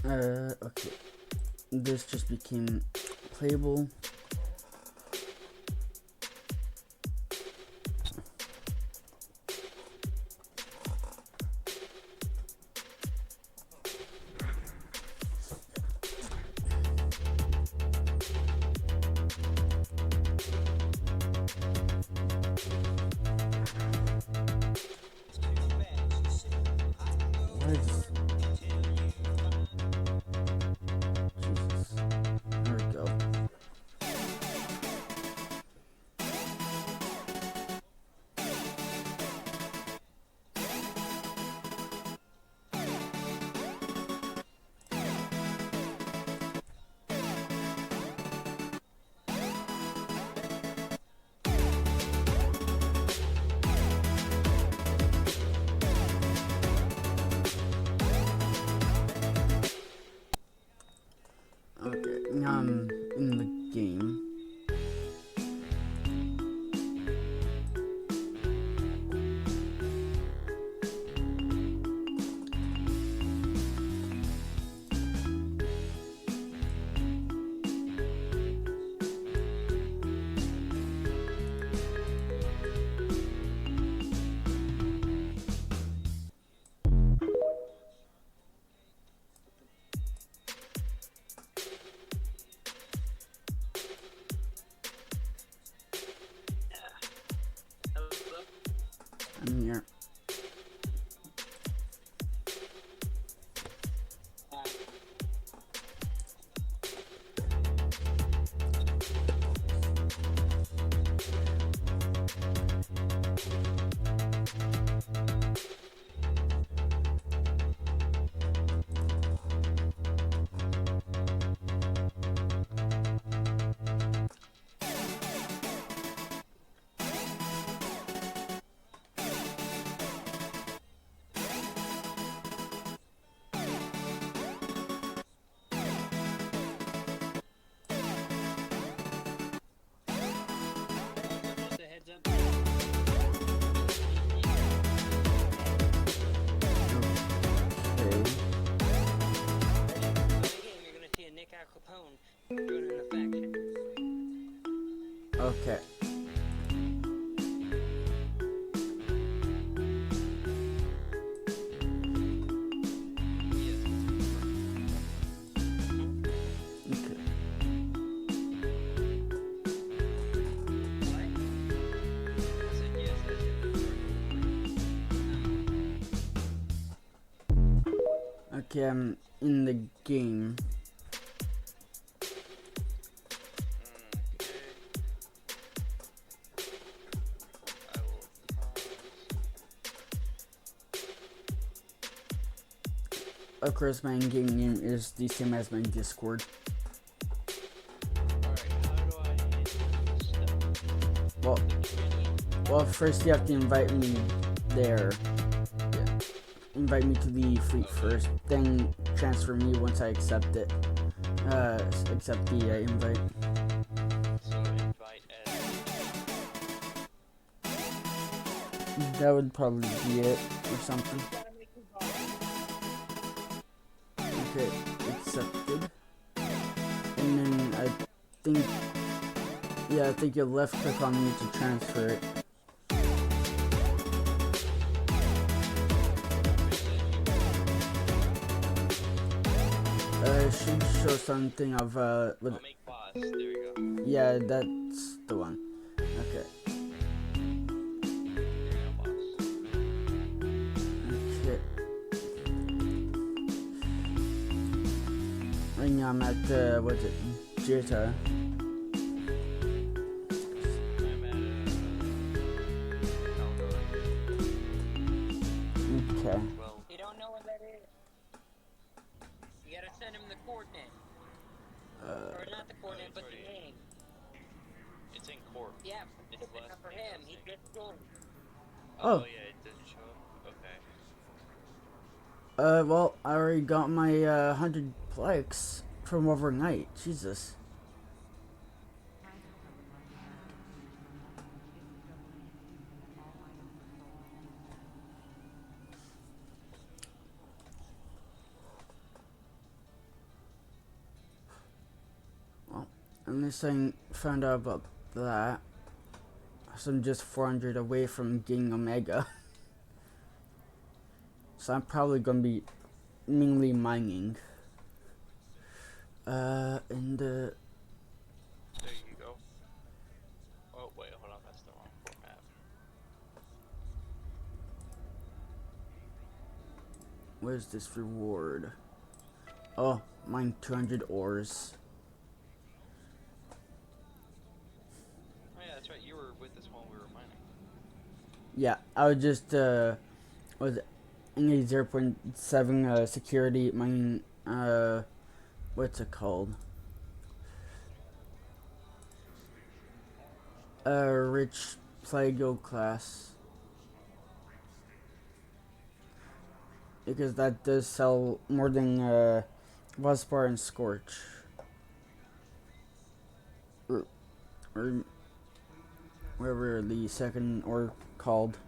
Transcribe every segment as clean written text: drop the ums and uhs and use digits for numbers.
Okay. This just became playable. What is... Jesus. There we go. Okay, now I'm in the game. I'm here. Okay. Okay. Okay, I'm in the game. Of course, my in-game name is the same as my Discord. Well, first you have to invite me there. Yeah. Invite me to the fleet first, then transfer me once I accept it. Accept the invite. So invite as... That would probably be it, or something. Okay, accepted. And then I think, yeah, I think you left click on me to transfer it. It should show something of, with... make boss. There we go. Yeah, that's the one. Okay. Okay. Right now I'm at, what's it? Jita. Okay. You don't know what that is. You gotta send him the coordinate. Or not the coordinate, but the name. It's in court. Yeah, it's less for him. He gets joined. Oh. Yeah, it doesn't show up. Okay. Well, I already got my 100 likes from overnight. Jesus. unless I found out about that. So I'm just 400 away from getting Omega. So I'm probably gonna be mainly mining. And There you go. Oh wait, hold on, that's the wrong format. where's this reward? Oh, mine 200 ores. Oh yeah, that's right. You were with us while we were mining. Yeah, I was just was in a 0.7 security mining what's it called? Rich Plago class. Because that does sell more than Buzzbar and Scorch. Or whatever the second or called.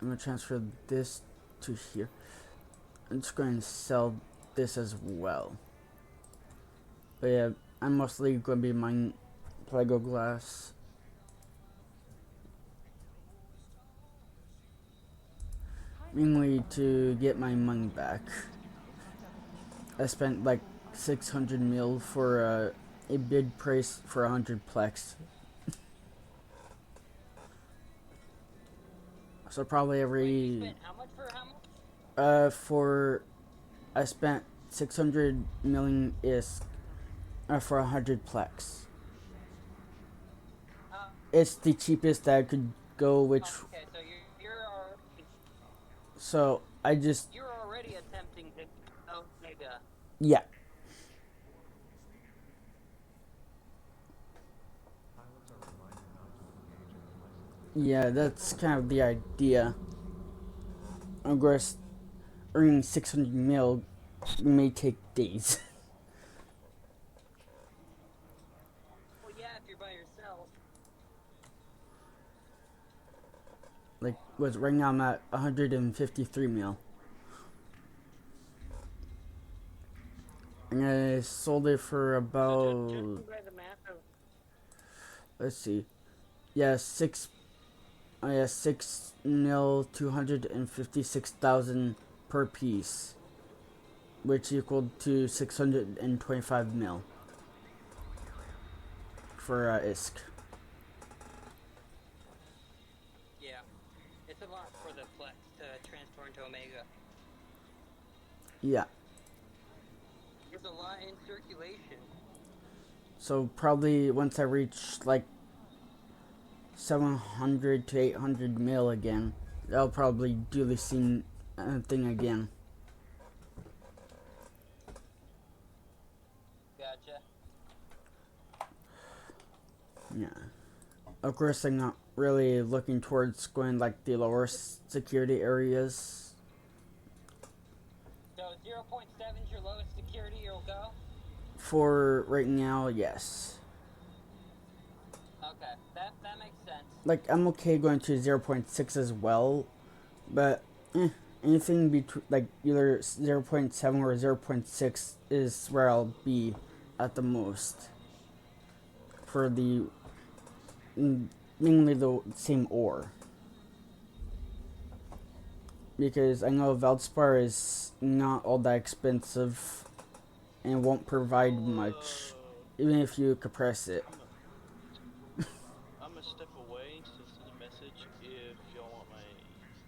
I'm gonna transfer this to here. I'm just going to sell this as well. But yeah, I'm mostly going to be mining Plego glass. Mainly to get my money back. I spent like 600 mil for a bid price for 100 plex. So probably Wait, every you spent how much for how much? for I spent 600 million is for 100 plex. It's the cheapest that I could go, which Okay, so so I just you're already attempting to Omega. yeah. Yeah, that's kind of the idea. Of course, earning 600 mil may take days. Well, yeah, if you're by yourself. Like, right now I'm at 153 mil. And I sold it for about, Judging by the math of let's see, yeah, 6 mil, 256,000 per piece, which equaled to 625 mil for ISK. yeah, it's a lot for the flex to transfer into Omega. Yeah. There's a lot in circulation. So probably once I reach like 700 to 800 mil again, that'll probably do the same thing again. Gotcha. Yeah. Of course, I'm not really looking towards going like the lower security areas. So 0.7 is your lowest security you'll go? For right now, yes. Okay, that makes sense. Like, I'm okay going to 0.6 as well, but anything between like either 0.7 or 0.6 is where I'll be at the most for the mainly the same ore, because I know Veldspar is not all that expensive and won't provide much even if you compress it. I'm gonna step away to send a message if y'all want my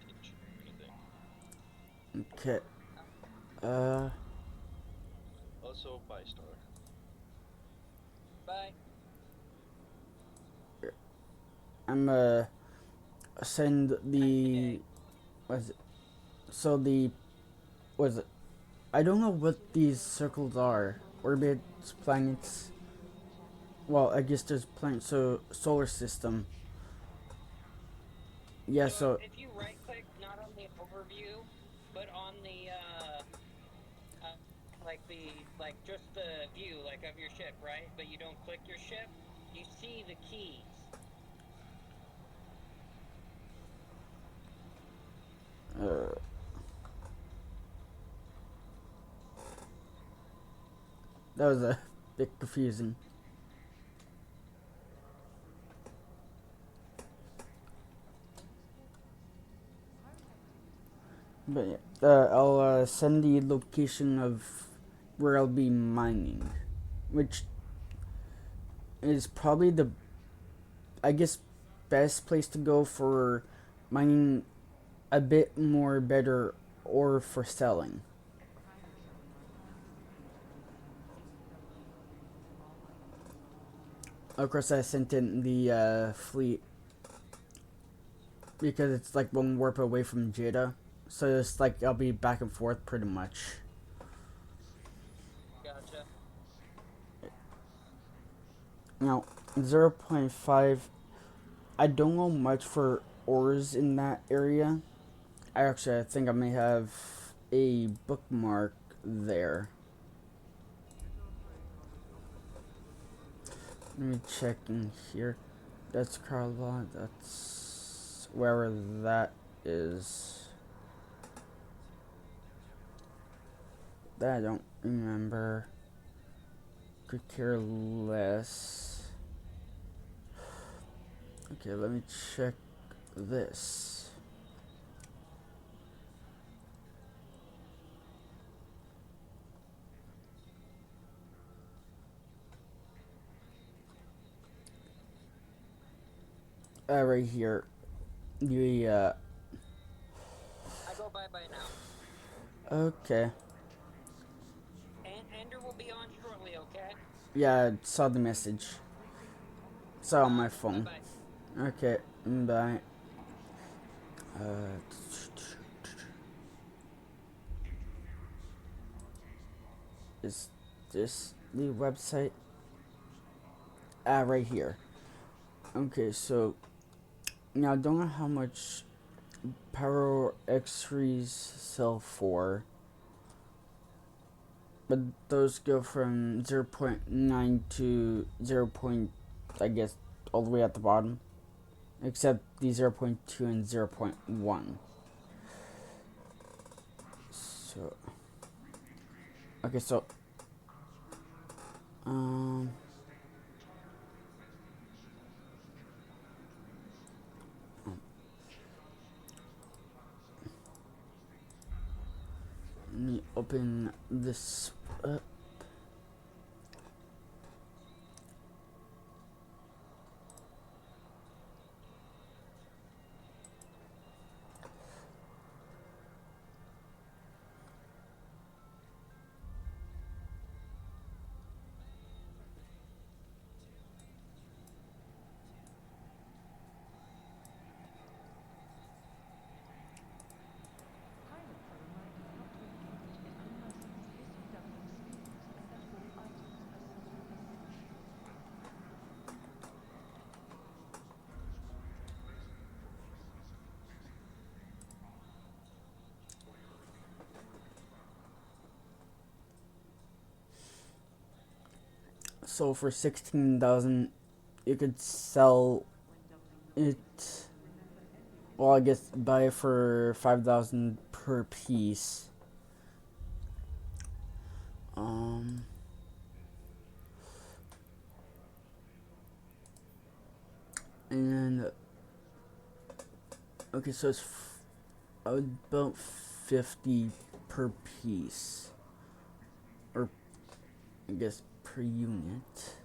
attention or anything. Okay. Also, bye, Star. Bye. I'm send the was it? So the was it? I don't know what these circles are. Orbits, planets. Well, I guess there's planets. So solar system. Yeah. So if you right click not on the overview, but be like just the view like of your ship, right? But you don't click your ship. You see the keys. That was a bit confusing. But yeah, I'll send the location of where I'll be mining, which is probably the, I guess, best place to go for mining a bit more better or for selling. Of course, I sent in the fleet because it's like one warp away from Jeddah, so it's like I'll be back and forth pretty much. Gotcha. Now, 0.5, I don't know much for ores in that area. I think I may have a bookmark there. Let me check in here. That's Carla. That's wherever that is. That I don't remember. Could care less. Okay, let me check this. Right here. The I go bye now. okay. And Ender will be on shortly, okay? Yeah, I saw the message. Saw on my Bye phone. bye. Okay, bye. Uh, is this the website? Right here. Okay, so now I don't know how much Power X-rays sell for, but those go from 0.9 to 0. I guess all the way at the bottom, except the 0.2 and 0.1. So okay, so um. Let me open this up. So for 16,000, you could sell it. Well, I guess buy it for 5,000 per piece. Um. And okay, so it's about 50 per piece, or I guess per unit.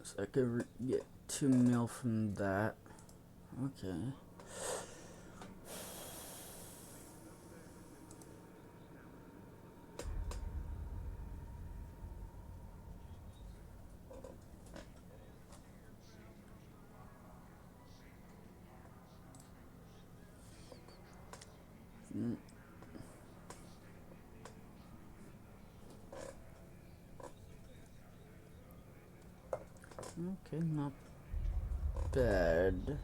So I could get 2 mil from that. Okay. Okay, not bad.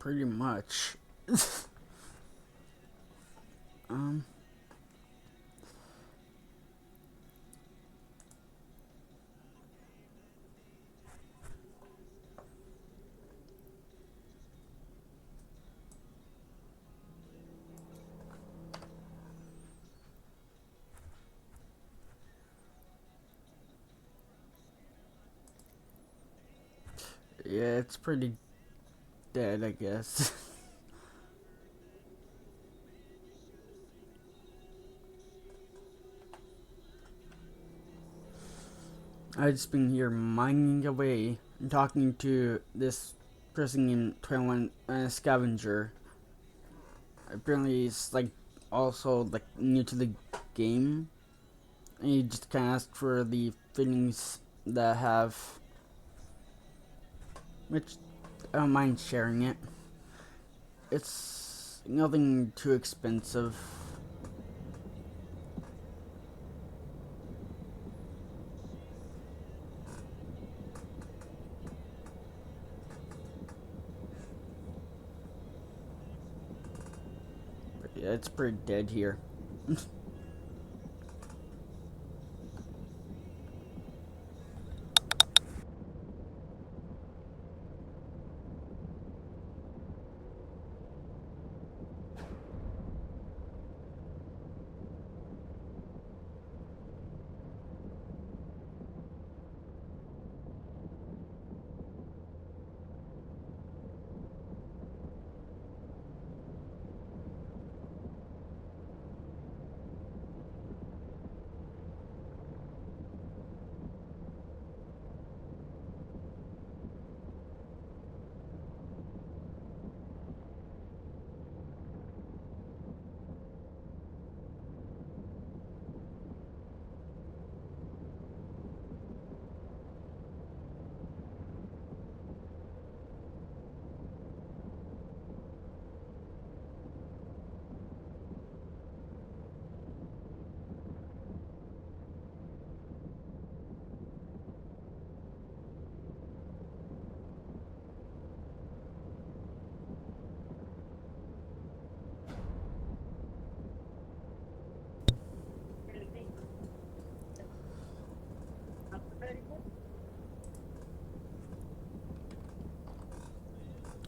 pretty much. um. Yeah, it's pretty dead, I guess. I just been here mining away and talking to this person in 21 Scavenger. Apparently, he's like also like new to the game, and he just kind of asked for the fittings that I have, which I don't mind sharing it. It's nothing too expensive. But yeah, it's pretty dead here.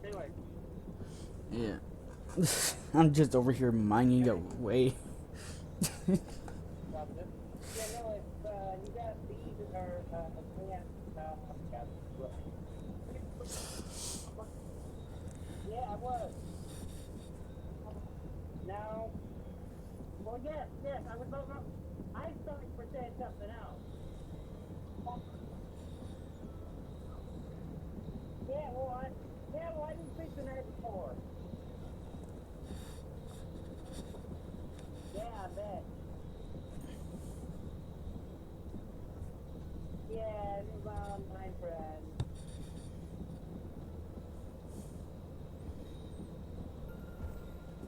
Anyway, Yeah. I'm just over here mining away. stop it. Yeah, no, if you got bees or plants, got yeah, I was. No. Well, yes, I was over. I thought you were saying something else. I didn't speak the night before. Yeah, I bet. Yeah, my friend.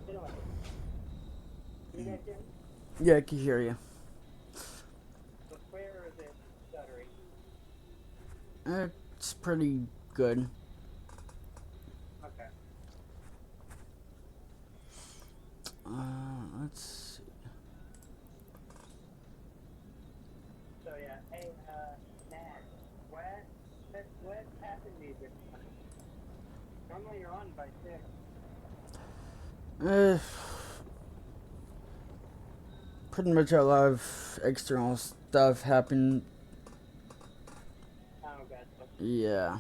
Anyway, you guys hear me? Yeah, I can hear you. So where is it stuttering? It's pretty good. Okay. Let's see. So yeah, hey, Nat, what happened to you this time? Normally you're on by 6. Uh, pretty much a lot of external stuff happened. Oh, gotcha. Yeah.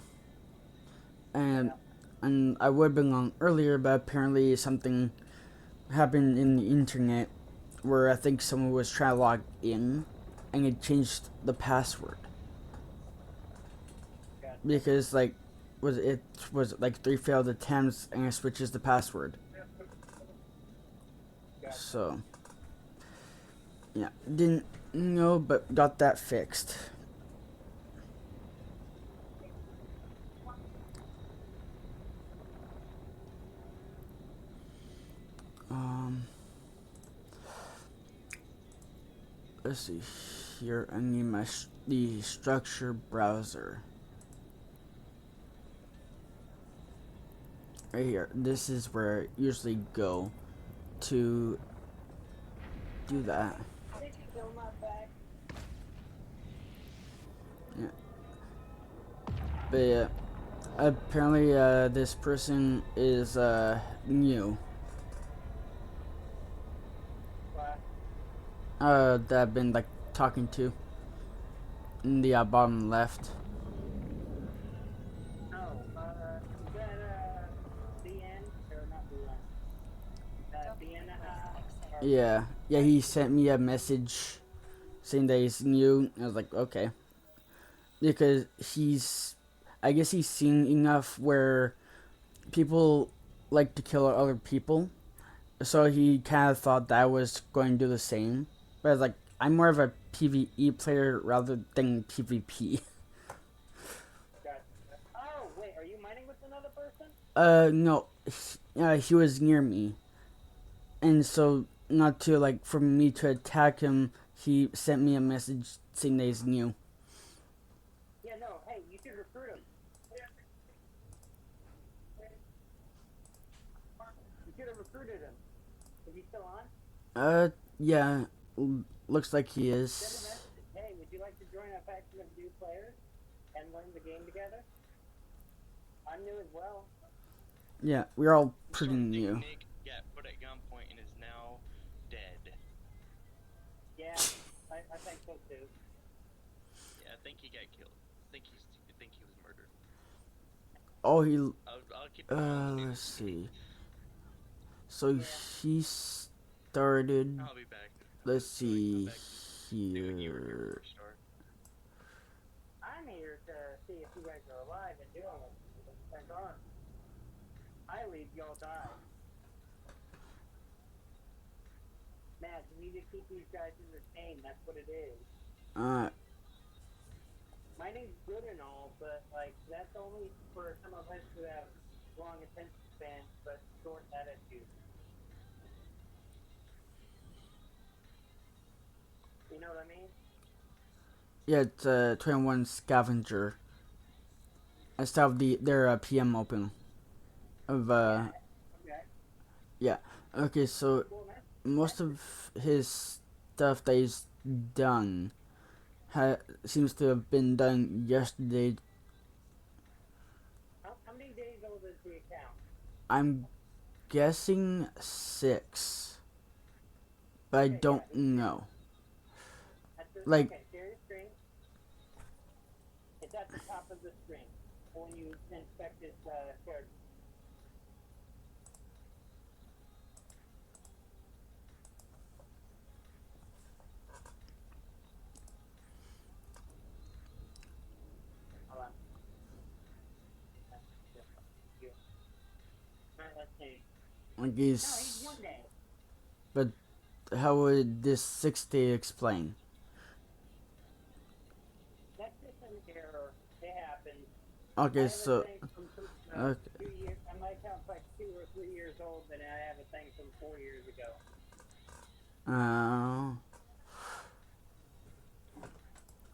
And Yeah. and I would have been on earlier, but apparently something happened in the internet where I think someone was trying to log in and it changed the password. Gotcha. Because like was like 3 failed attempts and it switches the password. Gotcha. So yeah, didn't know but got that fixed. Let's see here. I need the structure browser. right here. This is where I usually go to do that. Did you kill my back? Yeah. But yeah, apparently this person is new. What? That I've been like talking to in the bottom left. Oh, is that, BN? Or not BN? Vienna, or, Yeah, yeah. He sent me a message saying that he's new. I was like, okay, because I guess he's seen enough where people like to kill other people, so he kind of thought that I was going to do the same. But I was like, I'm more of a PvE player rather than PvP. got, oh, wait, are you mining with another person? No, he was near me, and so not to like for me to attack him, he sent me a message saying that he's new. Yeah, no, hey, you should recruit him. You should have recruited him. Is he still on? Yeah, looks like he Send a is. message. Hey, would you like to join a faction of new players and learn the game together? I'm new as well. Yeah, we're all So pretty new. Nick got put at gunpoint and is now dead. Yeah, I think so too. Yeah, I think he got killed. I think he was murdered. Oh, he. I'll keep an eye on the Let's news. see. So Yeah. he started. I'll be back. Let's So I come see back see when you were here here. first start. I'm here to see if you guys are alive and doing what went on. I leave, y'all die. Man, we need to keep these guys entertained. That's what it is. Uh, Mining's good and all, but like that's only for some of us who have long attention spans but short attitudes. You know what I mean? yeah, it's 21 scavenger. I still have their PM open. Of Okay. yeah. Okay, so Cool, man. most of his stuff that he's done seems to have been done yesterday. How many days old is the account? I'm guessing 6, but I Okay, don't yeah. know. That's the, Like, okay, share your screen. It's at the top of the screen when you inspect this character. Hold on. Alright, let's see. like No, he's 1 day. but how would this 6 day explain? That's just an error. It happens. I Okay, have a so thing from okay. 2 years. My account's like 2 or 3 years old, and I have a thing from 4 years ago.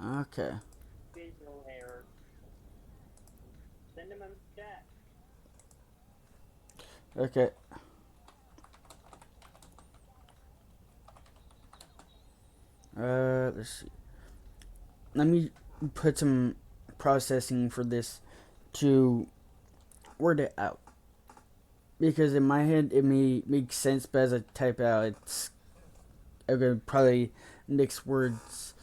Okay. Visual error. Send him a chat. Okay. Let's see. Let me put some processing for this to word it out. Because in my head it may make sense, but as I type out, I'm gonna probably mix words.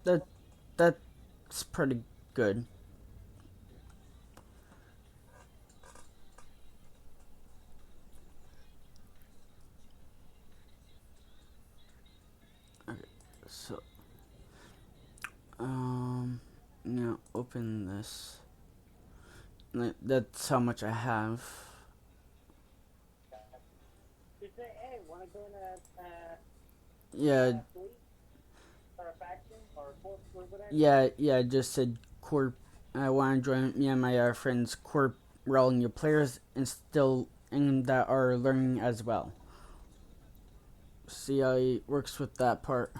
There. That's pretty good. Okay, so now open this. That's how much I have. Yeah, fleet or a faction or corp or whatever? yeah. I just said corp. I want to join me and my friends corp rolling your players and still and that are learning as well. See how it works with that part.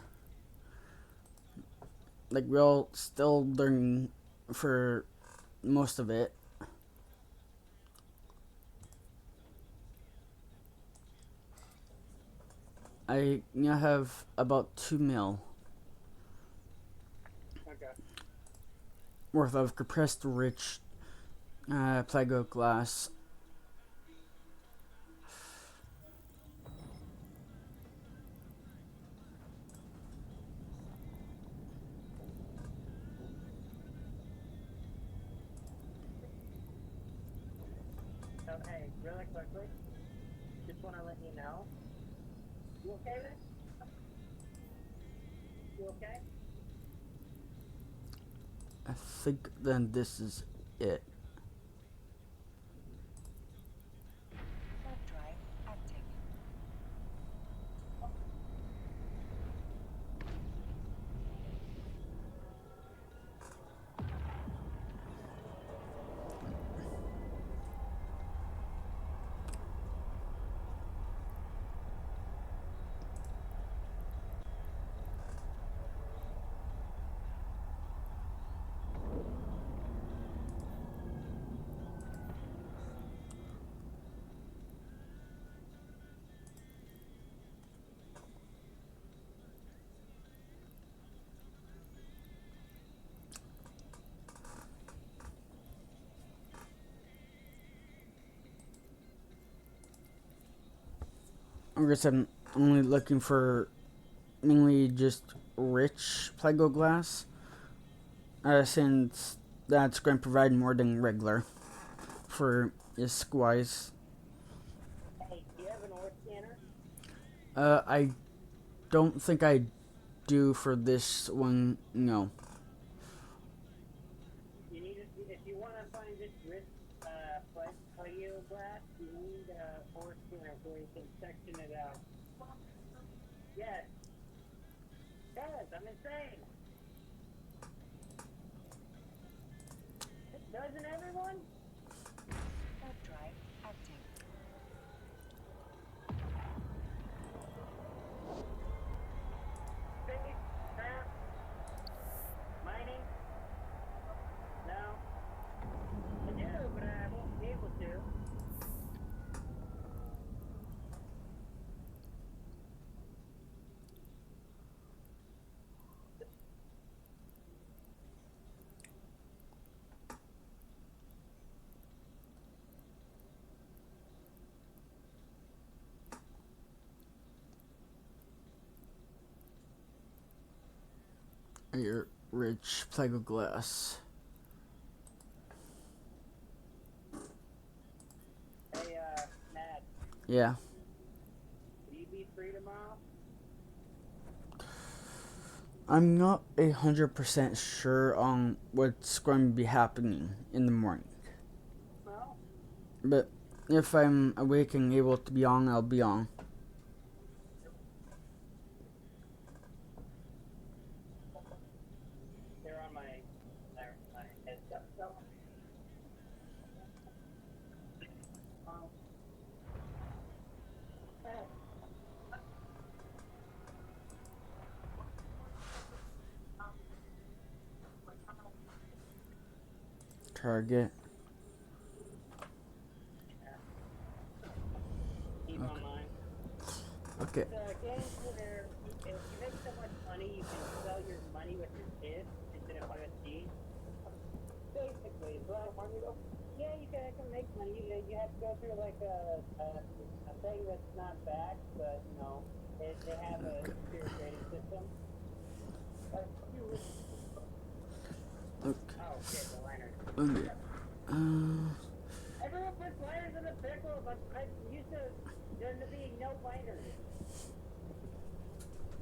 Like we're all still learning for most of it. I now have about 2 mil Okay. worth of compressed rich Plego glass. So, hey, really quickly, just want to let you know. You okay there? You okay? I think then this is it. Hard drive active. I guess I'm only looking for mainly just rich Plego glass, since that's going to provide more than regular for is squares. Hey, do you have an ore scanner? I don't think I do for this one. No. You need it, if you want to find this rich plagio glass, you need a ore scanner where you can section it out. Yes. Yes, I'm insane. Doesn't everyone? Hard drive active. Space, craft, mining? No. I do, but I won't be able to. Your rich Plego glass. Hey, Matt, Yeah. will you be free tomorrow? I'm not 100% sure on what's going to be happening in the morning. No? But if I'm awake and able to be on, I'll be on. They're on my headset. So, um, Target. keep Okay. on mine. Okay. It's a game where if you make so much money, you can sell your money with your kids instead of USD. Basically, it's a lot of money though. Yeah, you can make money. You have to go through like a thing that's not backed, but you know, they have a secure trading system. Like, Okay. oh shit, the liner. Okay. Everyone puts liners in the pickle, but I used to there to be no liners.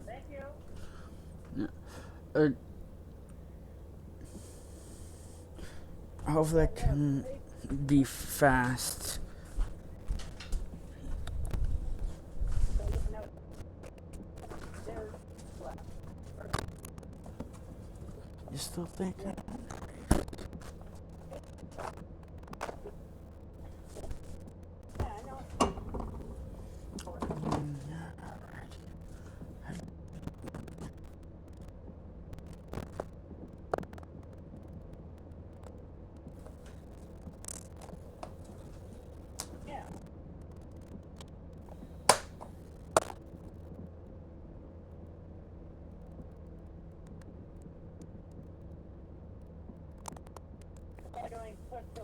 Thank you. Yeah. Uh, hopefully I can be fast. So, no, there still think. Yeah, I know. Yeah. I'm going to put the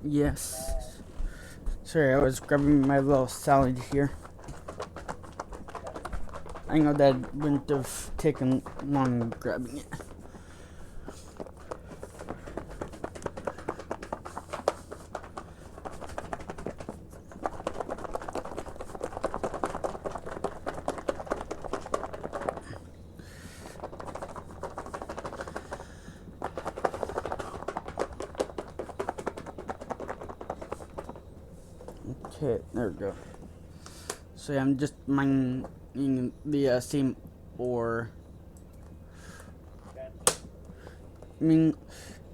Yes. Sorry, I was grabbing my little salad here. I know that wouldn't have taken long grabbing it. Okay, there we go. So yeah, I'm just mining the same ore. I mean,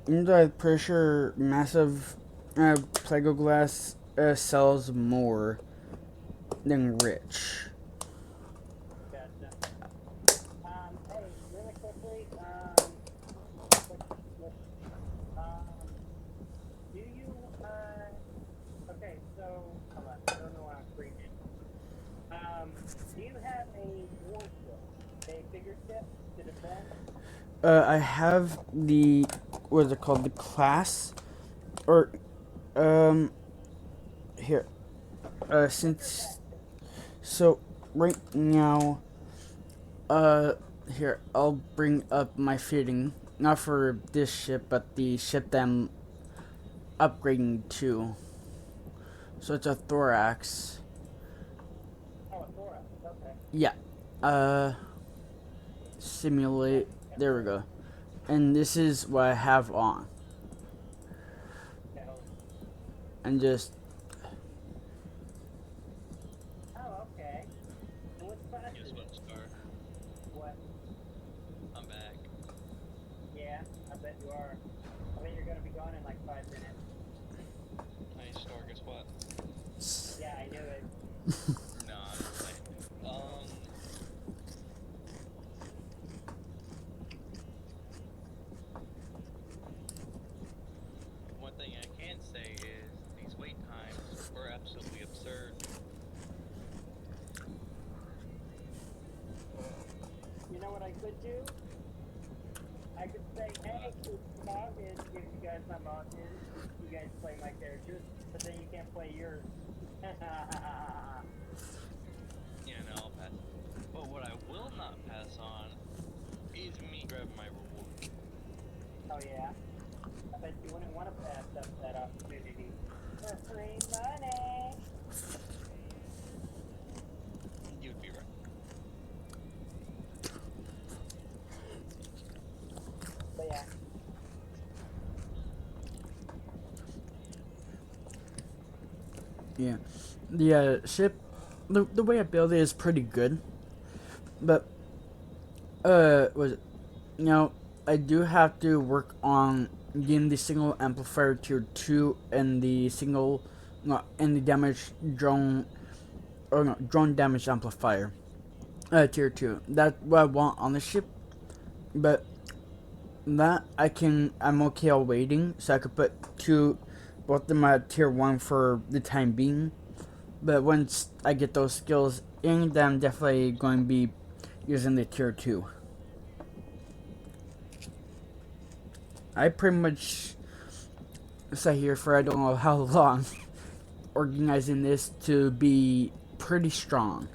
I'm pretty sure massive plexiglass sells more than rich. Gotcha. Hey, really quickly, do you, okay, so, hold on, I don't know why I'm freaking. Do you have a warship, a bigger ship to defend? I have the, what is it called, the class, or here, since, so right now, here, I'll bring up my fitting, not for this ship, but the ship that I'm upgrading to. So it's a thorax. Oh, a Thorax, okay. Yeah. Simulate. There we go. And this is what I have on. Okay, hold And just, on. Oh, okay. And what's class Guess is what, it? Scar? What? I'm back. Yeah, I bet you are. I bet you're gonna be gone in like 5 minutes. Hey, Star, guess what? Yeah, I knew it. No, I'm just playing. One thing I can say is these wait times were absolutely absurd. You know what I could do? I could say, hey, log in, give you guys my login. You guys play my characters, but then you can't play yours. Yeah, no, I'll pass. But what I will not pass on is me grabbing my reward. Oh yeah? I bet you wouldn't want to pass up that opportunity. For free money! You'd be right. But yeah. yeah. The ship, the way I build it is pretty good. But, was it, you know, I do have to work on getting the signal amplifier tier 2 and the signal, no, and the damage drone, or no, drone damage amplifier, tier 2. That's what I want on the ship. But that I'm okay on waiting, so I could put both of them at tier 1 for the time being. But once I get those skills in, then I'm definitely going to be using the tier 2. I pretty much sat here for I don't know how long organizing this to be pretty strong.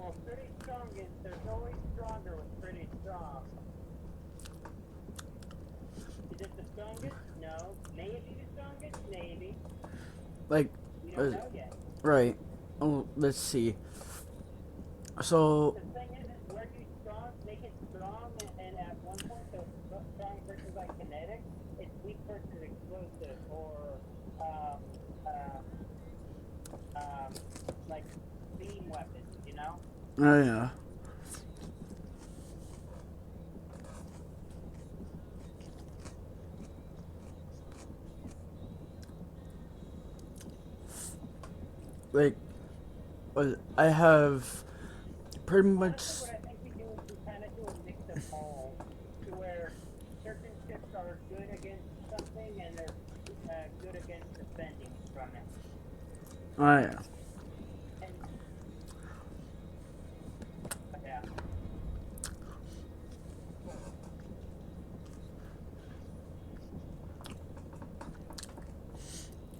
Well, pretty strong is, there's always stronger with pretty strong. Is it the strongest? No. May it be the strongest? Maybe. Like, We don't know yet. right. Oh, let's see. So, The thing is where you strong, make it strong, and at one point, so strong versus like kinetic, it's weak versus explosive, or like beam weapons, you know? oh yeah. Like, well, I have pretty much. Honestly, what I think we do is we kind of do a mix of all, to where certain ships are good against something and they're good against defending from it. Oh yeah. And yeah,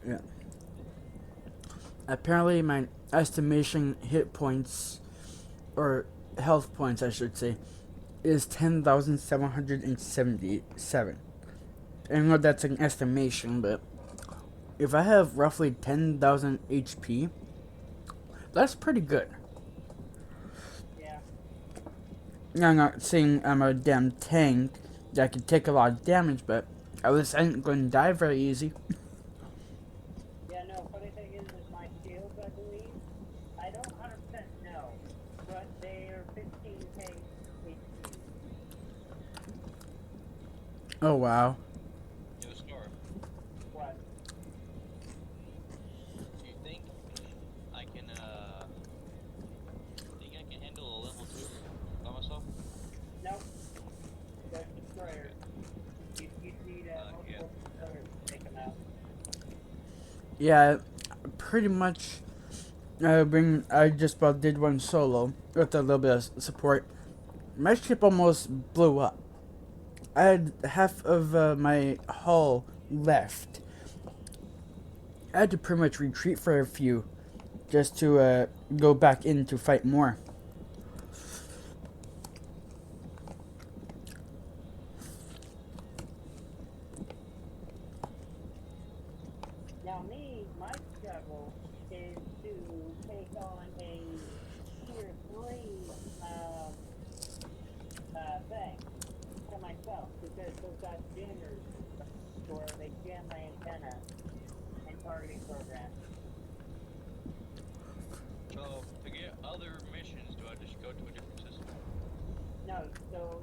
Yeah. Apparently, my estimation hit points, or health points, I should say, is 10,777. I know that's an estimation, but if I have roughly 10,000 HP, that's pretty good. yeah. Now, I'm not saying I'm a damn tank that can take a lot of damage, but at least I ain't gonna die very easy. Yeah, no, funny thing is my shields, I believe, I don't 100% know, but they're 15k HP. Oh wow. Yo, Scar, What? do you think I can, handle a level 2 by myself? Nope. They're destroyers. You need Yeah. multiple destroyers to take them out. Yeah, pretty much. I just about did one solo with a little bit of support. My ship almost blew up. I had half of my hull left. I had to pretty much retreat for a few, just to go back in to fight more. Now me, my struggle is to take on a tier 3 thing for myself, because those got jammers where they jam my antenna and targeting program. So, to get other missions, do I just go to a different system? No, so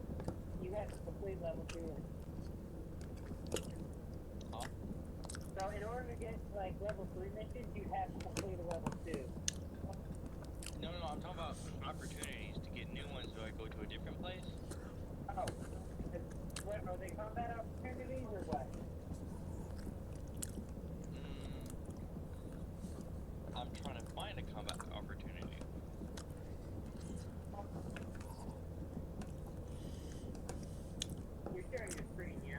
you have to complete level 2. Huh? So in order to get like level 3 missions, you have to complete a level 2. No, I'm talking about opportunities to get new ones. Do I go to a different place? Oh, what are they, combat opportunities or what? I'm trying to find a combat opportunity. You're sharing your screen, yeah?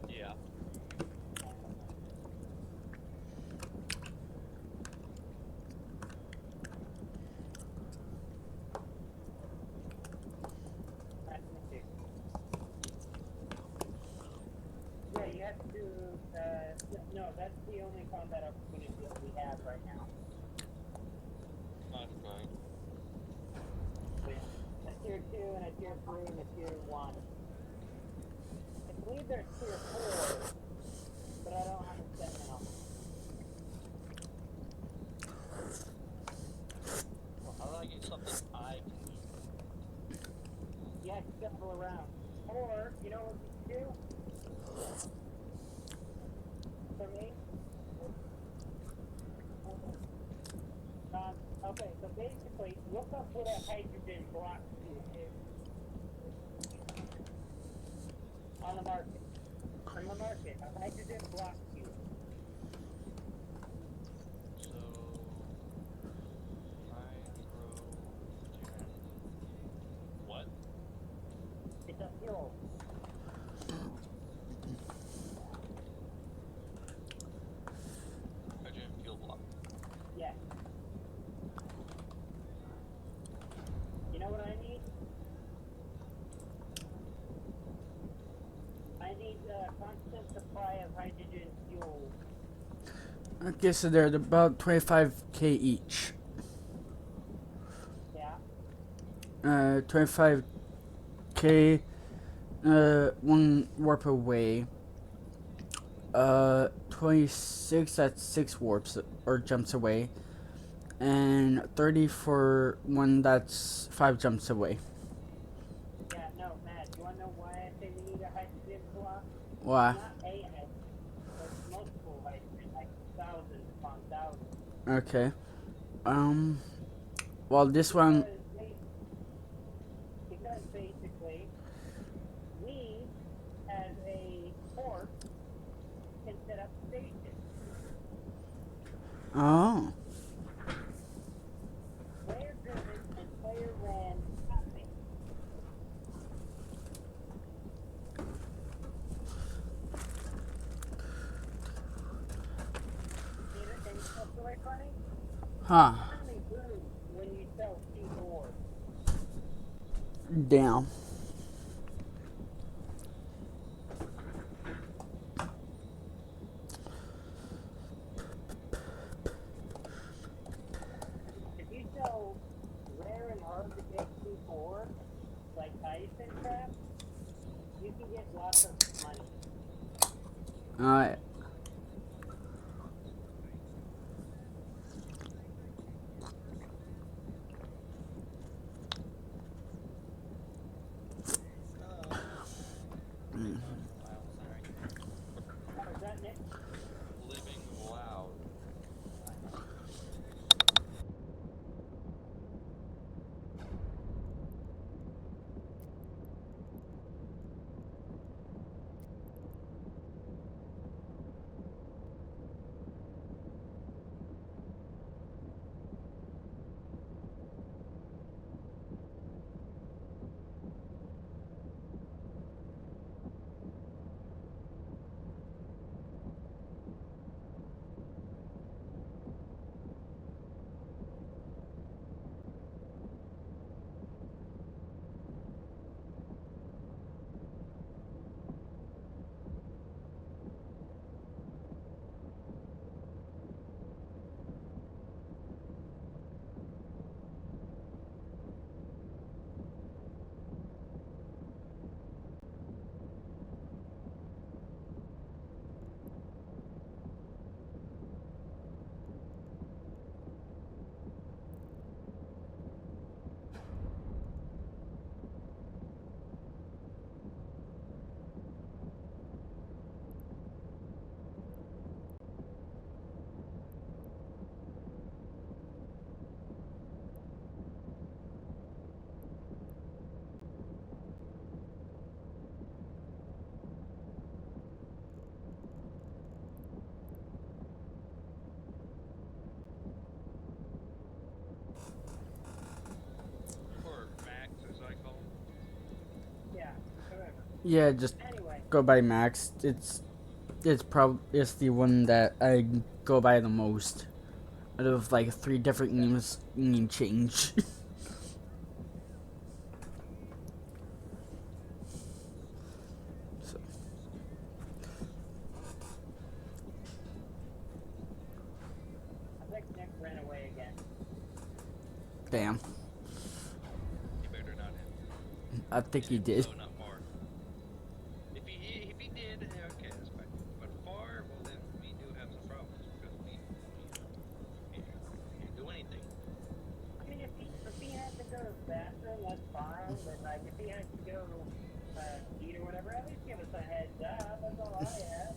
Yeah. Let me see. Yeah, you have to, no, that's the only combat opportunity that we have right now. That's fine. A tier 2 and a tier 3 and a tier 1. I believe there's tier 4, but I don't understand now. Well, how do I get something I can use? You have to shuffle around. Or, you know what you can do? For me? Okay, so basically, look up what a hydrogen block cube is. On the market. On the market, a hydrogen block cube. So, what? It's a fuel. Hydrogen fuel block. Yes. Okay, so they're about 25k each. Yeah. 25k, one warp away. 26 at 6 warps or jumps away. And 30 for one that's 5 jumps away. Yeah, no, Matt, you wanna know why I say we need a hydrogen block? Why? Not a hydrogen, there's multiple hydrogen, like thousands upon thousands. Okay. Um, well, this one, Because basically, we, as a force, can set up stations. oh, Player driven and player ran traffic. And what's really funny? huh, You only lose when you sell cheap ores. damn. If you sell rare and hard to get cheap ore, like Tyson crap, you can get lots of money. Alright. Wow, sorry. Oh, is that Nick? Living loud. Or Max, as I call him. Yeah, whatever. Yeah, just Anyway, go by Max. It's the one that I go by the most. Out of like 3 different names, name change. So, I think Nick ran away again. damn. He better not have. I think he If did. so, not far. If he did, okay, that's fine. But far, well then we do have some problems because we can't do anything. I mean, if he has to go to the bathroom, that's fine. But like, if he has to go eat or whatever, at least give us a heads up. That's all I ask.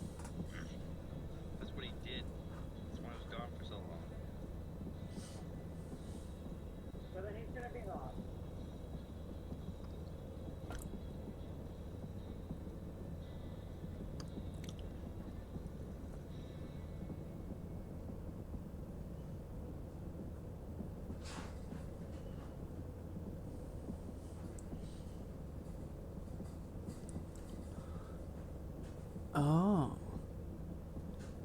That's what he did. That's why I was gone for so long. So then he's gonna be lost. Oh,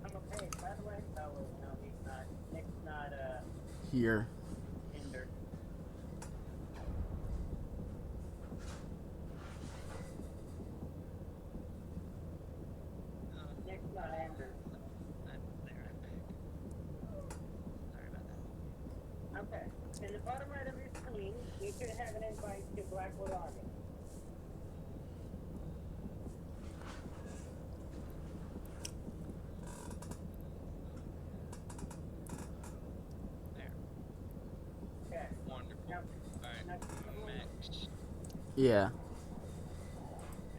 I'm okay. By the way, oh wait, no, he's not. Nick's not here. hindered. Nick's not hindered. I'm there. I'm back. In the bottom right of your screen, you should have an invite to Blackwood Army. There. Okay. Wonderful. Now, Alright. now, Max. Yeah.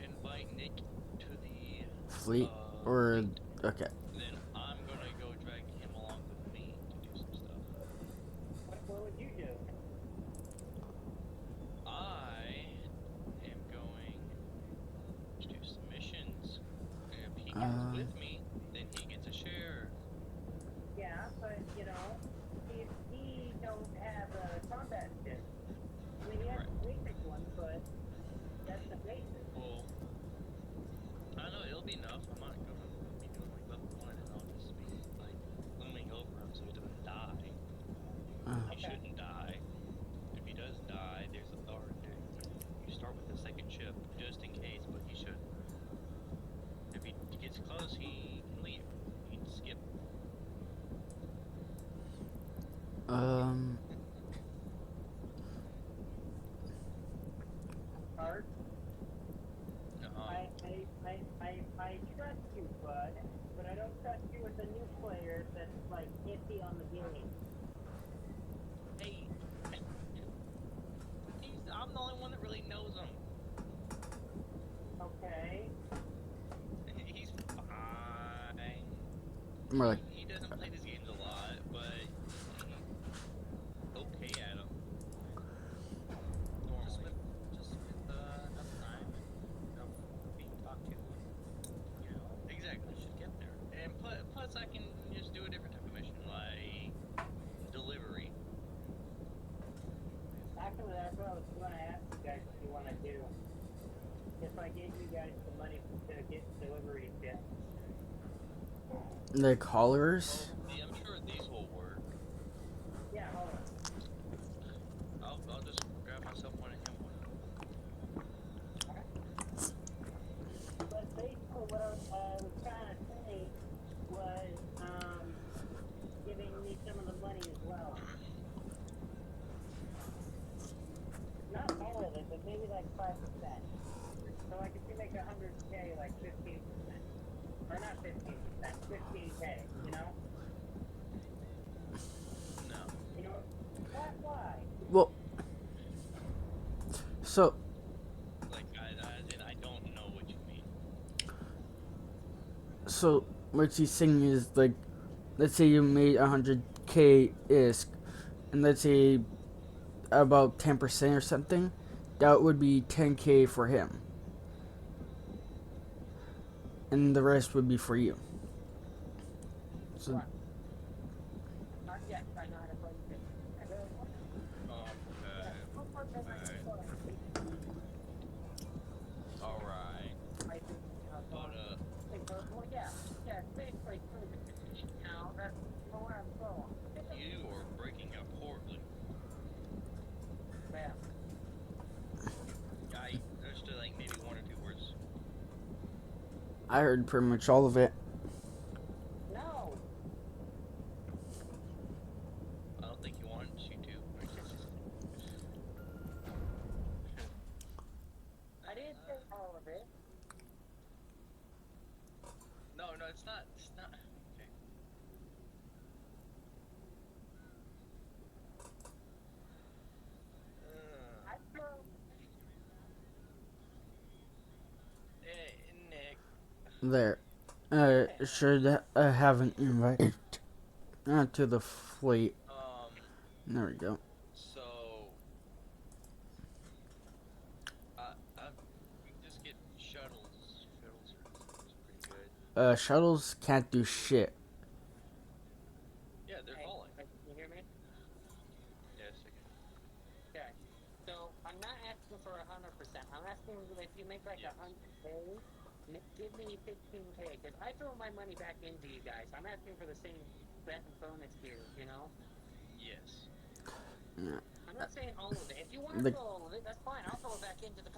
Invite Nick to the Fleet or fleet. okay. Then I'm gonna go drag him along with me to do some stuff. what would you do? I am going to do some missions. If he comes Uh, with me, then he gets a share. Yeah, but you know, if he don't have a combat ship, I mean, he has Right. a basic one, but that's the basic. Well, I know it'll be enough. I'm not gonna be doing like level 1, and I'll just be like looming over him so he doesn't die. He Okay. shouldn't die. If he does die, you start with the second ship just in case, but he shouldn't. If he gets close, he can leave. He can skip. um. Art, Uh-huh. I trust you, bud, but I don't trust you with a new player that's like iffy on the game. Hey, I'm the only one that really knows him. Okay. He's fine. More like He doesn't play these games a lot, but he's okay at them. Normally. Just with enough time and enough being talked to, you know, Exactly. I should get there. And plus I can just do a different type of mission, like delivery. Actually, that's what I was going to ask you guys if you want to do. If I gave you guys the money to get delivery ships. the callers. I'm sure these will work. Yeah, hold on. I'll just grab myself one and him one. But basically, what I was trying to say was giving me some of the money as well. Not all of it, but maybe like 5%. So like if you make 100K, like 15%. Or not 15%, 15K, you know? No. You know, why? Well. So Like I don't know what you mean. so what she's saying is like, let's say you made 100K ISK, and let's say about 10% or something, that would be 10K for him, and the rest would be for you. So What? Not yet, I know how to play this. I really want to. Alright. I think, But well, yeah, it's basically true. Now, that's where I'm going. you are breaking up horribly. Yeah. I understood like maybe one or two words. I heard pretty much all of it. No. I don't think you wanted you to. I didn't say all of it. No, it's not. It's not. Okay. I feel Nick. There. Should have an invite to the fleet. There we go. So, you can just get shuttles. Shuttles are pretty good. Shuttles can't do shit. Yeah, they're falling. Can you hear me? Yes, I can. Okay. So, I'm not asking for 100%. I'm asking if you make like Yes. 100K, give me 15K. Because I throw my money back into you guys. I'm asking for the same bonus here, you know? Yes. Yeah. I'm not saying all of it. If you want to The- throw all of it, that's fine. I'll throw it back into the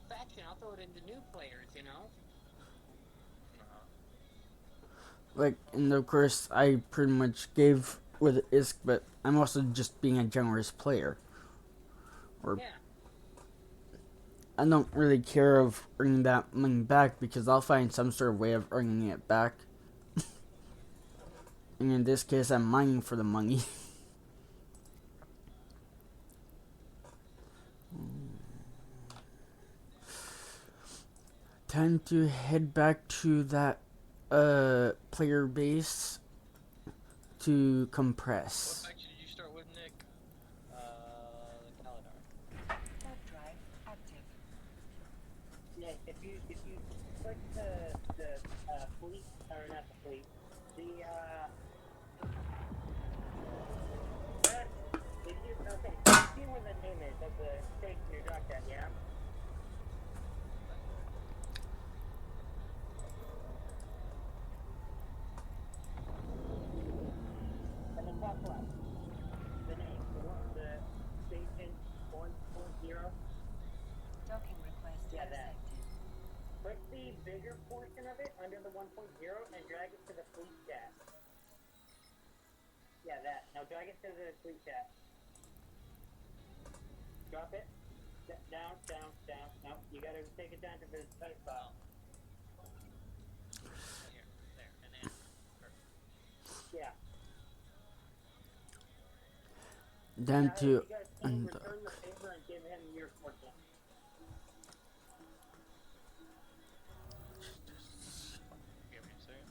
faction. I'll throw it into new players, you know? Uh-huh. Like, and of course, I pretty much gave with ISK, but I'm also just being a generous player. Or Yeah. I don't really care of earning that money back because I'll find some sort of way of earning it back. And in this case, I'm mining for the money. Time to head back to that player base to What compress. faction did you start with, Nick? The Kaladar. Warp drive active. Yeah, if you click the fleet, or not the fleet, the if you okay, so you see where the name is of the station you're docked at, yeah? And the top left, the name, the station 1.0. Docking request Yeah, that. accepted. Click the bigger portion of it under the 1.0 and drag it to the fleet chat. Yeah, that. Now drag it to the fleet chat. Drop it. Down, down, down. No, you gotta take it down to the type file. Right here. There. And then. Perfect. Yeah. Down Now, to you guys can undock. return the favor and give him your fortune. Give me a second.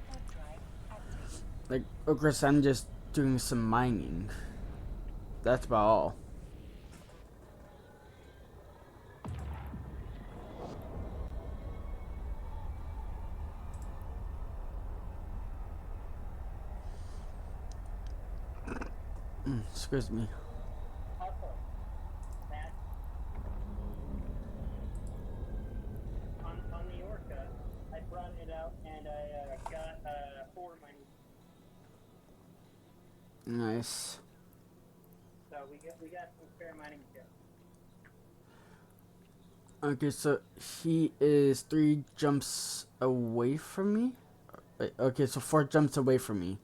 Warp drive active. Like, of course, I'm just doing some mining. That's about all. Excuse me. Also, Matt, on the Orca, I brought it out and I got 4 mining. Nice. So we got some spare mining too. Okay, so he is 3 jumps away from me. Wait, okay, so 4 jumps away from me.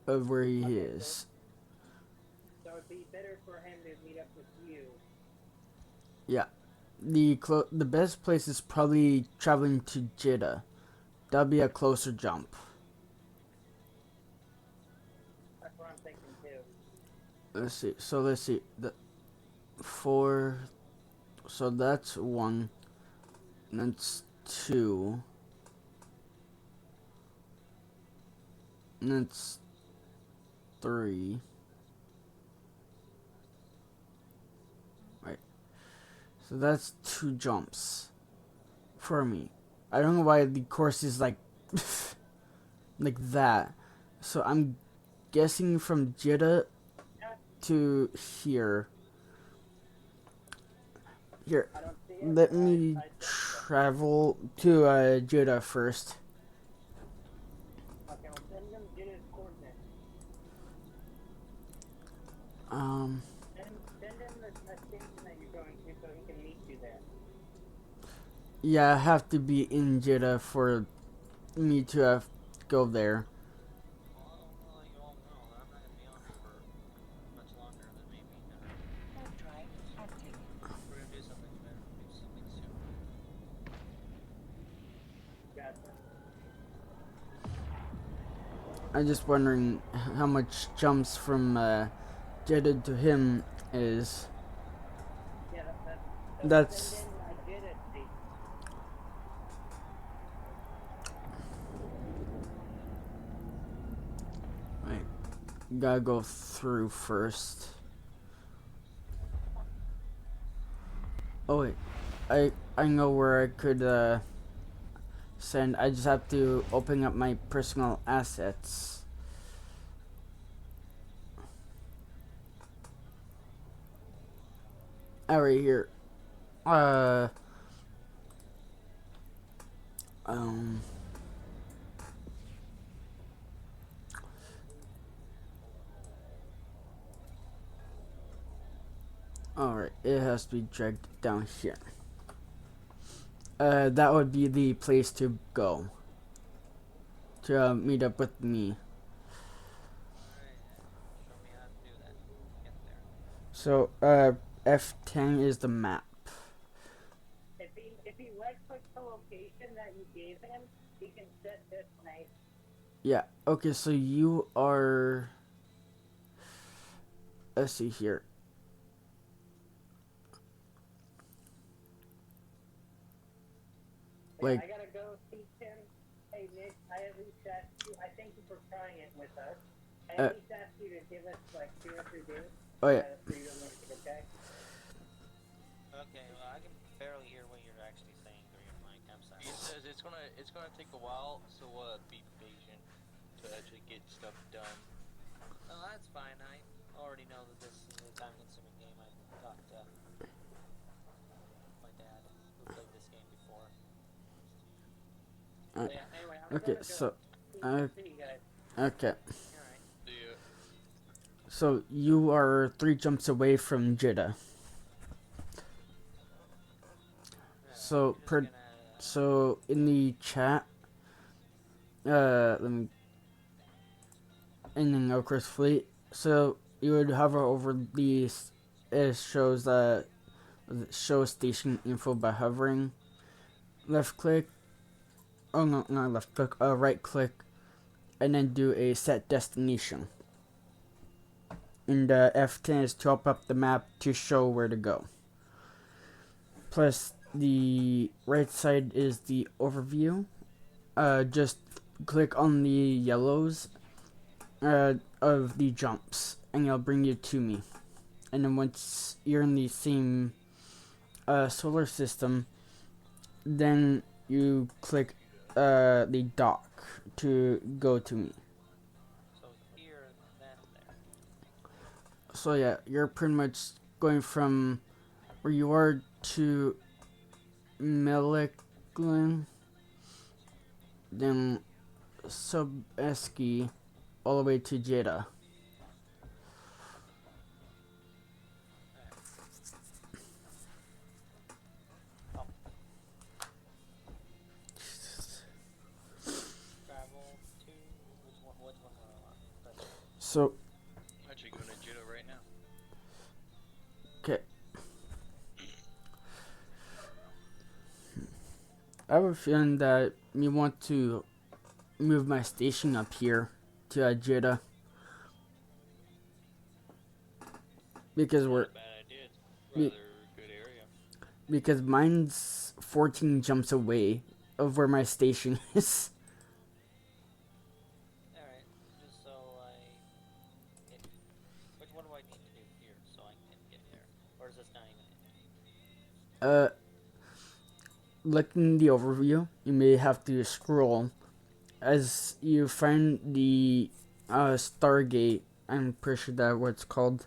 Of where he Okay, is. So it'd be better for him to meet up with you. Yeah. The best place is probably traveling to Jeddah. That'll be a closer jump. That's what I'm thinking too. Let's see. So let's see. The 4. So that's 1. That's 2. And that's 3. Right. So that's 2 jumps for me. I don't know why the course is like like that. So I'm guessing from Jeddah to here. Here, I don't see it. let me travel to Jeddah first. Okay, well send him Jitta's coordinates. Send him the station that you're going to so he can meet you there. Yeah, I have to be in Jeddah for me to have to go there. Well, I don't know that you all know. I'm not gonna be on for much longer than maybe. Warp drive active. We're gonna do something better. Do something soon. Gotcha. I'm just wondering how much jumps from Jeddah to him is. Yeah, That's send in a Jitta station. right. Gotta go through first. Oh wait, I know where I could send. I just have to open up my personal assets. Right here. Uh. Um. Alright, it has to be dragged down here. That would be the place to go. To meet up with me. Alright, show me how to do that. Get there. So, F10 is the map. If he right clicks the location that you gave him, he can set destination. Yeah, okay, so you are... Let's see here. Yeah, Like, I gotta go teach him. Hey Nick, I at least asked you. I thank you for trying it with us. I at least asked you to give us like 2 or 3 days. oh yeah. For you to learn to okay? Okay, well, I can barely hear what you're actually saying through your mic. I'm sorry. He says it's gonna take a while, so be patient to actually get stuff done. Oh, that's fine. I already know that this is a time-consuming game. I talked to my dad, who played this game before. So, yeah, anyway, I'm Okay, gonna so... go see you guys. Okay. Alright. The So, you are 3 jumps away from Jeddah. So, so in the chat, let me, and then of course fleet. So you would hover over these. It shows show station info by hovering. Left click. Oh no, not left click. Right click, and then do a set destination. And F10 is to open up the map to show where to go. Plus the right side is the overview. Just click on the yellows of the jumps, and it'll bring you to me. And then once you're in the same solar system, then you click the dock to go to me. So here, then there. So yeah, you're pretty much going from where you are to Meliklin, then Subeski, all the way to Jeddah. Oh. Travel to which one were I on? So, I'm actually going to Jito right now. okay. I have a feeling that we want to move my station up here to Jeddah. Because we're... Not a bad idea. It's a rather good area. Because mine's 14 jumps away of where my station is. Alright, just so which one do I need to do here so I can get there? Or is this not even Looking the overview, you may have to scroll as you find the Stargate. I'm pretty sure that's what it's called.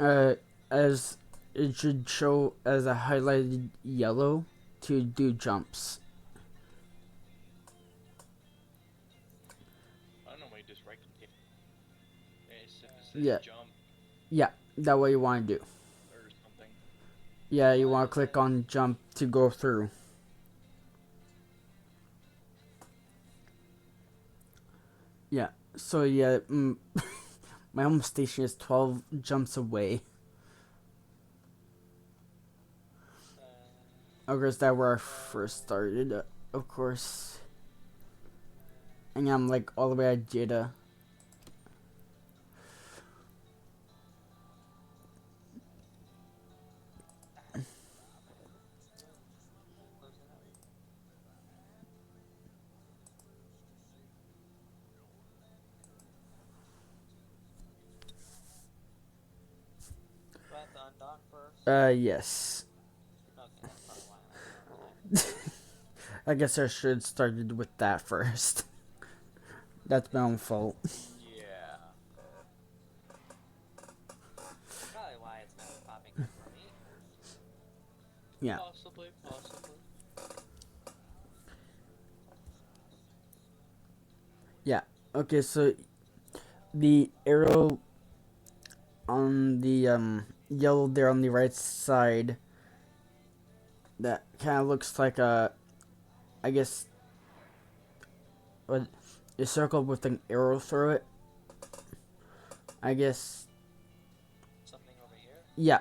As it should show as a highlighted yellow to do jumps. I normally just right click. It says Yeah. jump Yeah, that what you want to do. or something. Yeah, you want to click on jump to go through. Yeah, so yeah, my home station is 12 jumps away. Of course, that's where I first started, of course. And I'm like all the way at Jeddah. do I have to undock first? Yes. Okay, that's probably why I I guess I should started with that first. That's my own fault. Yeah. probably why it's not popping up for me. Yeah. Possibly. Yeah. Okay, so the arrow on the yellow there on the right side. That kind of looks like a, I guess, what a circle with an arrow through it. I guess, Something over here? yeah,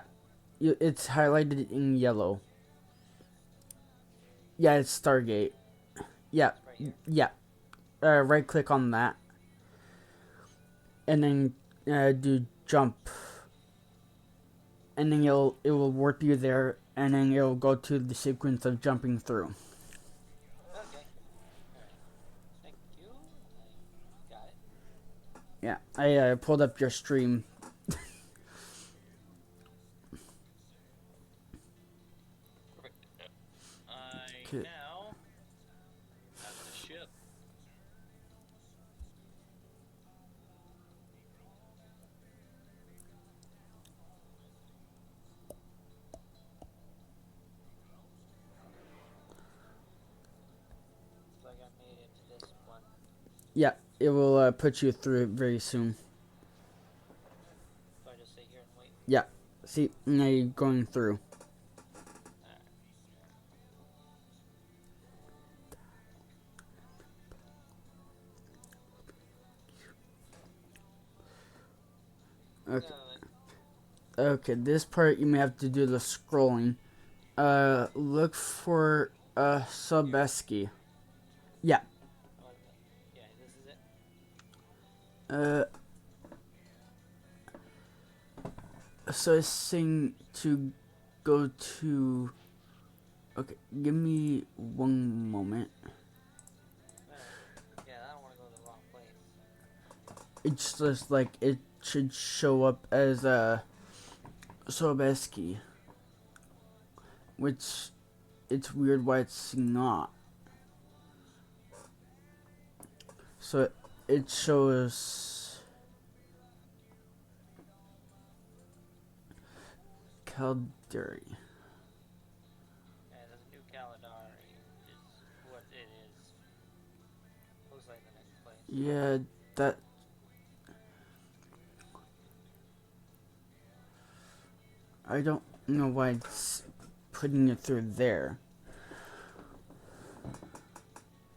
it's highlighted in yellow. Yeah, it's Stargate. Yeah, Right here? yeah. Right click on that, and then do jump, and then it will warp you there, and then it'll go to the sequence of jumping through. Okay. Alright. Thank you. I got it. Yeah, I pulled up your stream. Perfect. I 'Kay. now have the ship. Looks like I made it to this one. Yeah, it will put you through it very soon. So I just sit here and wait. Yeah, see, now you're going through. Alright. Okay. No, Okay, this part you may have to do the scrolling. Look for Sobeski. Yeah. oh, yeah, this is it. Uh. So it's saying to go to. Okay, give me one moment. Alright. Yeah, I don't want to go to the wrong place. It's just like it should show up as Sobeski, which it's weird why it's not. So it shows Calderi. Yeah, there's a new Caladari is what it is. Looks like the next place. Yeah, that. I don't know why it's putting it through there.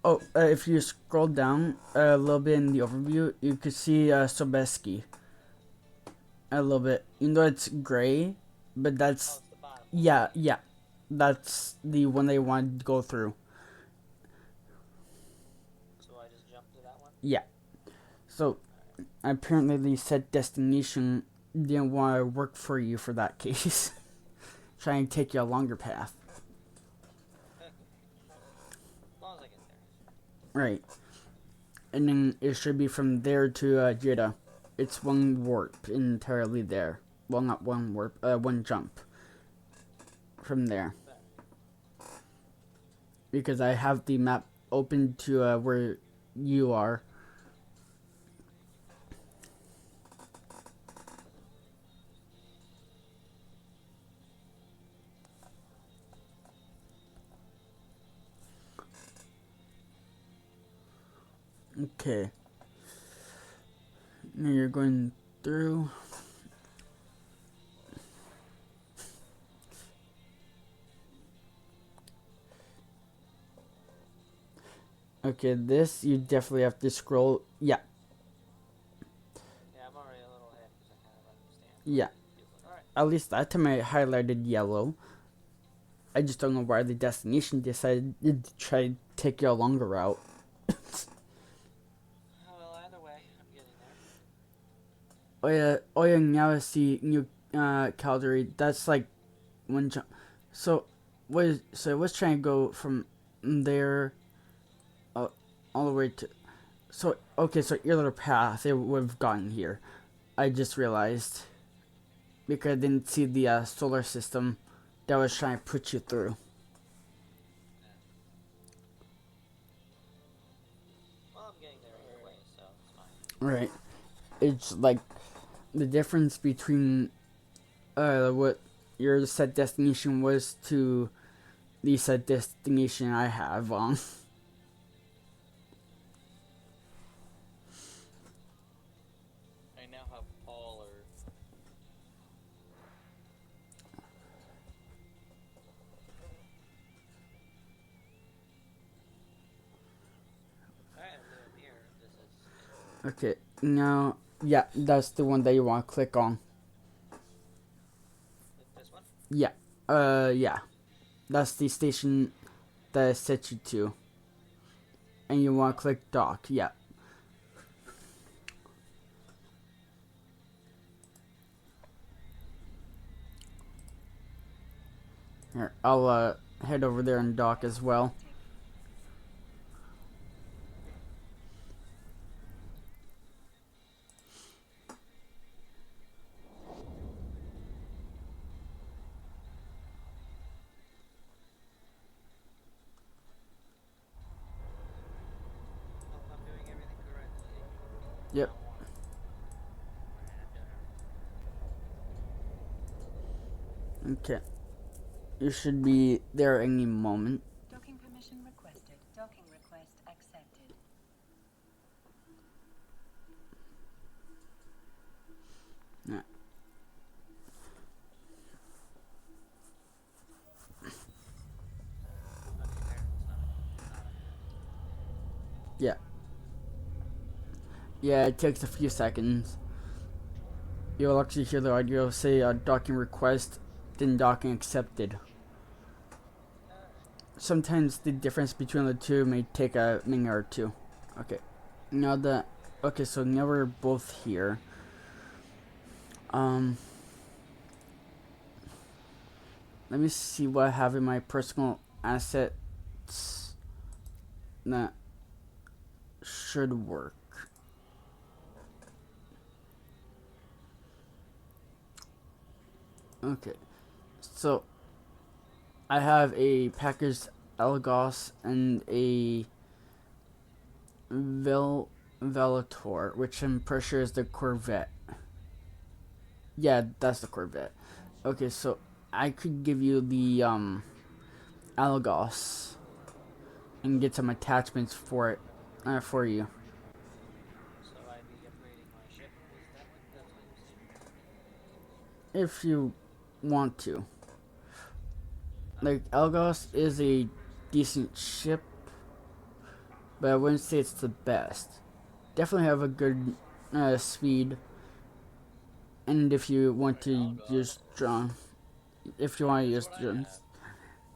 Oh, if you scroll down a little bit in the overview, you could see Sobeski. A little bit. Even though it's gray, but Oh, that's. it's the bottom. Yeah, yeah. That's the one they wanted to go through. So I just jump to that one? Yeah. So, apparently the set destination didn't want to work for you for that case. Try and take you a longer path. As long as I get there. Right. And then it should be from there to Jeddah. It's one warp entirely there. Well, not one warp, one jump. From there. Because I have the map open to where you are. Okay. Now you're going through. Okay, this you definitely have to scroll. Yeah, Yeah, I'm already a little ahead because I kind of understand. yeah. Alright. At least that time I highlighted yellow. I just don't know why the destination decided to try to take you a longer route. Well, either way, I'm getting there. Oh yeah, now I see New Calgary. That's like one jump. So, so I was trying to go from there all the way to. So, okay, so your little path, it would have gotten here. I just realized. Because I didn't see the solar system that was trying to put you through. Well, I'm getting there either way, so it's fine. Right. It's like the difference between what your set destination was to the set destination I have on. I now have all or Okay, now, yeah, that's the one that you want to click on. This one? Yeah, yeah. That's the station that I set you to. And you want to click dock, yeah. Here, I'll head over there and dock as well. Hope I'm doing everything correctly. Yep. Now one. Okay. You should be there any moment. Docking permission requested. Docking request accepted. Yeah. Okay, there. It's not a Yeah. Yeah, it takes a few seconds. You'll actually hear the audio say docking request, then docking accepted. Sometimes the difference between the two may take a minute or two. Okay. Now that okay, so now we're both here. Let me see what I have in my personal assets that should work. Okay. So I have a packaged Elgos and a Velotor, which I'm pretty sure is the Corvette. Yeah, that's the Corvette. Okay, so I could give you the Algos and get some attachments for it for you So I'd be upgrading my ship. Is that what that's what you're saying? if you want to. Oh, Like Algos is a decent ship, but I wouldn't say it's the best. Definitely have a good speed, and if you want Wait, to use Algos. drone, if you want to That's use what I drones, have.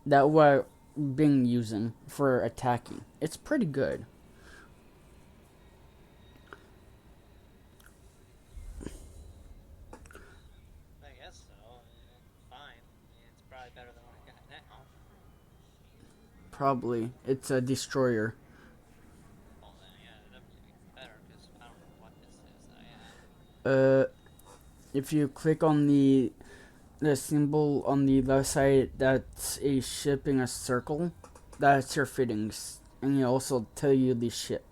that what I've been using for attacking. It's pretty good. I guess so. It's fine. It's probably better than what I got now. Probably it's a destroyer. Well, then, yeah, it'd have to be better because I don't know what this is that I have. Uh, if you click on the symbol on the left side, that's a ship in a circle. That's your fittings, and it also tell you the ship.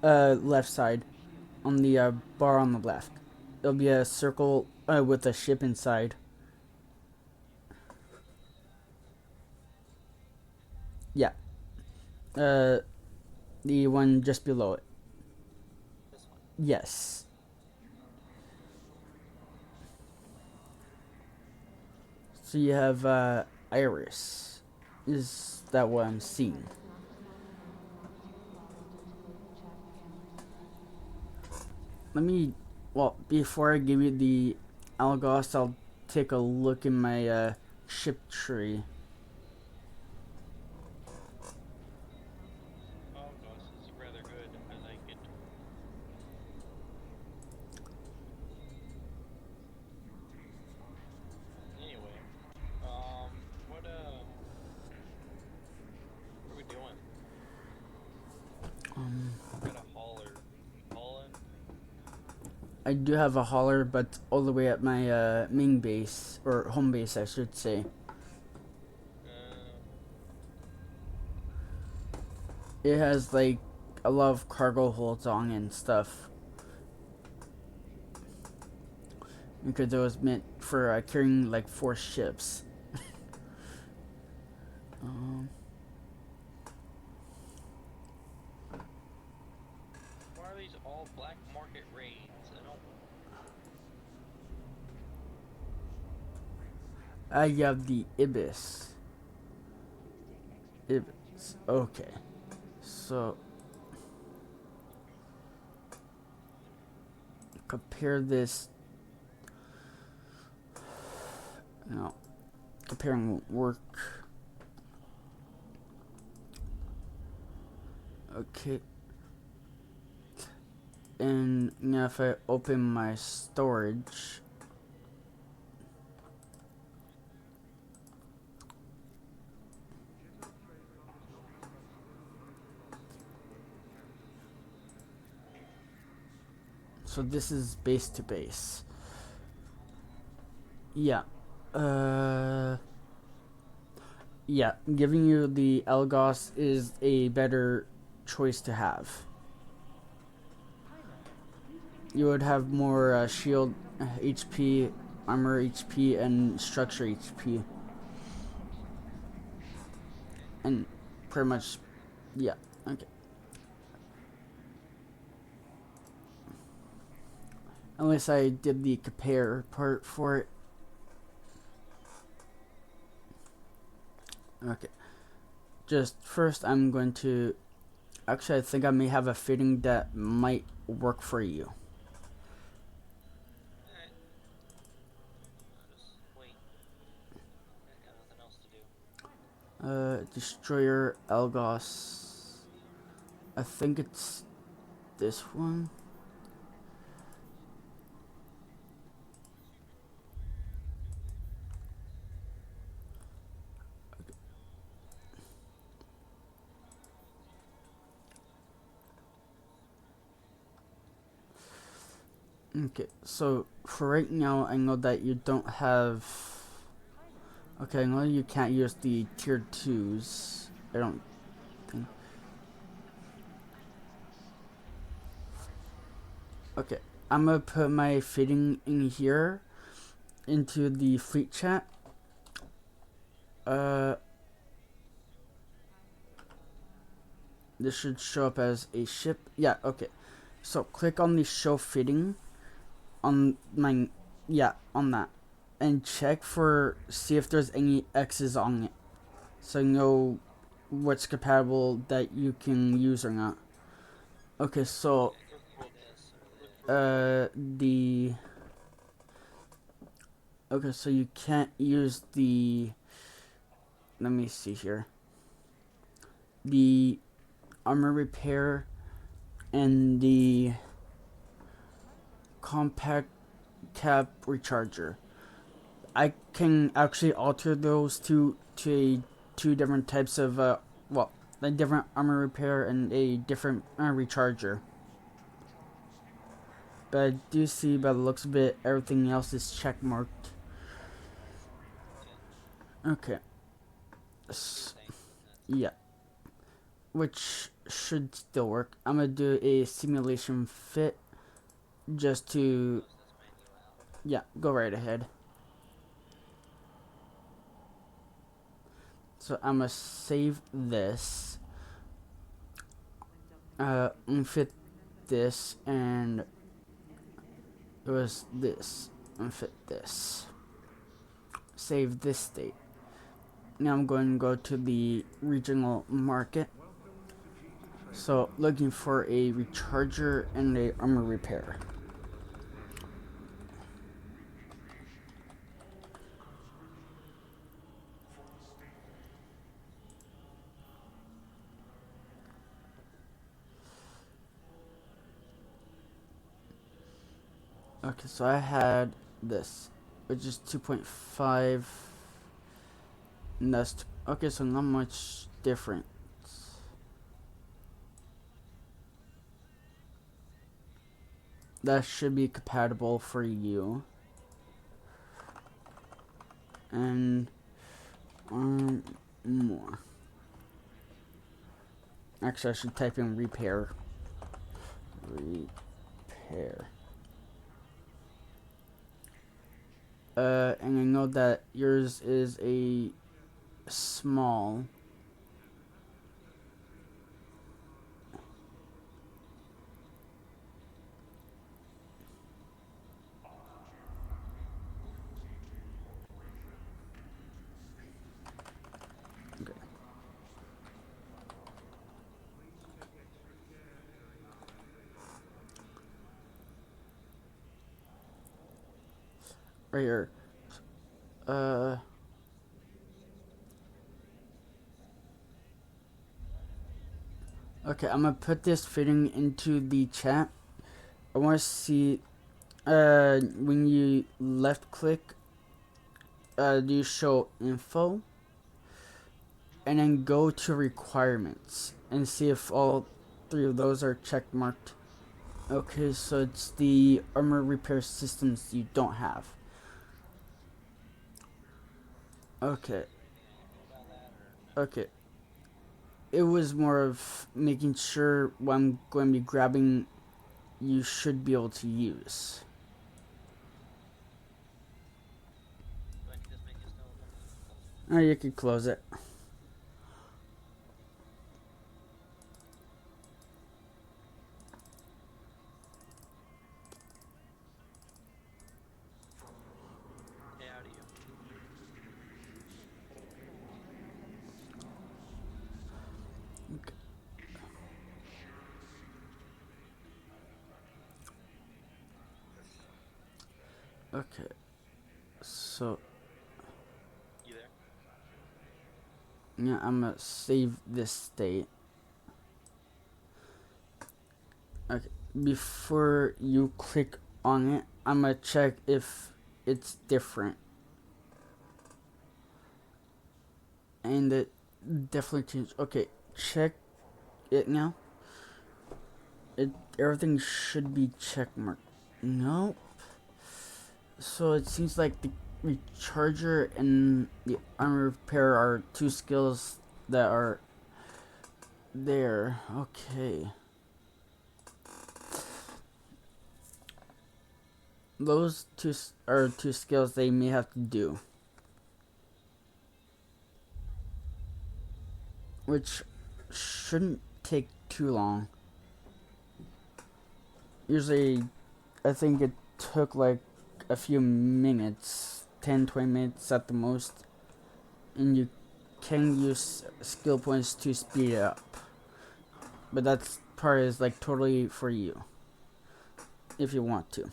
Left side, on the bar on the left. It'll be a circle with a ship inside. Yeah. Uh, the one just below it. This one. Yes. So you have Iris. Is that what I'm seeing? Let me. Well, before I give you the Algos, I'll take a look in my ship tree. Algos is rather good. I like it. Anyway, what are we doing? Got a hauler. You hauling? I do have a hauler, but all the way at my main base, or home base, I should say. Uh, It has like a lot of cargo holds on and stuff. Because it was meant for carrying like 4 ships. um, why are these all black market raids? I don't. I have the Ibis. Ibis. Okay. So compare this. No, comparing won't work. Okay. And now if I open my storage, so this is base to base. Yeah. Yeah, giving you the Elgos is a better choice to have. You would have more shield HP, armor HP, and structure HP. And pretty much, yeah, okay. Unless I did the compare part for it. Okay. Just first, I'm going to. Actually, I think I may have a fitting that might work for you. Alright. I'll just wait. I got nothing else to do. Destroyer Elgos. I think it's this one. Okay, so for right now, I know that you don't have. Okay, I know you can't use the tier 2s. I don't think. Okay, I'm gonna put my fitting in here into the fleet chat. This should show up as a ship. Yeah, okay. So click on the show fitting on my, yeah, on that, and check for, see if there's any X's on it, so you know what's compatible that you can use or not. Okay, so the okay, so you can't use the, let me see here, the armor repair and the compact cap recharger. I can actually alter those two to two different types of well, a different armor repair and a different recharger. But I do see by the looks of it, everything else is check marked. Okay. Yeah. Which should still work. I'm gonna do a simulation fit just to, yeah, go right ahead. So I'm gonna save this, unfit this, and it was this, unfit this. Save this state. Now I'm going to go to the regional market. So looking for a recharger and a armor repair. Okay, so I had this, which is 2.5. And that's okay, so not much different. That should be compatible for you. And more. Actually, I should type in repair. Repair. And I know that yours is a small. Okay. right here. Uh, okay, I'm gonna put this fitting into the chat. I want to see, when you left click, do you show info? And then go to requirements and see if all three of those are check marked. Okay, so it's the armor repair systems you don't have. Okay, About that or no? okay. It was more of making sure what I'm going to be grabbing you should be able to use. Do I need this menu still open? Close it. Oh, you could close it. Hey, how do you? Okay, so You there? yeah, I'm gonna save this state. Okay, before you click on it, I'm gonna check if it's different. And it definitely changed. Okay, check it now. Everything should be check marked. No. So it seems like the recharger and the armor repair are two skills that are there. Okay. Those two are two skills they may have to do. Which shouldn't take too long. Usually, I think it took like a few minutes, 10-20 minutes at the most. And you can use skill points to speed it up. But that part is like totally for you. If you want to.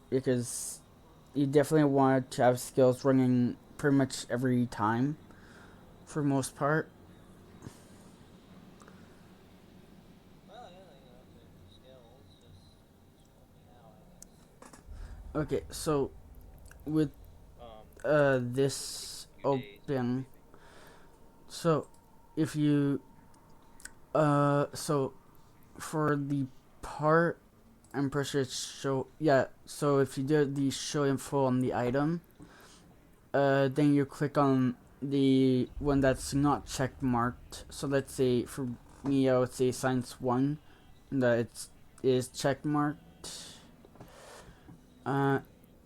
Because you definitely want to have skills running pretty much every time. For most part. Well, yeah, they can upgrade the skills. Just show me how, I guess. Okay, so with Um, this few days, open, maybe. so if you so for the part, I'm pretty sure it's show, yeah, so if you do the show info on the item, then you click on the one that's not check marked. So let's say for me, I would say science 1 that it's is check marked,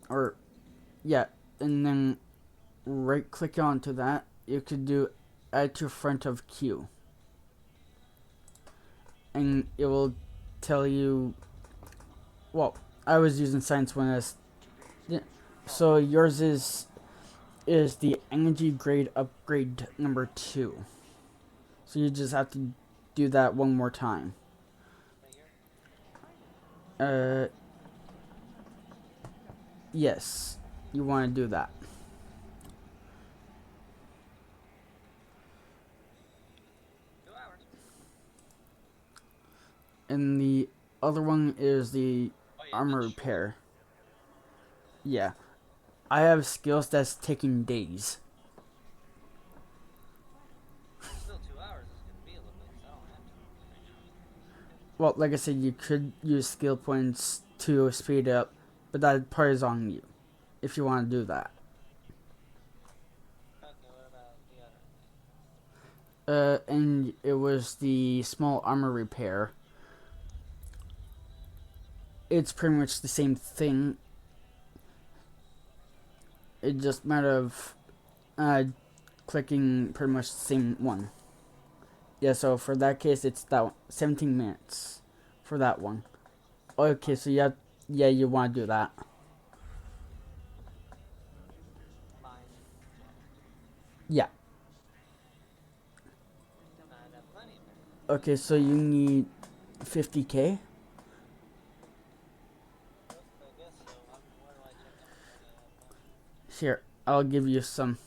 or yeah, and then right click onto that. You could do add to front of queue, and it will tell you. Well, I was using science 1 as, so yours is the energy grade upgrade number 2. So you just have to do that one more time. Right here? Uh, yes, you want to do that. 2 hours. And the other one is the Oh yeah, armor that's short. repair. Yeah, I have skills that's taking days. Still 2 hours is gonna be a little bit, so I don't have to right now. Well, like I said, you could use skill points to speed it up, but that part is on you if you want to do that. Okay, what about the other thing? And it was the small armor repair. It's pretty much the same thing. It just matter of clicking pretty much the same one. Yeah, so for that case, it's that one, 17 minutes for that one. Okay, so yeah, you want to do that. Mine. Yeah. I'd have plenty of minutes. Okay, so you need 50K. I guess so. Where do I check how much money I have left? Here, I'll give you some.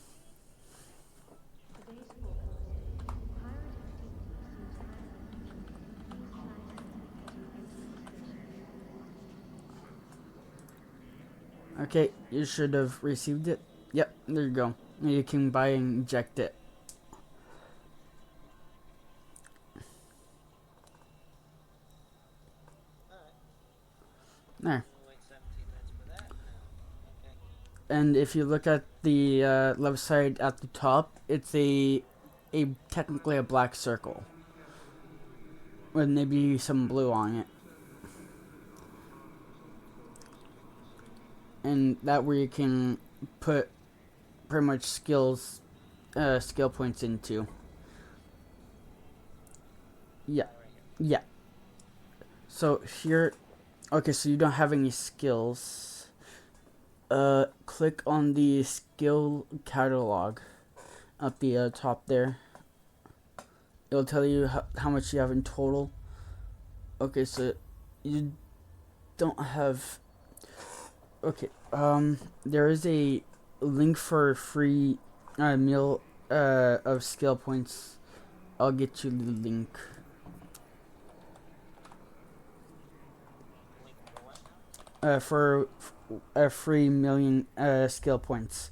Today's forecast. Pirate activity seems highly unusual. Please try again as you enter the station. Okay, you should have received it. Yep, there you go. You can buy and inject it. Alright. There. We'll wait 17 minutes for that now. Okay. And if you look at the left side at the top, it's a technically a black circle with maybe some blue on it, and that where you can put pretty much skill points into. Yeah, Right here. yeah. So here, okay, so you don't have any skills. Click on the skill catalog at the top there. It'll tell you how much you have in total. Okay, so you don't have. Okay, there is a link for a free meal of skill points. I'll get you the link. Link for what now? For a free million skill points.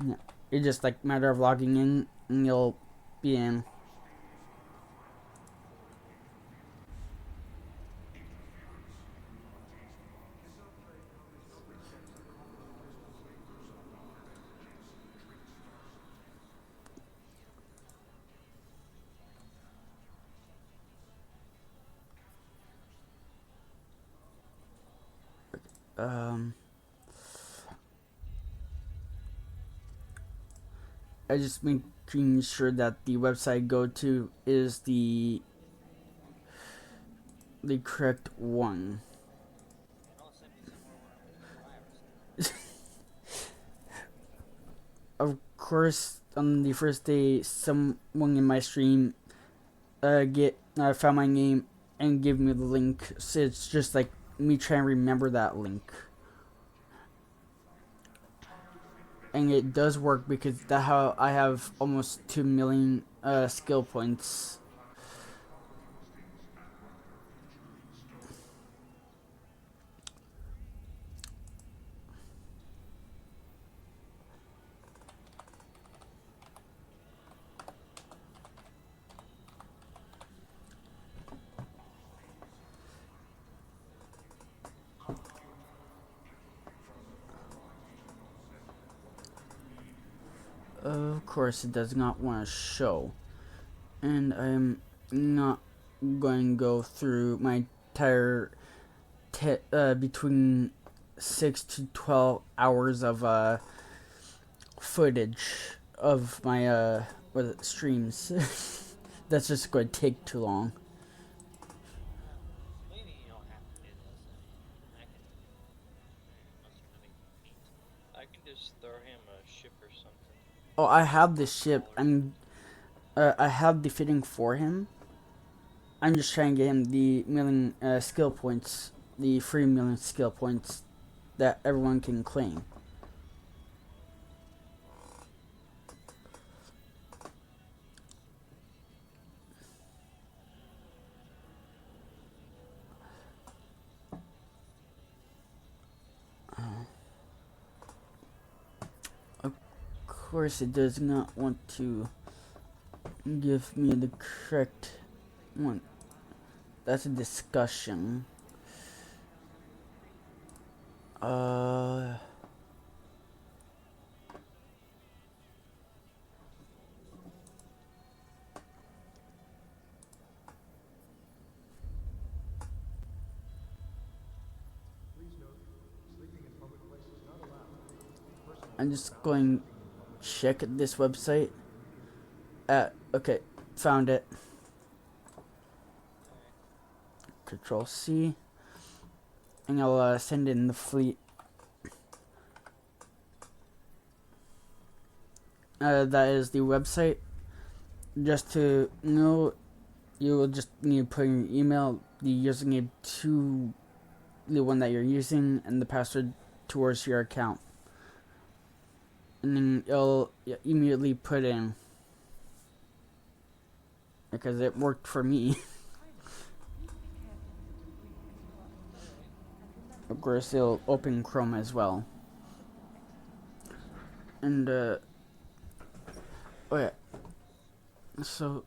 Alright. Yeah, it's just like matter of logging in, and you'll be in. I just making sure that the website I go to is the correct one. And don't send me somewhere where I'm gonna get a virus. Of course, on the first day, someone in my stream found my name and gave me the link. So it's just like me trying to remember that link. And it does work because that's how I have almost 2 million skill points. Of course, it does not want to show. And I'm not going to go through my entire between 6 to 12 hours of footage of my streams. That's just going to take too long. Maybe you don't have to do this. I can. Unless you really need to. I can just throw him a ship or something. Oh, I have the ship. I have the fitting for him. I'm just trying to get him the million skill points, the free million skill points that everyone can claim. Of course, it does not want to give me the correct one. That's a discussion. I'm just going to check this website. Okay, found it. Control C, and I'll send in the fleet. that is the website. Just to know, you will just need to put in your email, the username to the one that you're using, and the password towards your account. And then it'll immediately put in. Because it worked for me. Of course, it'll open Chrome as well. And, oh yeah. So,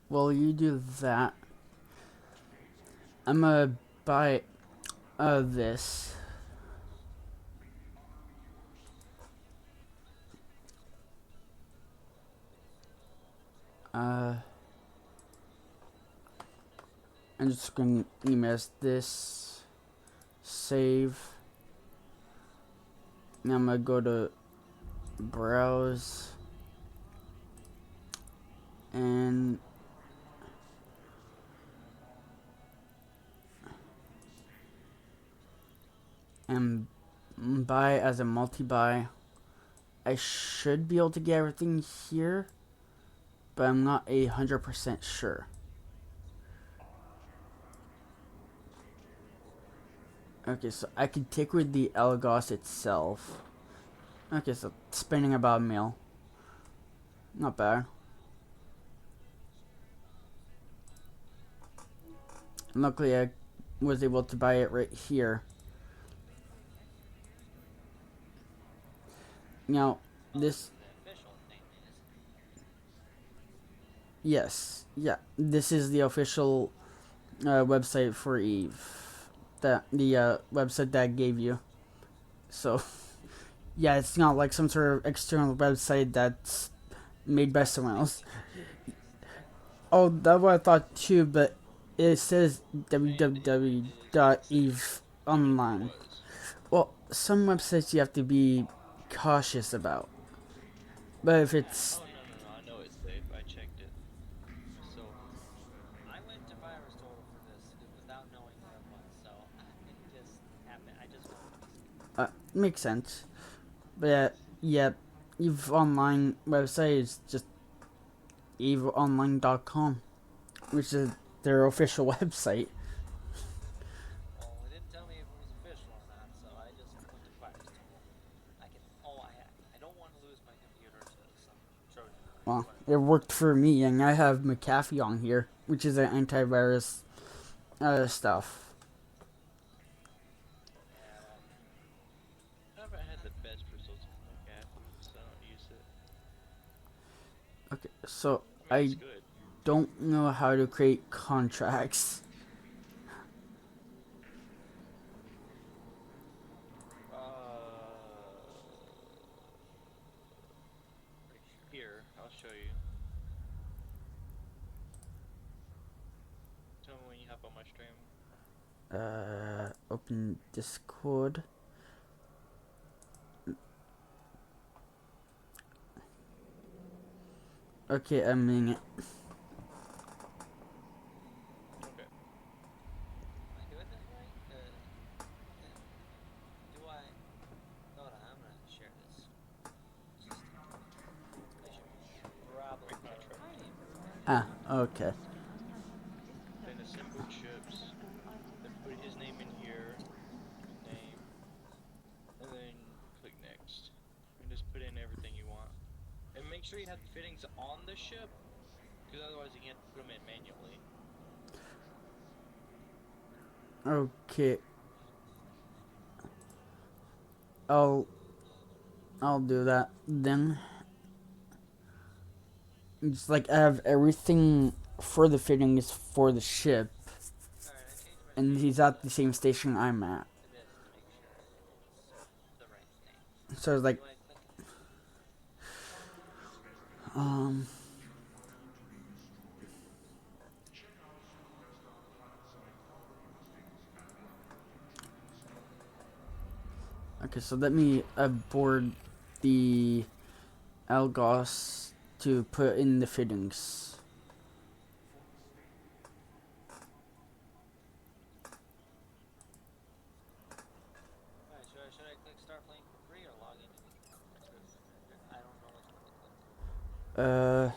while you do that, I'm gonna buy this. I'm just gonna email this. Save. Now I'm gonna go to browse. And buy as a multi-buy. I should be able to get everything here, but I'm not 100% sure. Okay, so I can take with the Elgos itself. Okay, so spending about a mil. Not bad. Luckily, I was able to buy it right here. Now, this... The official thing is. Yes, yeah. This is the official website for Eve. That the website that I gave you. So, yeah, it's not like some sort of external website that's made by someone else. Oh, that's what I thought too, but it says www.eve.online. Well, some websites you have to be cautious about. But if it's... Oh, no. I know it's safe. I checked it myself. I went to Firestore for this without knowing where it was, so it just happened. I just went. makes sense. But yeah, Eve Online website is just eveonline.com, which is their official website. Well, it didn't tell me if it was official or not, so I just went to Firestore. I don't want to lose my computer to some Trojan. Well, it worked for me, and I have McAfee on here, which is an antivirus stuff. Yeah, I haven't had the best results with McAfee, so I don't use it. Okay, so I mean, I it's good. don't know how to create contracts. Here, I'll show you. Tell me when you hop on my stream. Open Discord. Okay, I'm in it. Okay. am I doing this right? Do I? Hold on, I'm gonna share this. I should probably Break my put truck. my name. Ah, okay. Then assemble chips. Then put his name in here. His name. And then click next. And just put in everything you want. And make sure you have the fittings on the ship. Because otherwise you can't put them in manually. Okay. I'll do that then. It's like I have everything for the fittings for the ship, Alright, I changed my and name he's at the same station I'm at. to this to make sure it's the right name. So it's like, Do I click it? um, okay, so let me board the Algos to put in the fittings. Alright, should I click start playing for free or log into the Uh,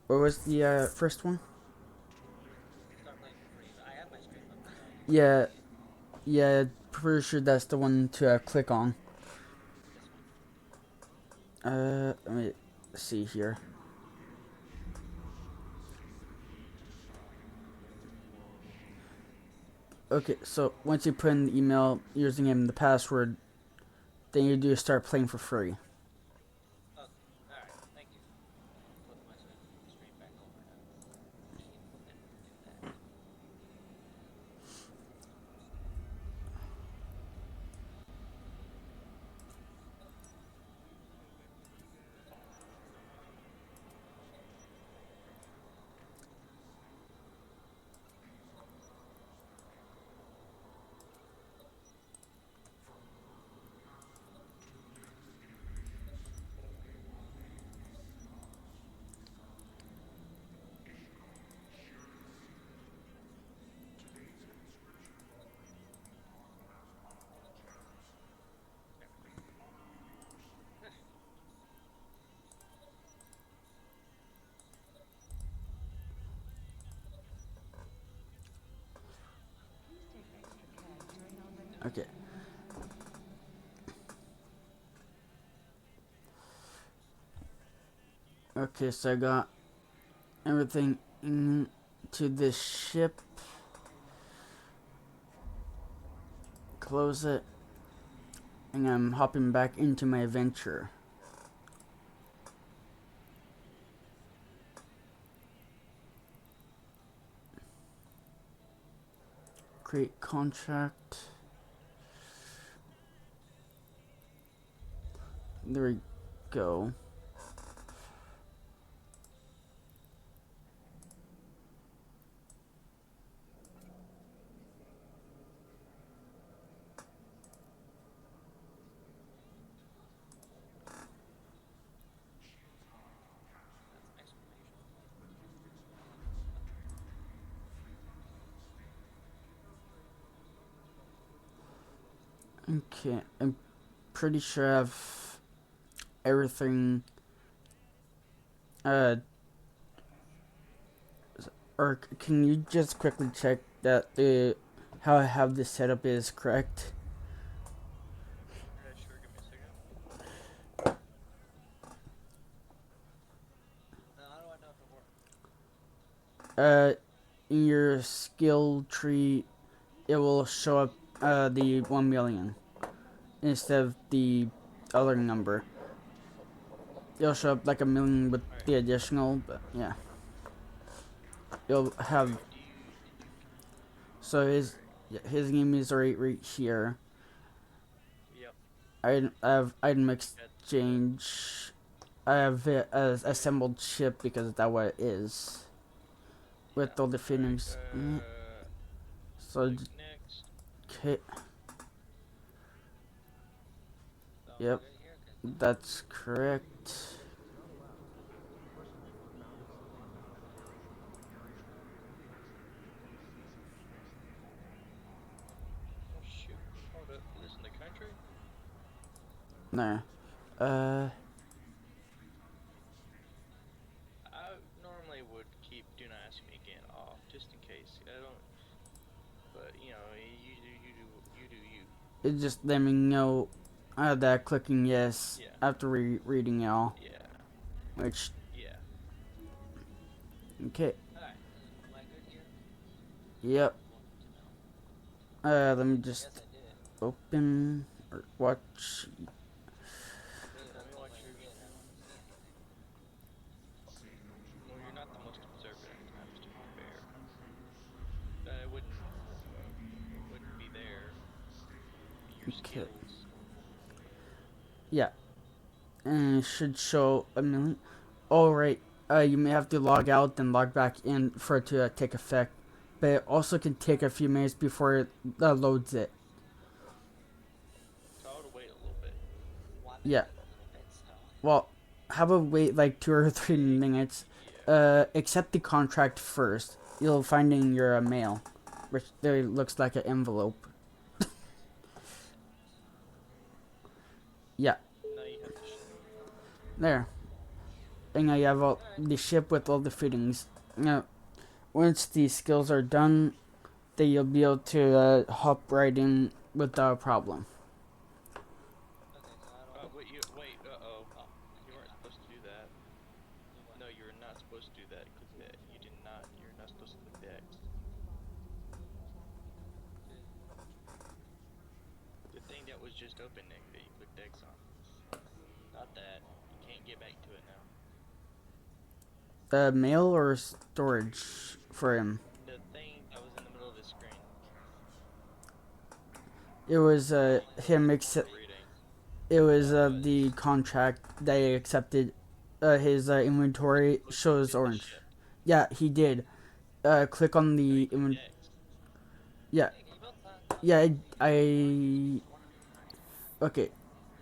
what was the first one? Start playing for free. I have my stream up, so I can Yeah, see. yeah, pretty sure that's the one to click on. This one. Let me see here. Okay, so once you put in the email, username, the password, then you do start playing for free. Okay. Alright. Thank you. Flip my stream back over now. And do that. Please take extra care during our rental. Okay. Okay, so I got everything into this ship. Close it. And I'm hopping back into my adventure. Create contract. There we go. That's an exclamation point. Okay, I'm pretty sure I have everything. Or can you just quickly check that the how I have this set up is correct? Yeah, sure. Give me a second. Now, how do I know if it worked? In your skill tree, it will show up the 1,000,000 instead of the other number. It'll show up like 1,000,000 with All right. the additional, but yeah. You'll All have right. Did you? so All right. his name is right here. Yep. I have item Got exchange. I have it as assembled ship because that's what it is Yeah. with all the all right. fittings. So Click next. okay, So we're yep, good here? Cause that's correct. Oh shoot. Hold up. Is this in the country? No, uh, I normally would keep "Do not ask me again" off just in case. I don't. But you know, you do you. it just let me know that clicking yes Yeah. after reading it all, Yeah. which Yeah. okay, alright. Am I good here? yep. Important to know. Let me I guess just I did. open or watch. Really Let don't me know if watch I your. did. I don't see anything. Well, you're not the most observant at times, to be fair. It wouldn't be there in your Okay, skills. yeah, and it should show 1,000,000. All right. You may have to log out then log back in for it to take effect, but it also can take a few minutes before it loads it. So I would wait a little bit. Well, I'm in Yeah. it a little bit, so. Well, how about wait like 2 or 3 minutes? Yeah. Accept the contract first. You'll find it in your mail, which there looks like an envelope. Yeah. No, There. And now you have all the ship with all the fittings. Now, once these skills are done, then you'll be able to hop right in without a problem. Okay, so how do I? Wait, wait, uh-oh. Oh, You weren't supposed to do that. do what? No, you're not supposed to do that. Click that. You're not supposed to click the X. Okay. The thing that was just opening that you clicked X on. Not that. You can't get back to it now. Mail or storage for him? The thing that was in the middle of the screen. It was him Not reading. it was the contract that he accepted. His inventory shows Did the orange. ship. Yeah, he did. Click on No, the you clicked X. yeah, Hey, can you build time? yeah. I okay.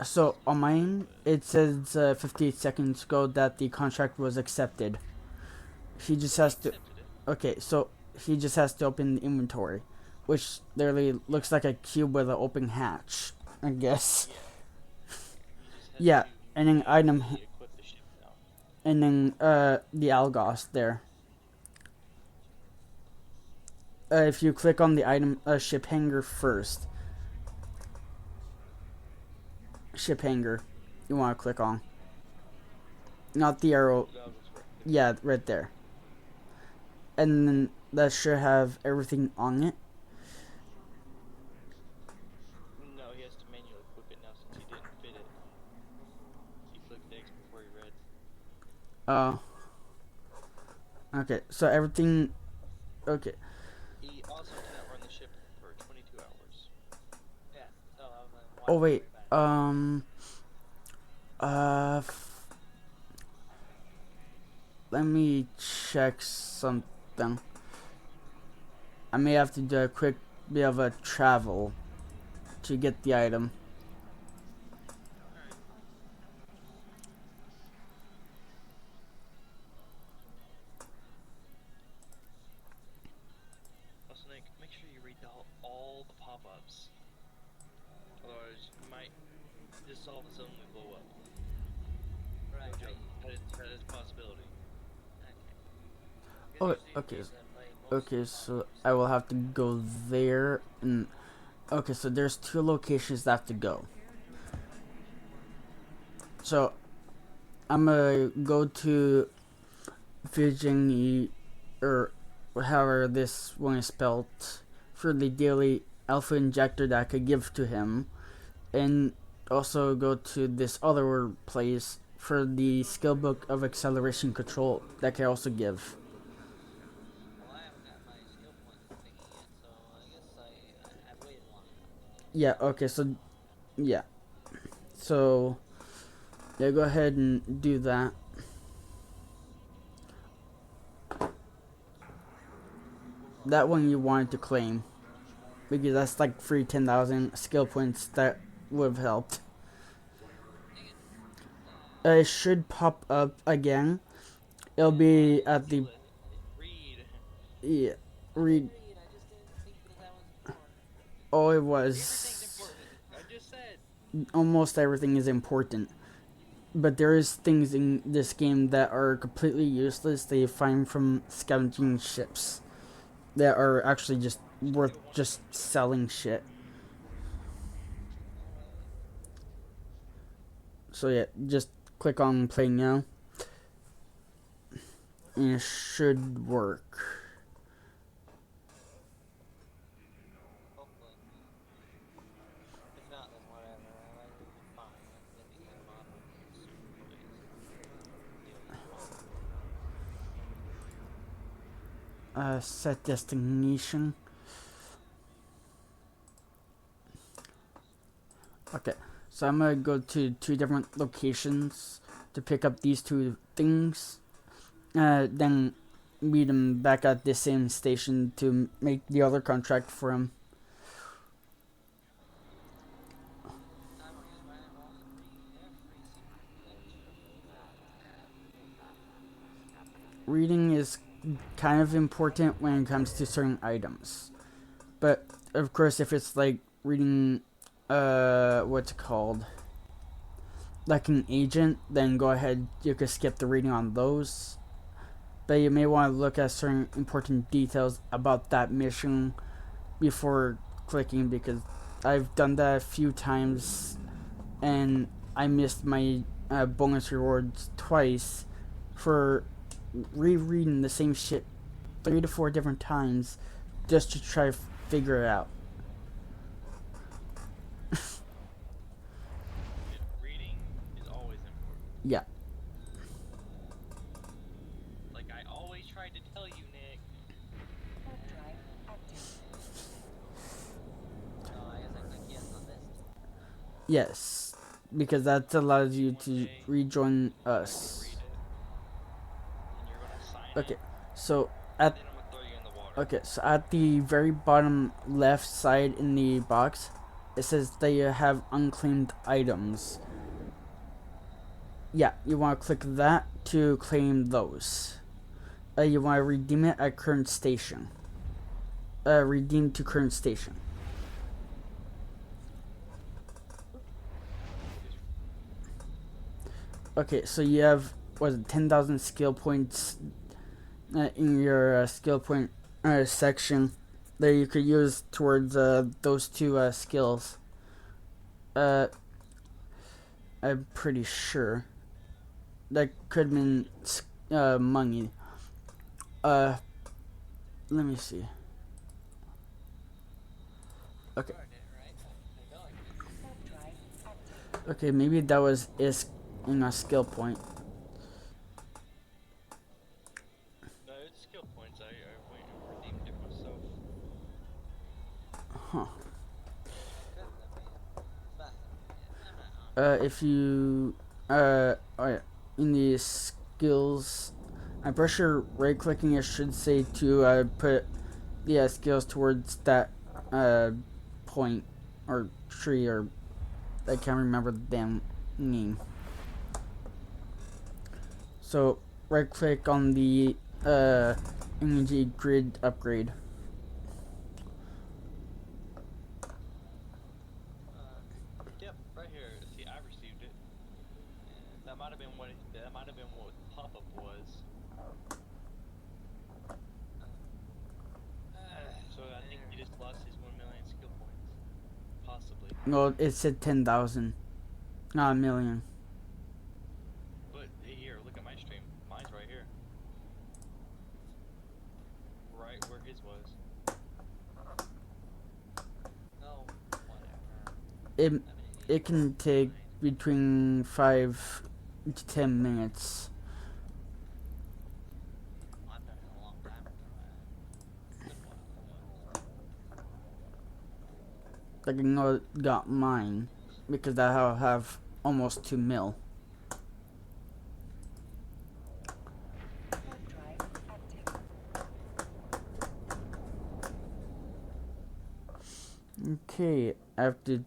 So on mine, it says 58 seconds ago that the contract was accepted. He just has to. Accepted it. Okay, so he just has to open the inventory, which literally looks like a cube with an open hatch, I guess. Yeah. He just has Yeah, to and then item, manually equip the ship now. and then the Algos there. If you click on the item ship hanger first, ship hanger, you want to click on, not the arrow. Goggles right there. Yeah, right there. And then that should have everything on it. No, he has to manually equip it now since he didn't fit it. He clicked X before he read. Okay, so everything. Okay. He also cannot run the ship for 22 hours. Yeah. So I'm like, Oh why wait. back? Let me check something. I may have to do a quick bit of a travel to get the item. Alright. Also, Nick, make sure you read all the pop-ups. Otherwise, you might just all of a sudden blow up. Right. No joke. That is a possibility. Okay. Oh, Good news these okay. days, I play most Okay, of so my I will have to go there and. Okay, so there's two locations that have to go. So I'm gonna go to Virginie, or however this one is spelled, for the daily alpha injector that I could give to him, and also go to this other place for the skill book of acceleration control that I can also give. Well, I haven't got my skill point thingy yet, so I guess I've waited long enough. Yeah. Okay. So yeah. So yeah, go ahead and do that. That one you wanted to claim because that's like free 10,000 skill points that would have helped. Dang it. It should pop up again. It'll be at the Read. yeah. I Read. did read, I just didn't think that that was important. Oh, it Everything's was. important. I just said. Almost everything is important, but there is things in this game that are completely useless. They find from scavenging ships that are actually just worth just selling shit. Alright. So yeah, just click on play now, and it should work. Hopefully. If not, then whatever. It'll be fine. It'll be kind of modern super quick. Deal with the problem. Set destination. Okay, so I'm gonna go to two different locations to pick up these two things. Then meet him back at the same station to make the other contract for him. Time will use my eyeballs every single lecture. Reading is kind of important when it comes to certain items, but of course, if it's like reading, what's it called? like an agent, then go ahead, you could skip the reading on those. But you may want to look at certain important details about that mission before clicking, because I've done that a few times and I missed my bonus rewards twice for rereading the same shit 3 to 4 different times just to try to figure it out. Reading is always important. Yeah. Like I always tried to tell you, Nick. Third drive active. So I guess I click yes on this. Yes, because that allows you One to day, rejoin I'm gonna us. read it, and you're gonna sign Okay, it, so and at then I'm gonna throw you in the water. the very bottom left side in the box, it says that you have unclaimed items. Yeah, you want to click that to claim those. You want to redeem it at current station. Redeem to current station. Okay, so you have, what is it, 10,000 skill points in your skill point section that you could use towards those two skills. I'm pretty sure that could mean money. Let me see. Okay. Started it, right? I feel like it. Third drive active. Okay, maybe that was is in a skill point. No, it's skill points. I went and redeemed it myself. Huh. Couldn't have been faster. Yeah, I'm not If you oh yeah, in the skills, I'm pretty sure right clicking it should say to put the skills towards that point or tree, or I can't remember the damn name. So right click on the energy grid upgrade. Yep, right here. See, I received it. That might have been what pop-up was. So I think he just lost his 1,000,000 skill points, possibly. No, it said 10,000, not a million. But here, look at my stream. Mine's right here. Right where his was. no, whatever. It I'm an it idiot. can take between 5 to 10 minutes. I've done it a long time ago. Good while ago. Like I know it got mine because I have almost 2 mil. Third drive active. Okay, I have to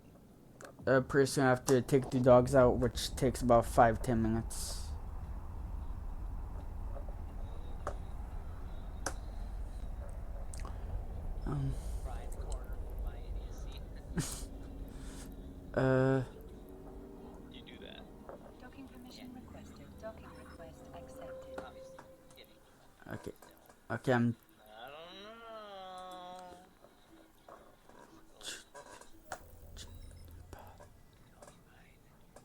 pretty soon I have to take the dogs out, which takes about 5-10 minutes. Brian's corner for my idiocy. You do that. Docking permission requested. Docking request accepted. Obviously, kidding. But Okay, still. okay, I'm I don't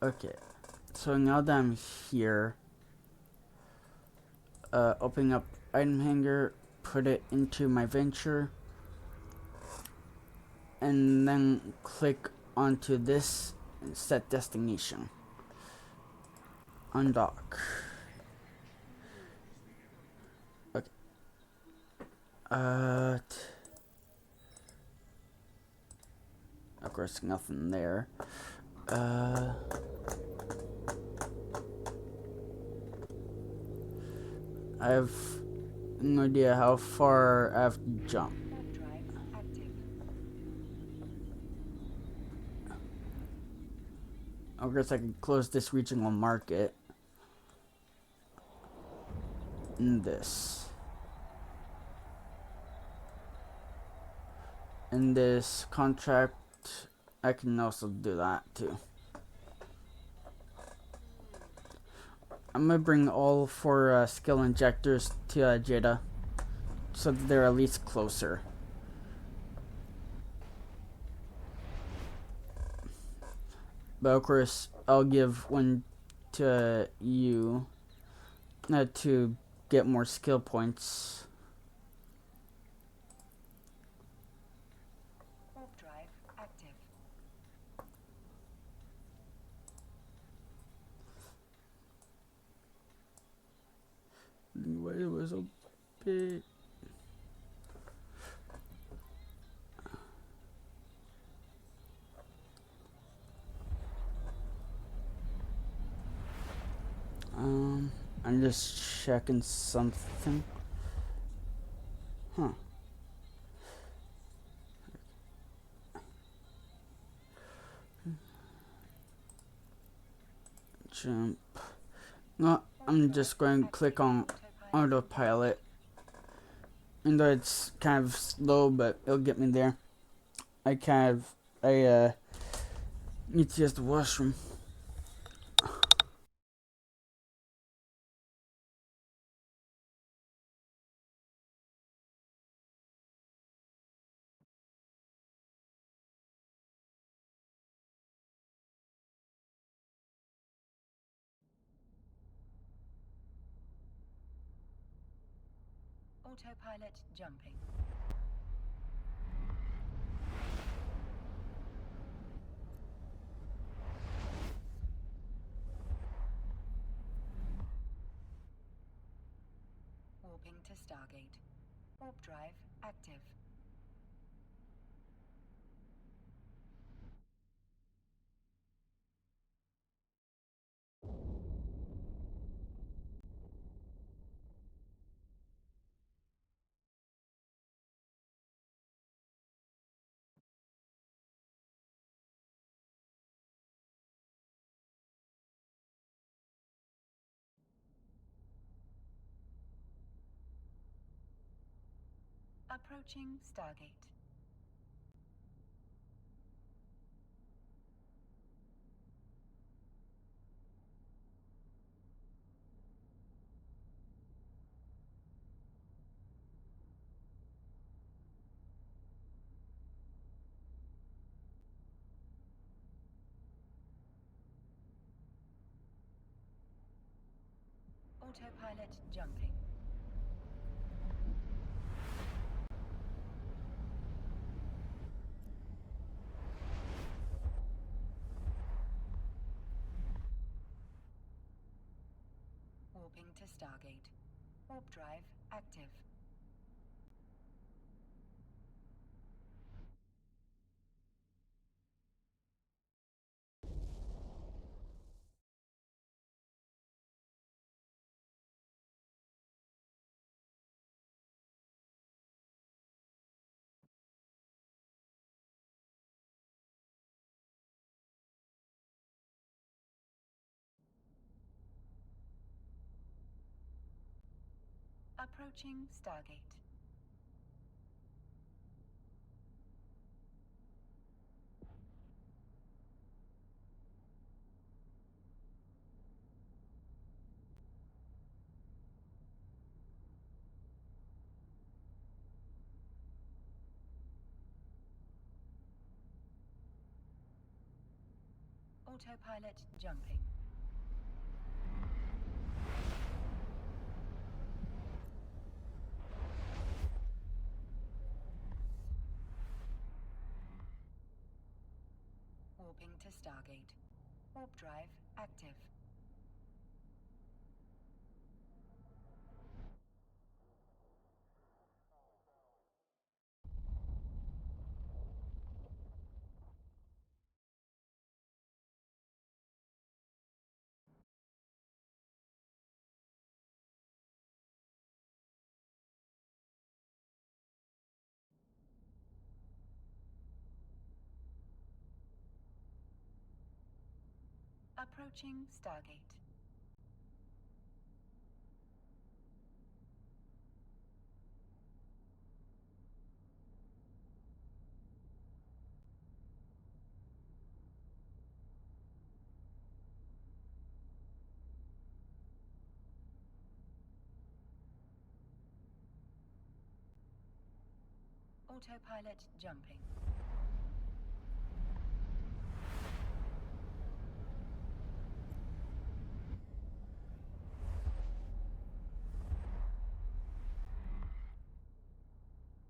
know. okay. So now that I'm here, opening up item hanger, put it into my venture, and then click onto this and set destination. Undock. Okay. Of course, nothing there. I have no idea how far I have to jump. Third drive active. I guess I can close this regional market. And this. And this contract, I can also do that too. I'm gonna bring all 4 skill injectors to Jada, so that they're at least closer. But of course, I'll give one to you to get more skill points. Warp drive active. Why it was so big? I'm just checking something. Huh. Jump. No, I'm just going to click on autopilot. Even though it's kind of slow, but it'll get me there. I need to use the washroom. Autopilot jumping. Warping to Stargate. Warp drive active. Approaching Stargate. Autopilot jumping. Warping to Stargate. Warp drive active. Approaching Stargate. Autopilot jumping. Warping to Stargate. Warp drive active. Approaching Stargate. Autopilot jumping.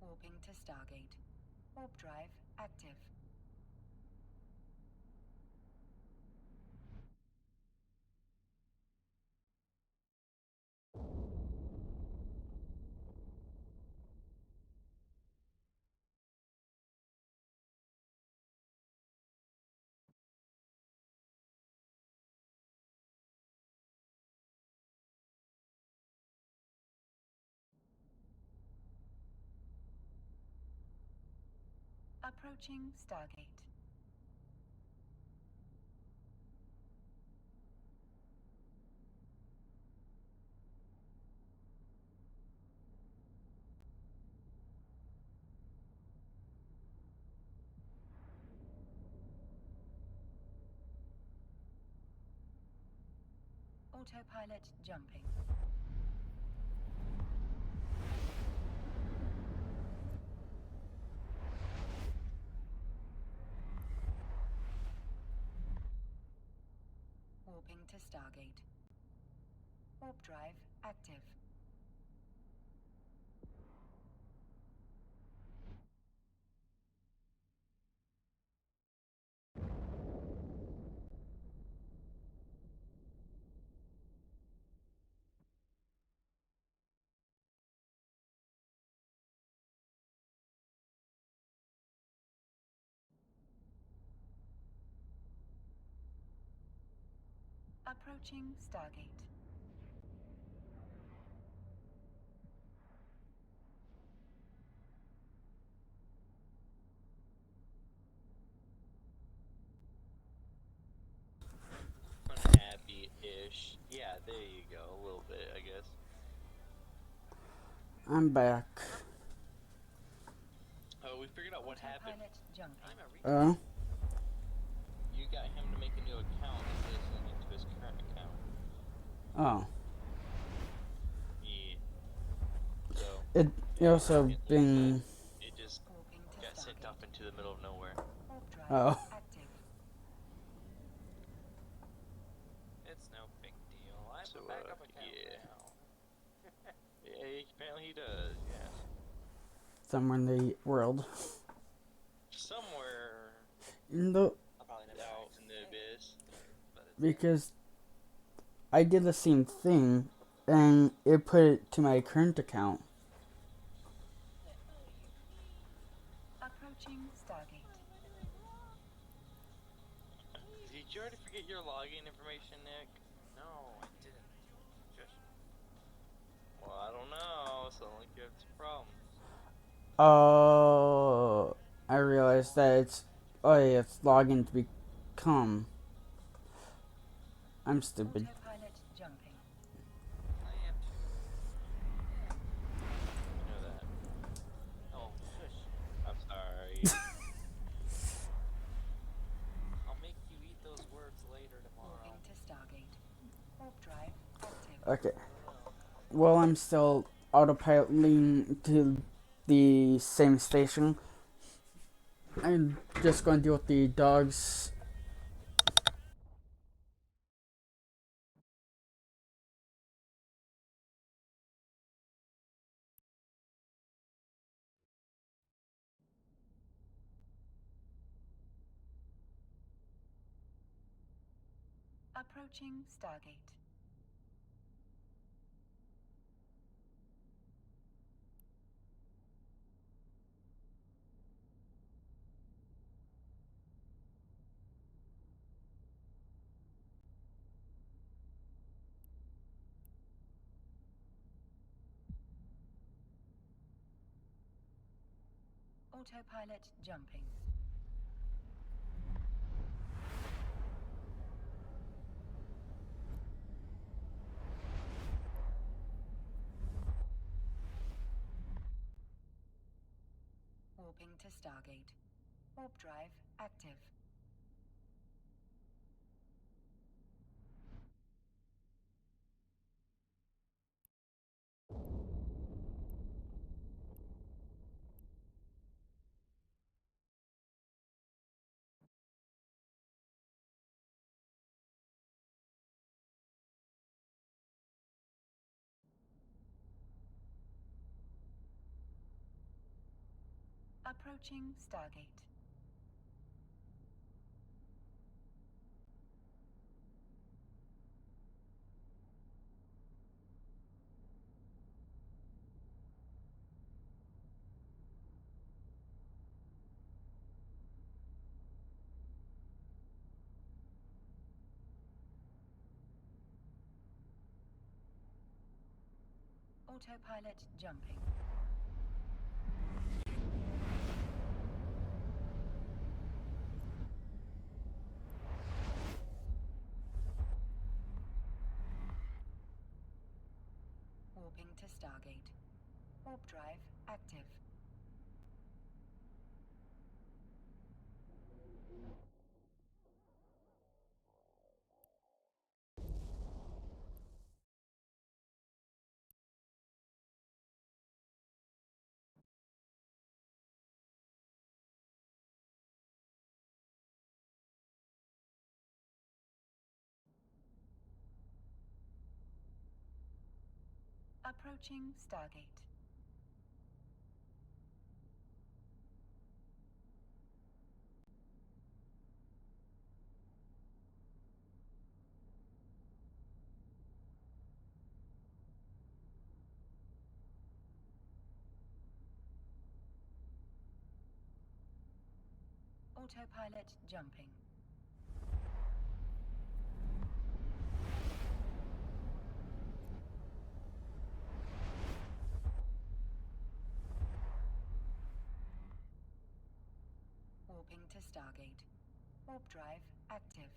Warping to Stargate. Warp drive active. Approaching Stargate. Autopilot jumping. Warping to Stargate. Warp drive active. Approaching Stargate. Unhappy-ish. Yeah, there you go. A little bit, I guess. I'm back. Oh, we figured out what happened. Autopilot jumping. You got him to make a new account instead of sending it to his current account. Oh. Yeah. So. It also been. It just Warping to got sent Stargate. off into the middle of nowhere. Warp drive Oh. active. It's no big deal. I have So, a backup account yeah. now. Yeah, apparently he does. Yeah. Somewhere in the world. Somewhere In the I'll probably never out actually in the say it, abyss. but it's because I did the same thing, and it put it to my current account. Approaching Stargate. Did you already forget your login information, Nick? No, I didn't. Just Well, I don't know. Sounds like you have some problems. Oh, I realized that it's. Oh, yeah, it's login to become. I'm stupid. Autopilot jumping. I am too. You know that. Oh, shush. I'm sorry. I'll make you eat those words later tomorrow. Warping to Stargate. Warp drive active. Okay. Well, I'm still autopiloting to the same station. I'm just going to deal with the dogs. Approaching Stargate. Autopilot jumping. Warping to Stargate. Warp drive active. Approaching Stargate. Autopilot jumping. Warping to Stargate. Warp drive active. Approaching Stargate. Autopilot jumping. Warping to Stargate. Warp drive active.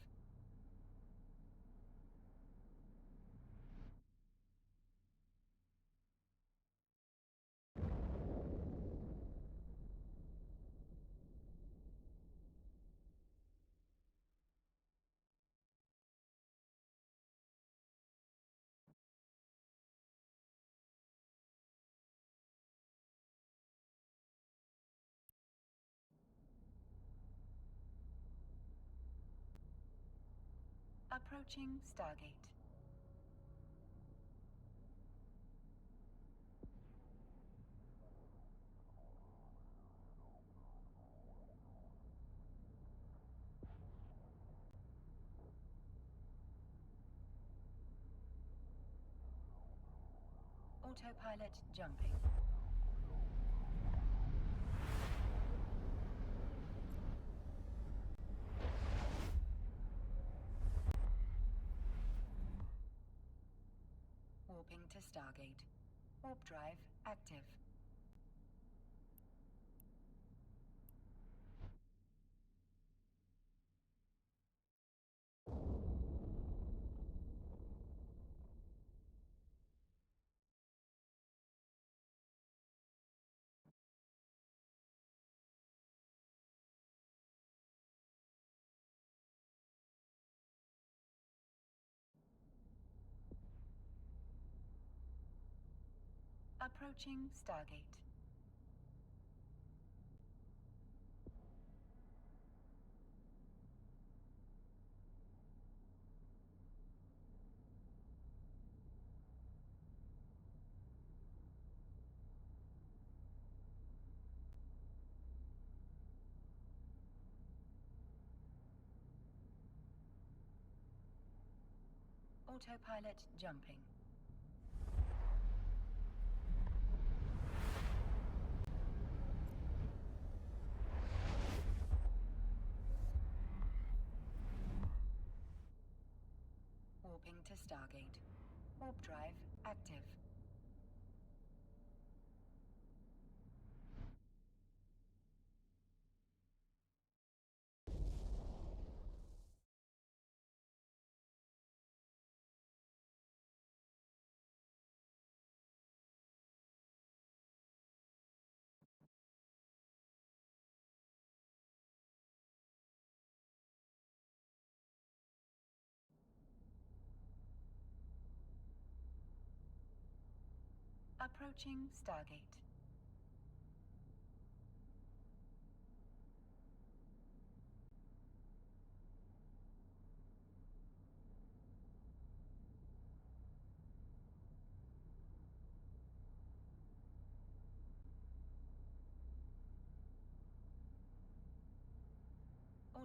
Approaching Stargate. Autopilot jumping. Warping to Stargate. Warp drive active. Approaching Stargate. Autopilot jumping. Warping to Stargate. Warp drive active. Approaching Stargate.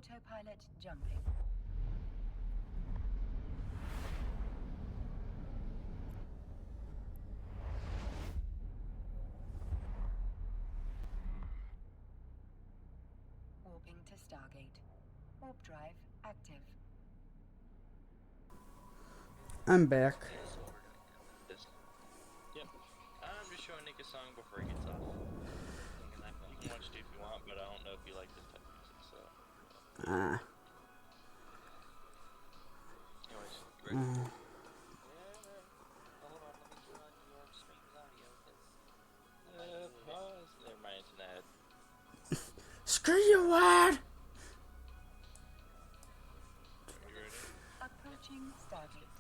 Autopilot jumping. Warping to Stargate. Warp drive active. I'm back. Yeah, so we're doing this. Yep. I'm just showing Nick a song before he gets off. You can watch it if you want, but I don't know if you like this type of music, so. Ah. Anyways, you ready? Yeah, right. Well, hold on, let me turn on your stream's audio, because Pause. Never mind, it's an ad. Screw you, lad! You ready? Approaching Stargate.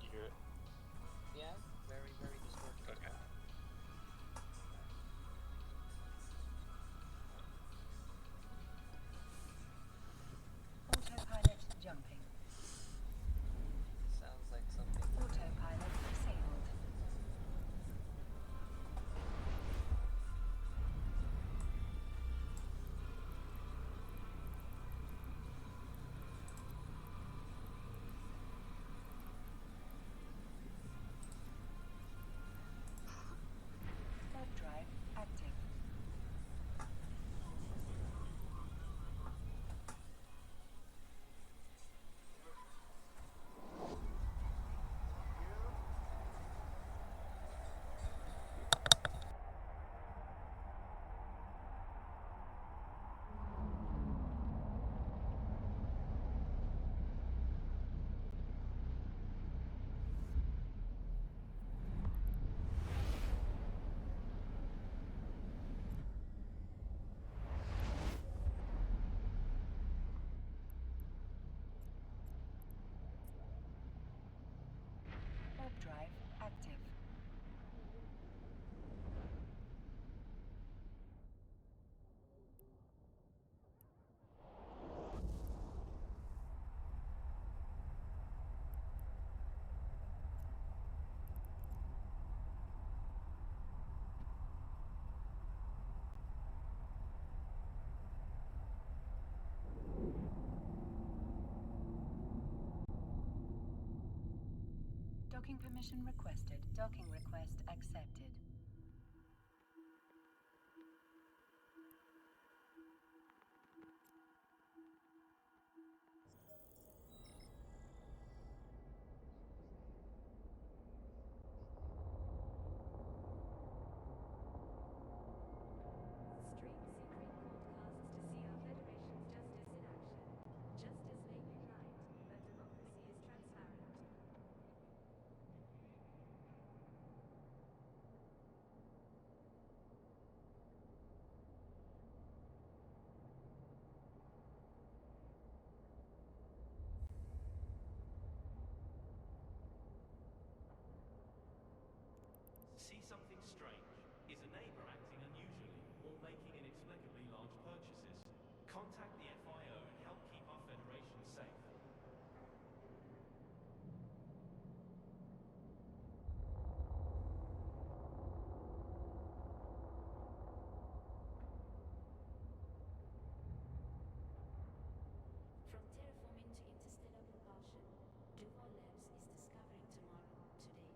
You hear it? yeah, very, very distorted. Okay. Autopilot jumping. Sounds like something. Autopilot disabled. Warp drive active. Warp drive active. Docking permission requested. Docking request accepted. Stream Supreme broadcasts to see our Federation's justice in action. Justice may be blind, but democracy is transparent. See something strange? Is a neighbor acting unusually or making inexplicably large purchases? Contact the FIO and help keep our Federation safe. From terraforming to interstellar propulsion, Duval Labs is discovering tomorrow, today.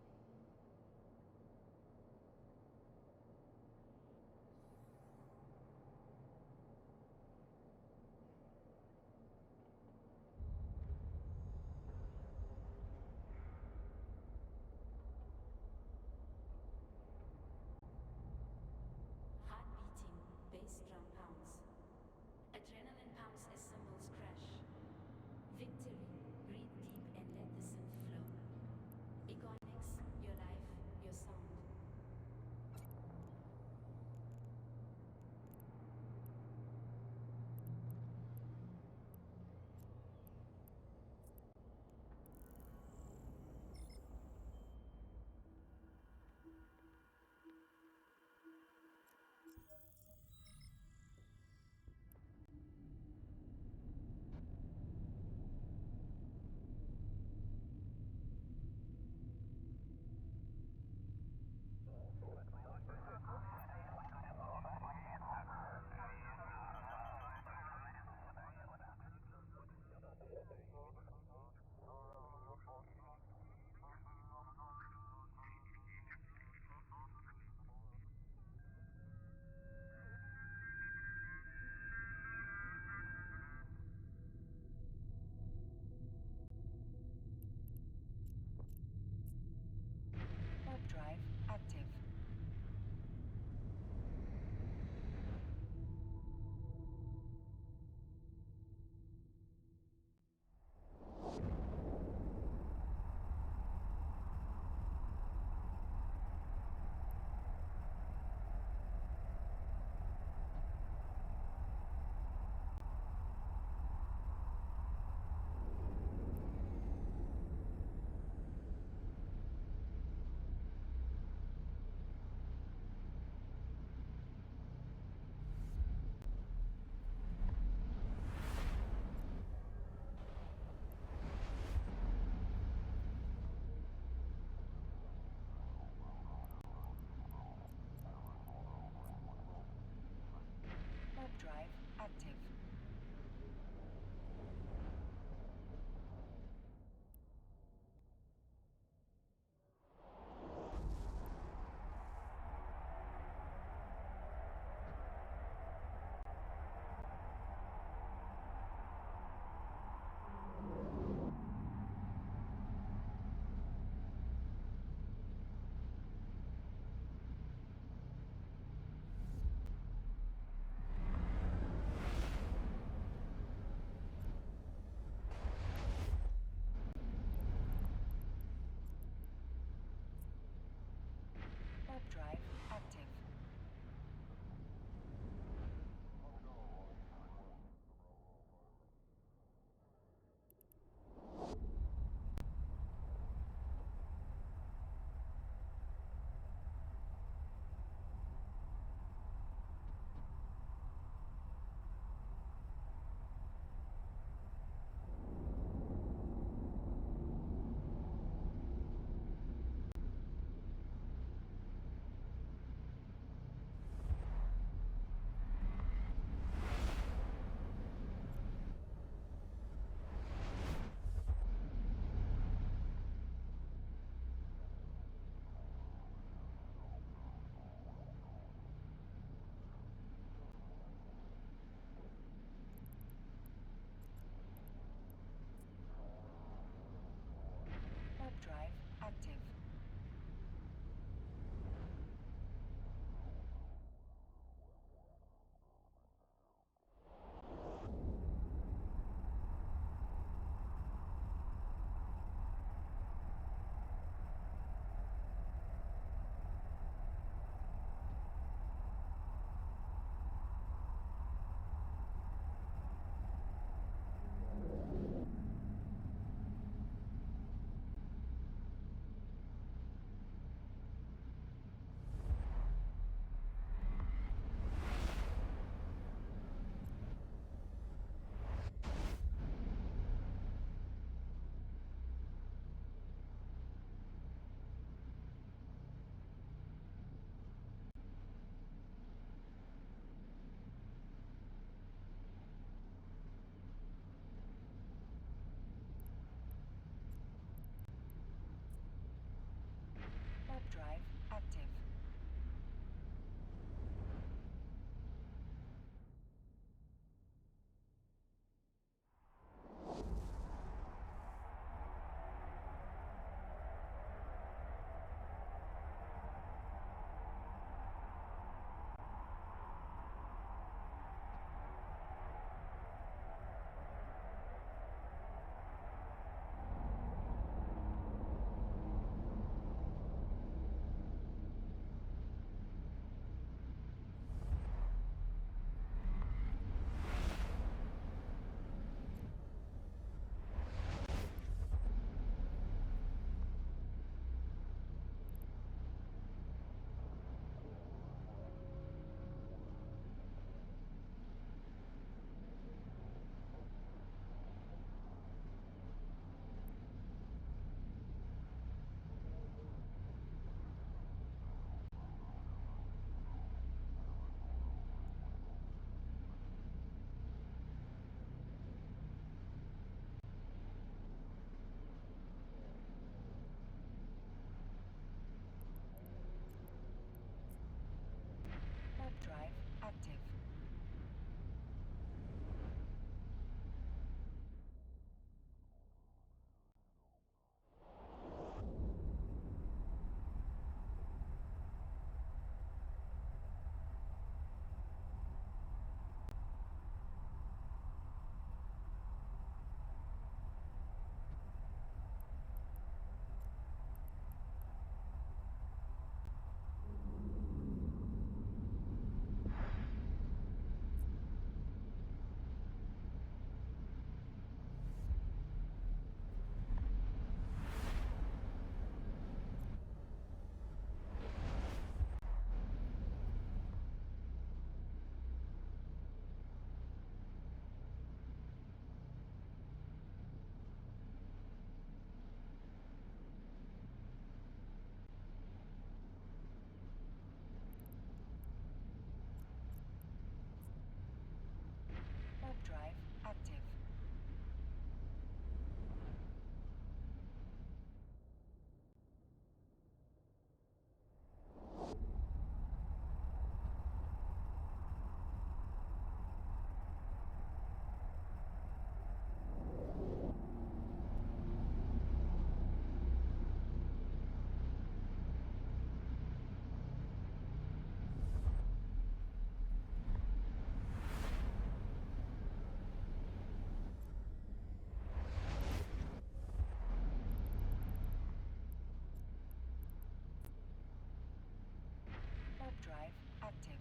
active.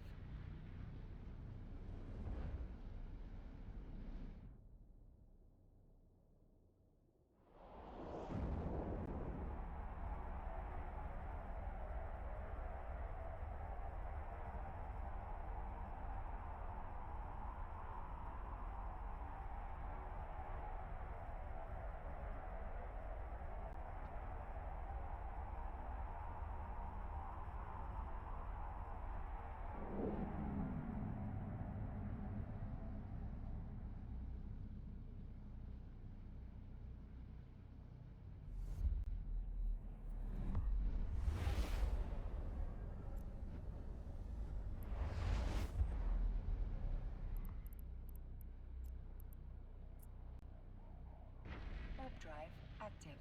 Warp drive active.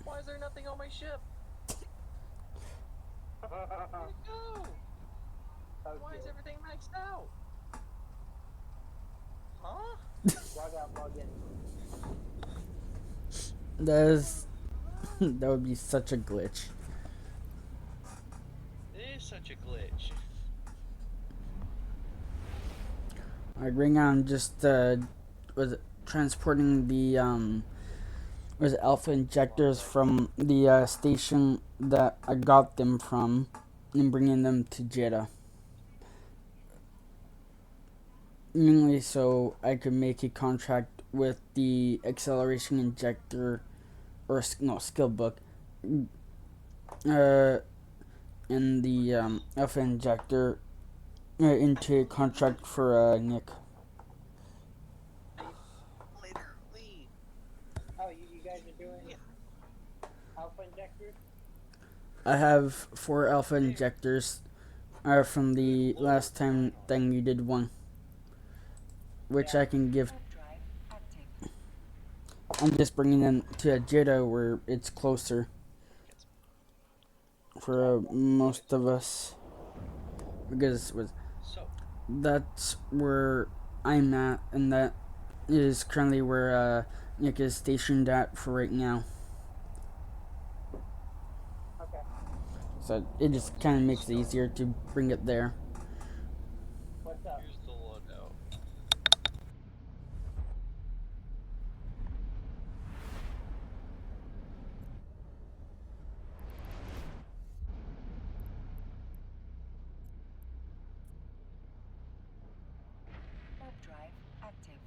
Why is there nothing on my ship? Where'd it go? Why is everything maxed out? Huh? Log out, log in. That is that would be such a glitch. It is such a glitch. Alright, right now I'm just was it transporting the was it alpha injectors from the station that I got them from and bringing them to Jeddah. Mainly so I could make a contract with the acceleration injector or no skill book and the alpha injector into a contract for Nick. Later, leave. Oh, you guys are doing Yeah. alpha injectors? I have 4 alpha injectors from the last time thing you did one, which Yeah. I can give. Warp drive active. I'm just bringing them to Jeddah where it's closer for most of us because So, that's where I'm at, and that is currently where Nick is stationed at for right now. Okay. So it just kind of makes it easier to bring it there. What's up? here's the loadout. Warp drive active.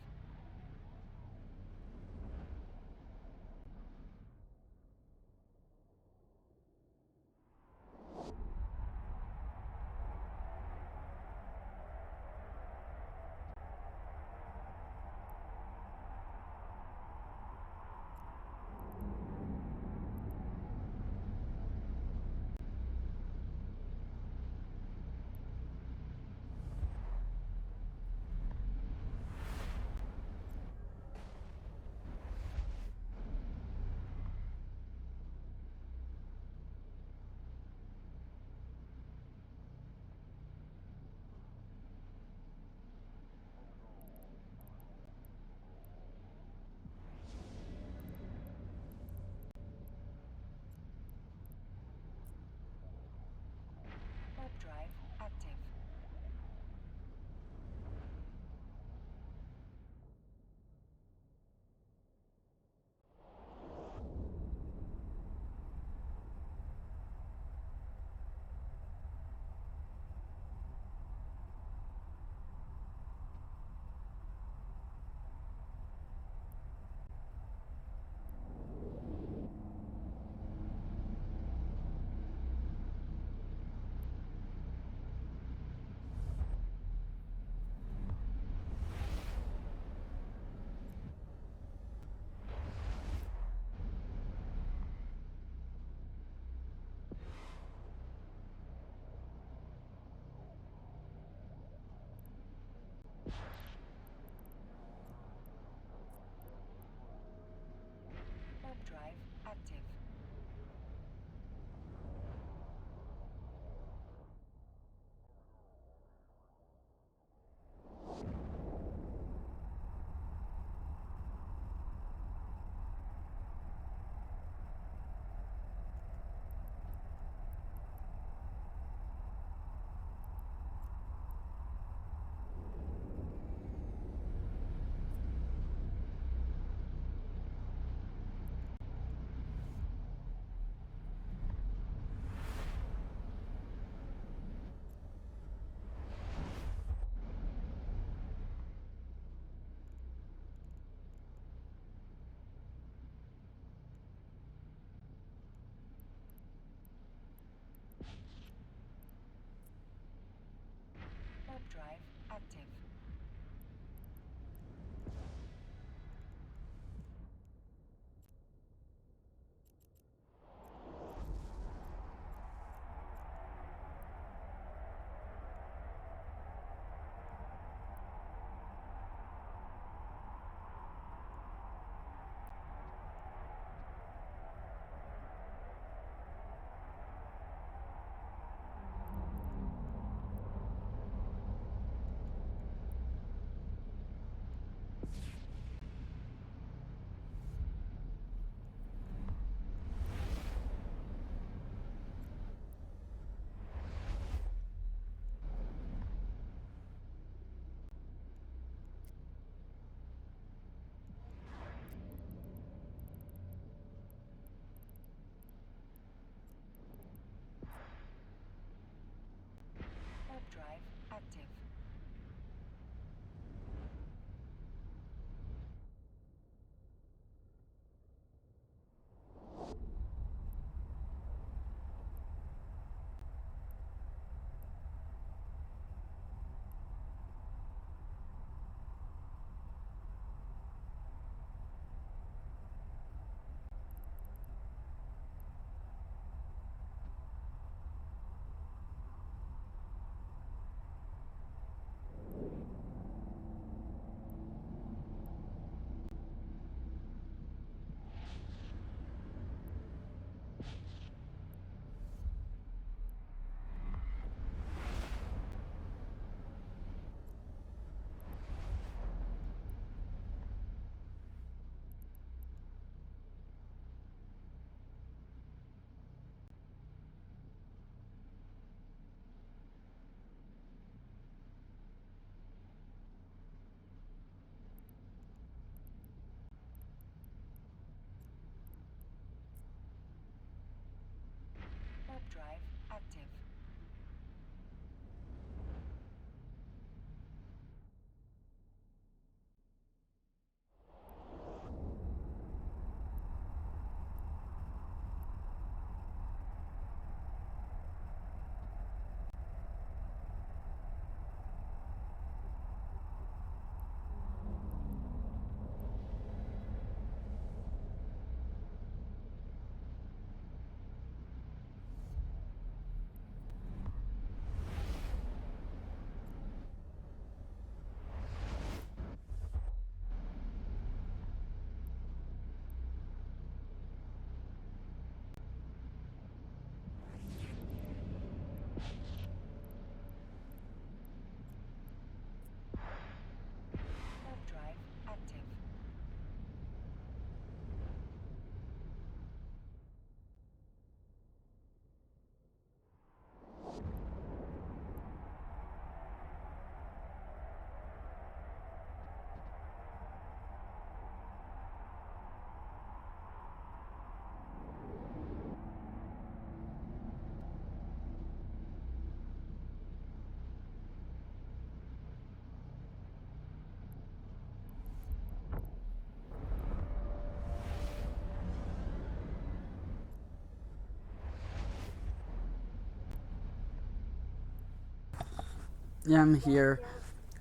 Yeah, I'm here.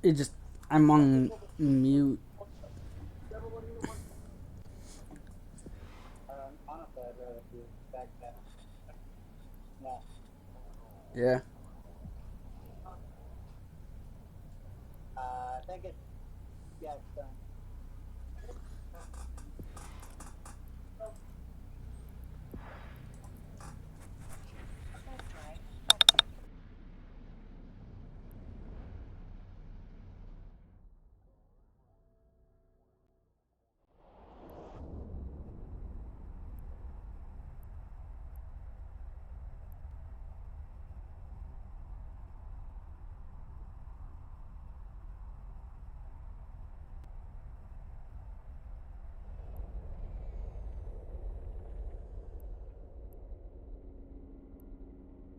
It just I'm on mute. Honestly, I'd rather be back then. Yeah. Yeah. I think it's, yeah, it's done. Warp drive active.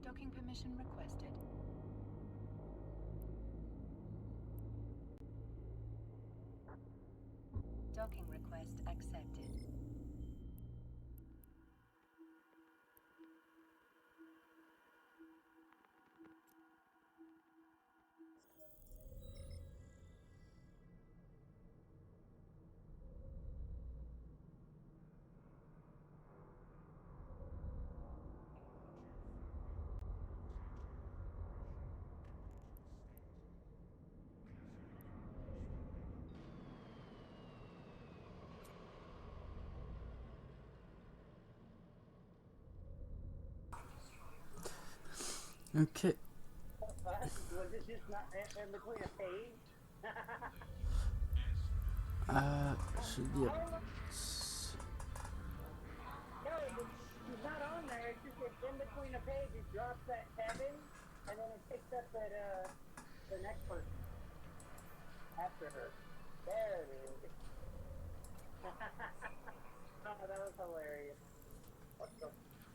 Docking permission requested. Docking request accepted. Okay. Was it just not in between a page? Should be. No, he's not on there. It's just it's in between a page. It drops that cabin, and then it picks up at the next person after her. There it is. Oh, that was hilarious.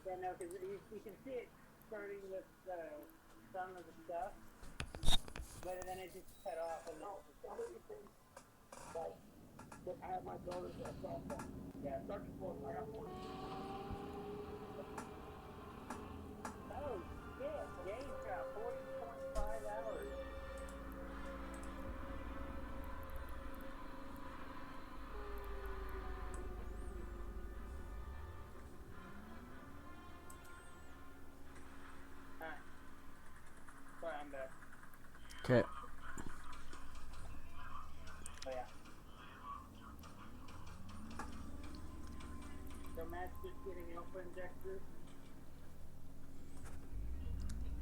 Yeah, no, because you can see it starting with some of the stuff, but then it just cut off. And like, I have my daughter's cell phone. Yeah, start to pull. I got one. Oh, shit. James got 40.5 hours. Alright. Sorry, I'm back. Okay. Oh, yeah. So Matt's just getting alpha injectors.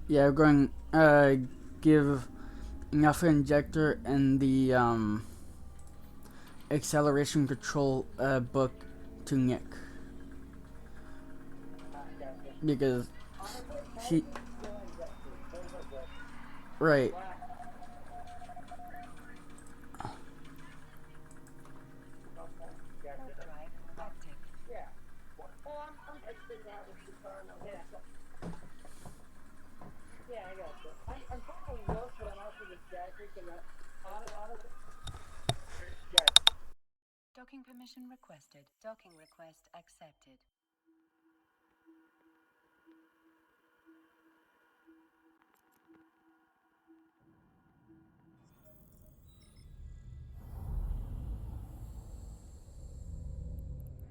Yeah, we're going give an alpha injector and the acceleration control book to Nick Gotcha. because Honestly, he skill injectors. Those are good. right. Wow. Okay. Warp Gotcha. drive active. Yeah. Oh, I'm figuring out what the car knows. Yeah. Yeah, I got you. I'm probably work, but I'm also distracted because honestly, yeah. Docking permission requested. Docking request accepted.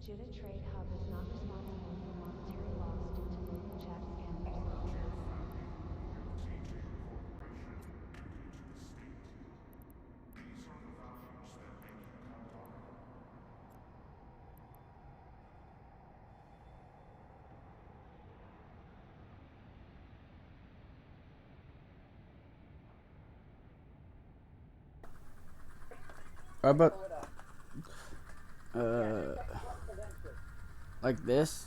Jita Trade Hub is not responsible for monetary loss due to local chat scammers. How about Pull it up. uh Eventually. like this?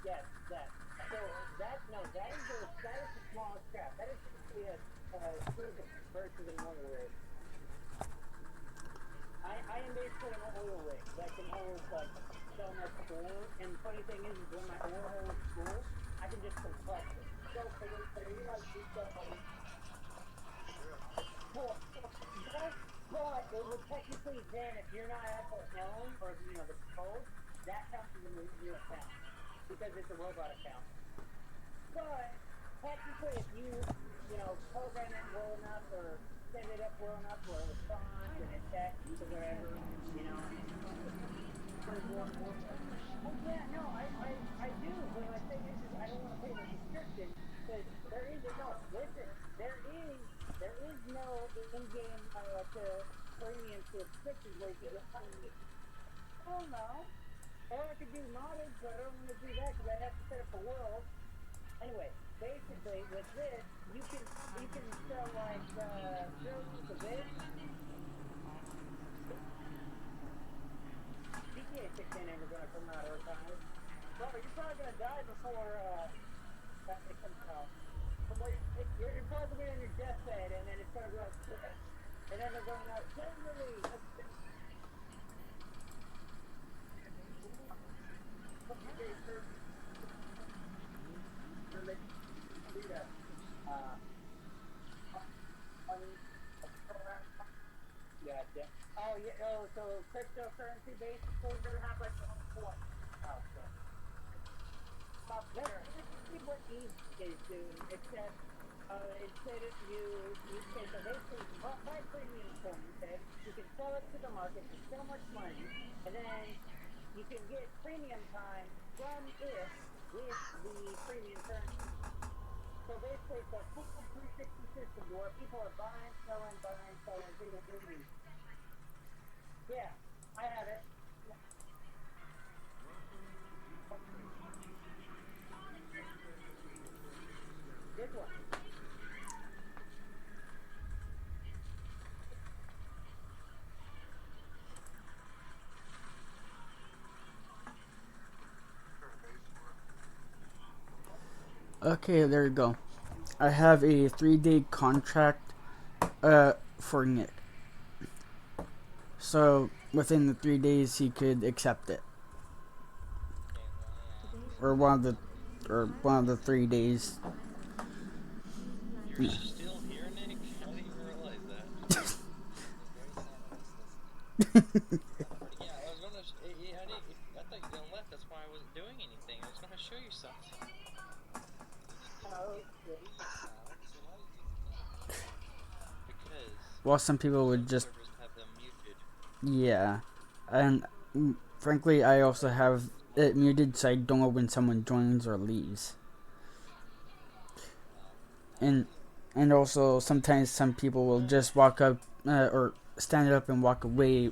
Yes, that. So that is the smallest crap. That is typically a cruiser versus an oil rig. I am basically an oil rig that can hold like so much oil. And the funny thing is when my oil hole is full, I can just compress it. So for you like do stuff like but it would technically then, if you're not at the helm or the controls, that counts as a new account because it's a robot account. But technically, if you program it well enough or set it up well enough where it responds and it texts or whatever, and plays one more. Oh yeah, no, I do, but my thing is I don't want to pay the subscription because there is no listen, there is no in-game to premium subscriptions where you can get money. Oh no. Or I could do modded, but I don't want to do that because I have to set up a world. Anyway, basically with this, you can sell like servers of this. GTA 6 ain't ever gonna come out or time. Bro, you're probably gonna die before that it comes out. You're probably gonna be on your deathbed, and then it's gonna be like, and then they're going out. Generally, do that. On Gotcha. Oh yeah. Oh, so cryptocurrency basically they're not like the coin. Oh, so there. This is what Eve is doing, except instead of you can so basically buy premium coin. Okay, you can sell it to the market for so much money, and then you can get premium time from it with the premium currency. So basically, it's a full 360 system where people are buying, selling, doing. Yeah, I have it. This one. Okay, there you go. I have a 3-day contract for Nick. So within the 3 days he could accept it. Okay, well, yeah. Or one of the 3 days. You're still here, Nick? I didn't even realize that. He's very silent. He's listening. Yeah, I was gonna. I thought you didn't left. That's why I wasn't doing anything. I was gonna show you something. You just Oh, completely silent. So why did you do that? Because Well, some people would some just, servers have them muted. yeah. And frankly, I also have it muted so I don't know when someone joins or leaves. I And see. and also sometimes some people will just walk up or stand up and walk away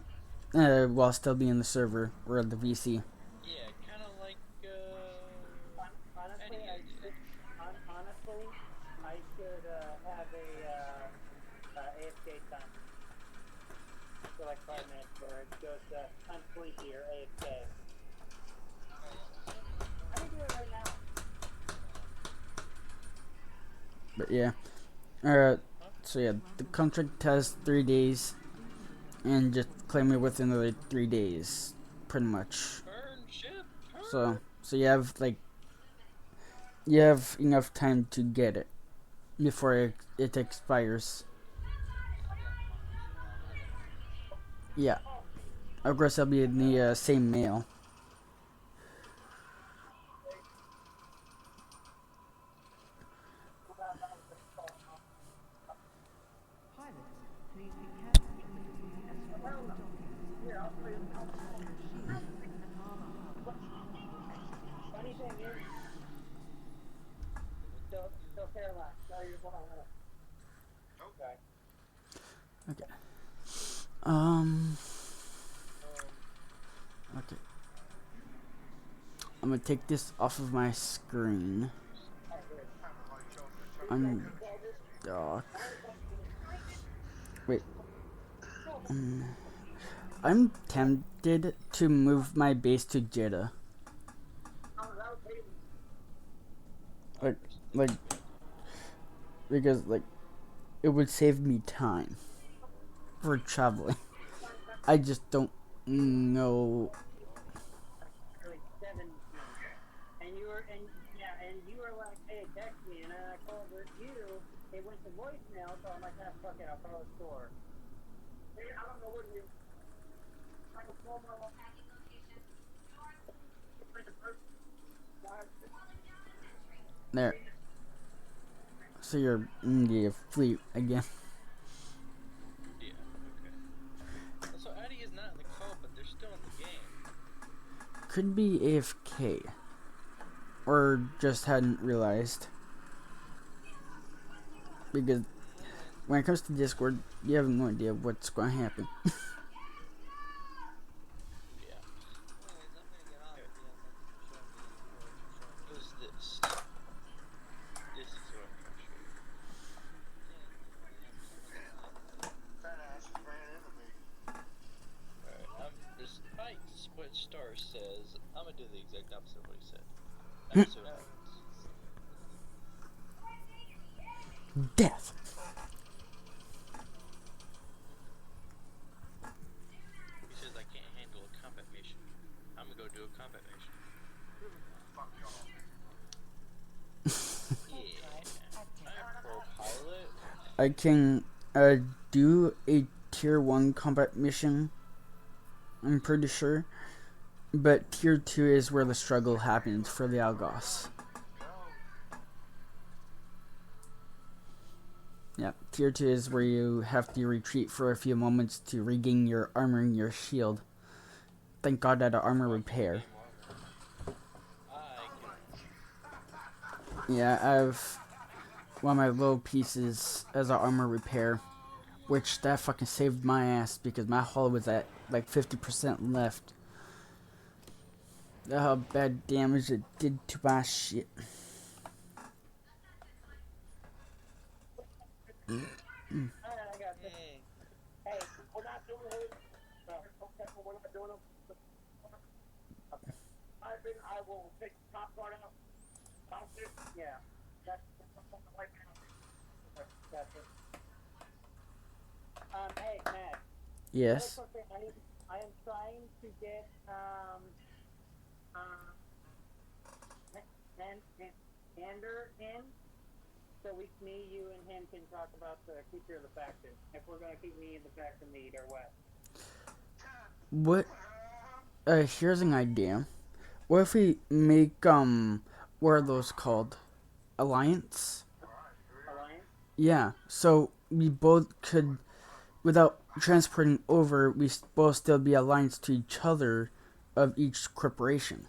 while still being in the server or the VC. Yeah, kind of like honestly, Eddie I is. should. Honestly, I should have a AFK time for like Yeah. 5 minutes where it goes unblinky or AFK. Oh yeah. I can do it right now. But yeah. Huh? So yeah, the contract has 3 days, and just claim it within the 3 days, pretty much. Turn ship, So turn. you have enough time to get it before it expires. I got mine, so I'll have it. Yeah, of course it'll be in the same mail. Pilots, please be careful between the escort docks. Prepare your shields and armor pouches for exit Funny thing activation. is, still Caroline. No, you're wrong. Okay. Okay. Um. Um, Okay. I'm gonna take this off of my screen. Undock. Wait. Um, I'm tempted to move my base to Jeddah. Like, like, because it would save me time for traveling. I just don't know. Like 17. And you were like, hey, text me, and then I called you. It went to voicemail, so I'm like, ah, fuck it, I'll call the store. Hey, I don't know what you. I can call my mom. There. So you're in the fleet again. Yeah, okay. So Addy is not in the call, but they're still in the game. Could be AFK. Or just hadn't realized. Because when it comes to Discord, you have no idea what's going to happen. Yeah. Anyways, I'm gonna get off if you don't mind showing me what you're showing me. Who's this? This is what I'm trying to show you. Yeah, we have so much time. Alright, despite what Star says, I'm gonna do the exact opposite of what he said. I'm gonna see what happens. Death. He says I can't handle a combat mission. I'm gonna go do a combat mission. Yeah. I'm pro pilot. I can do a tier 1 combat mission, I'm pretty sure. But tier 2 is where the struggle happens for the Algos. Yeah, tier 2 is where you have to retreat for a few moments to regain your armor and your shield. Thank God that armor repair. I can. Yeah, I have one of my low pieces as an armor repair, which that fucking saved my ass because my hull was at like 50% left. That's how bad damage it did to my shit. Alright, I got this. Hey, we're not doing it. Okay, we're not doing it. Okay. I will take the top part out. Bounce it. Yeah. That's like that's it. Hey, Matt. Yes. I am trying to get Ander in, so me, you, and him can talk about the future of the faction. If we're gonna keep me in the faction lead or what. What? Here's an idea. What if we make what are those called? Alliance? Alliance? Yeah. So we both could, without transporting over, we both still be alliance to each other of each corporation.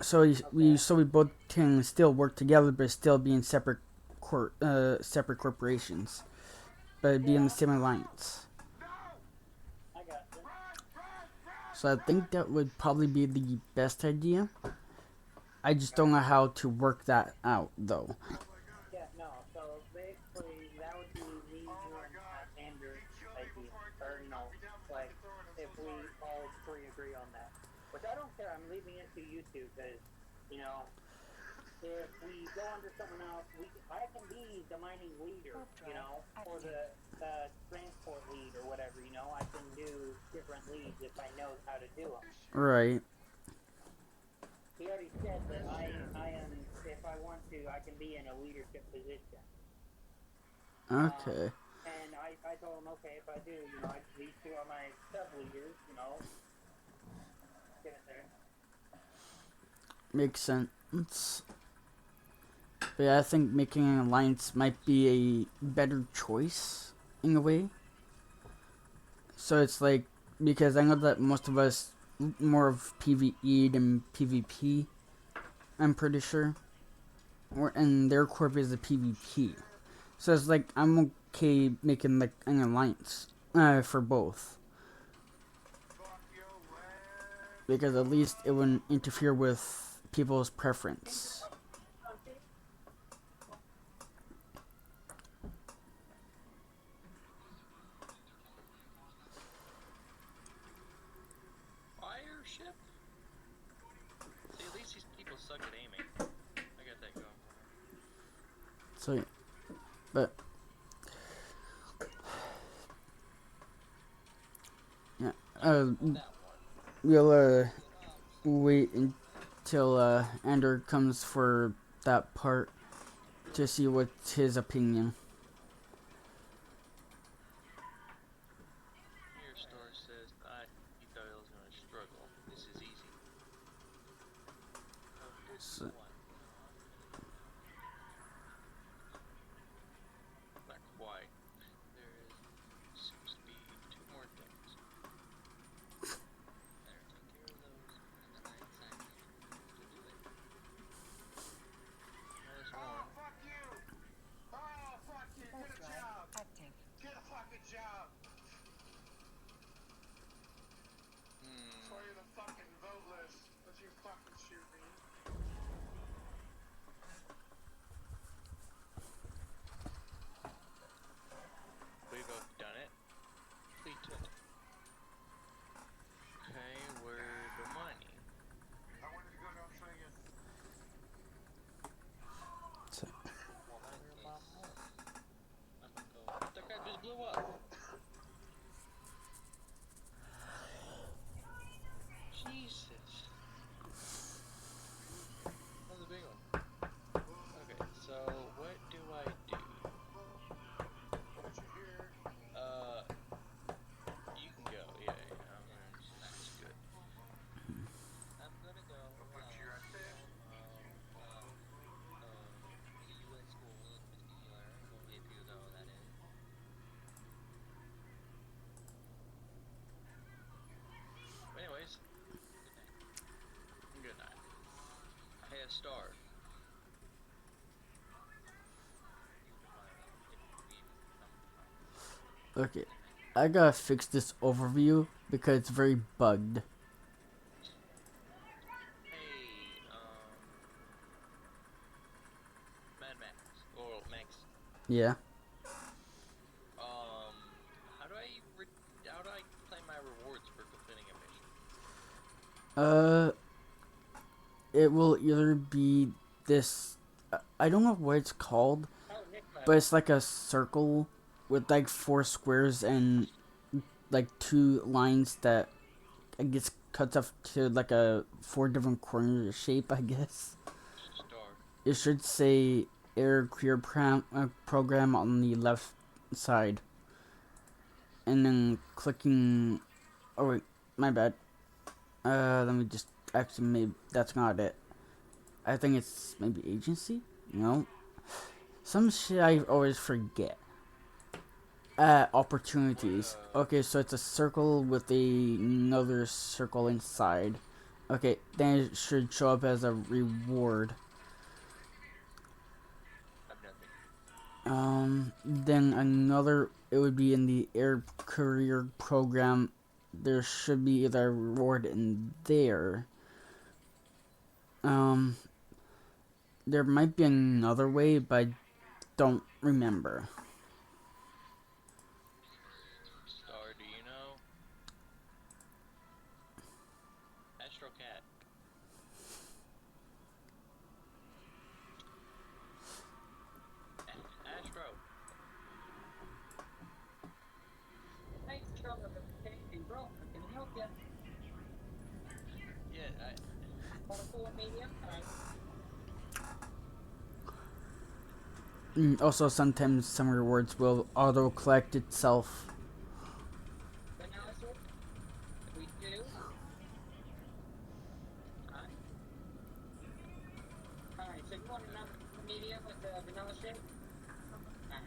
So we both can still work together, but still be in separate separate corporations, but be in the same alliance. I got you. So I think that would probably be the best idea. I just don't know how to work that out, though. Yeah, no. So basically, that would be me, you, and Andrew idea, or like if we all three agree on that. Which I don't care. I'm leaving it to you two because, if we go under someone else, I can be the mining leader, or the transport lead or whatever. I can do different leads if I know how to do them. Right. He already said that I am, if I want to, I can be in a leadership position. Okay. And I told him, okay, if I do, these two are my sub-leaders, get it there. Makes sense. But yeah, I think making an alliance might be a better choice, in a way. So it's like, because I know that most of us more of PvE than PvP, I'm pretty sure. And their corp is a PvP. So it's like, I'm okay making like an alliance for both. Because at least it wouldn't interfere with people's preference. Fireship? See, at least these people suck at aiming. I got that going for me. So, but yeah, we'll wait until Ander comes for that part to see what's his opinion. Here, Star says, he thought I was going to struggle. This is easy. So, job. Hmm. Saw you in the fucking vote list. Don't you fucking shoot me. We've both done it. Completed. Okay, where the money? I wanted to go to Australia. So, Well, in that Where case, my money? I'm gonna go. That guy just blew up. Jesus. That was a big one. Okay, so what do I do? What you hear? You can go. Yeah, yeah. That's good. I'm gonna go. I'll put you right there. See you at school, Mr. Healer. Well, if you go, that is. Anyways, Good night. good night. Hey, a star. You can find out if we even come to find out. okay, I gotta fix this overview because it's very bugged. Hey, Mad Max. Or Max. Yeah. How do I how do I claim my rewards for completing a mission? Uh, it will either be this. I don't know what it's called, Oh, Nick, but it's like a circle with like 4 squares and like 2 lines that I guess cuts off to like a 4 different corner shape. I guess Just a star. it should say Air Career Program on the left side, and then clicking. Oh wait, my bad. Let me just actually maybe that's not it. I think it's maybe agency. No, some shit I always forget. Opportunities. Okay, so it's a circle with another circle inside. Okay, then it should show up as a reward. I've nothing. Then another, it would be in the air career program. There should be either a reward in there. Um, there might be another way, but I don't remember. Star, do you know? Astro Cat. Astro. Thanks for coming over. Hey, bro, can I help you? Yeah, Want a full and medium? Alright. Also, sometimes some rewards will auto collect itself. Vanilla shake? We do. Alright, so you want another medium with the vanilla shake? Alright.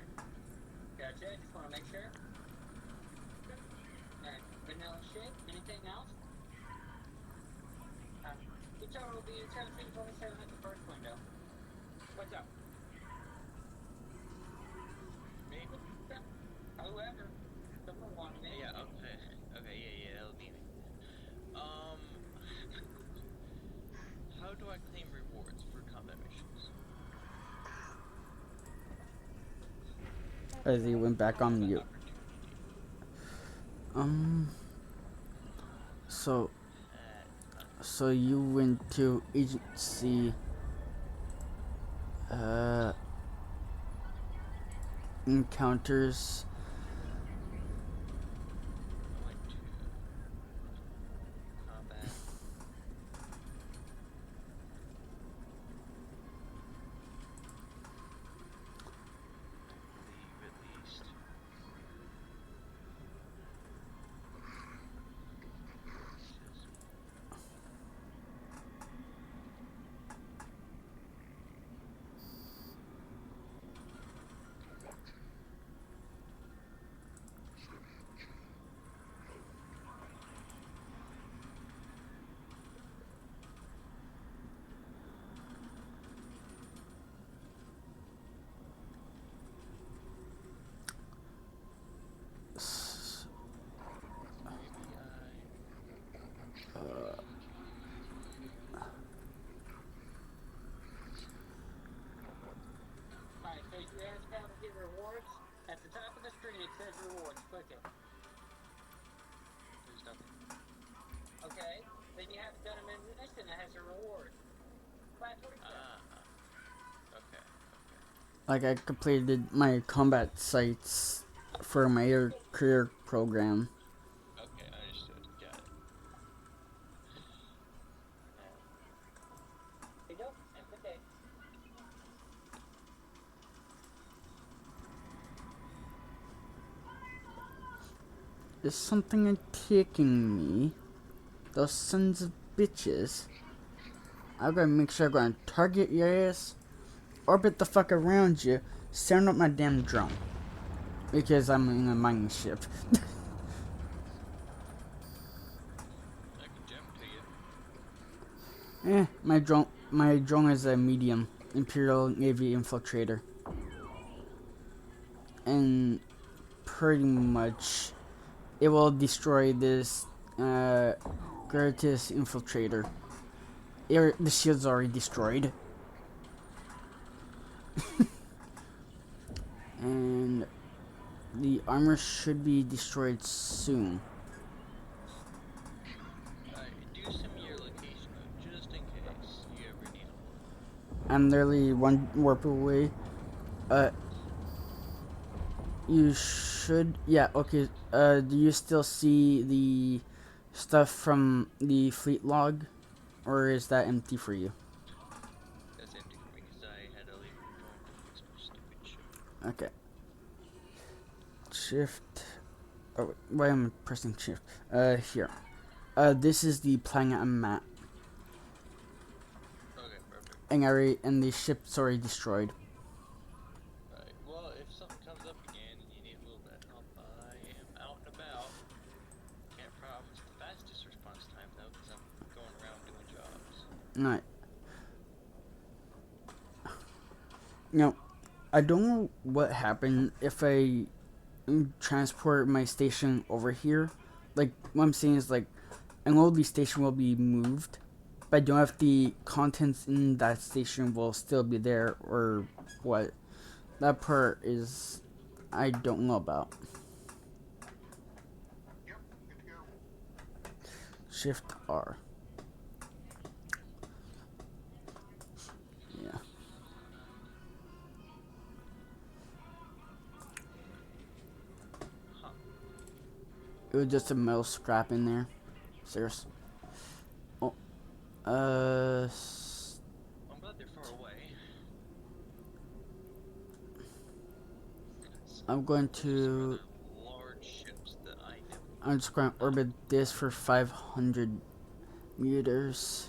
Gotcha, just want to make sure. Alright, vanilla shake. Anything else? The total will be 1727 at the first window. What's up? me? However, someone wanted me. Yeah, okay. Okay, yeah, that'll be me. How do I claim rewards for combat missions? As he went back on Combat mute. opportunity. So Uh, so you went to agency. Encounters. I went to combat. I believe at least. rewards. Click it. There's nothing. Okay. Then you haven't done a mission that has a reward. Class 47. Okay. Like I completed my combat sites for my air career program. Okay, understood. Got it. There you go. That's okay. Is something attacking me? Those sons of bitches. I'm gonna make sure I'm gonna target your ass, orbit the fuck around you, sound up my damn drone. Because I'm in a mining ship. I can jump to you. My drone is a medium Imperial Navy infiltrator. And pretty much it will destroy this Gratis infiltrator. The shield's already destroyed. And the armor should be destroyed soon. Alright, do send me your location though, just in case you ever need a I'm literally one warp away. You should, yeah, okay. Do you still see the stuff from the fleet log? Or is that empty for you? That's empty for me because I had to leave and go to fix my stupid ship. Okay. Shift. Oh, why am I pressing shift? Here. This is the planet I'm at. Okay, perfect. And the ship's already destroyed. Alright, well, if something comes up again and you need a little bit of help, I am out and about. Can't promise the fastest response time though, because I'm going around doing jobs. Alright. Now, I don't know what happened if I transport my station over here. Like, what I'm saying is, like, I know the station will be moved, but I don't know if the contents in that station will still be there or what. That part is, I don't know about. Yep, good to go. Shift R. Yeah. Huh. It was just a metal scrap in there. Serious. Oh. I'm glad they're far away. I'm going Those are to... rather large ships that I never... I'm just going to orbit this for 500 meters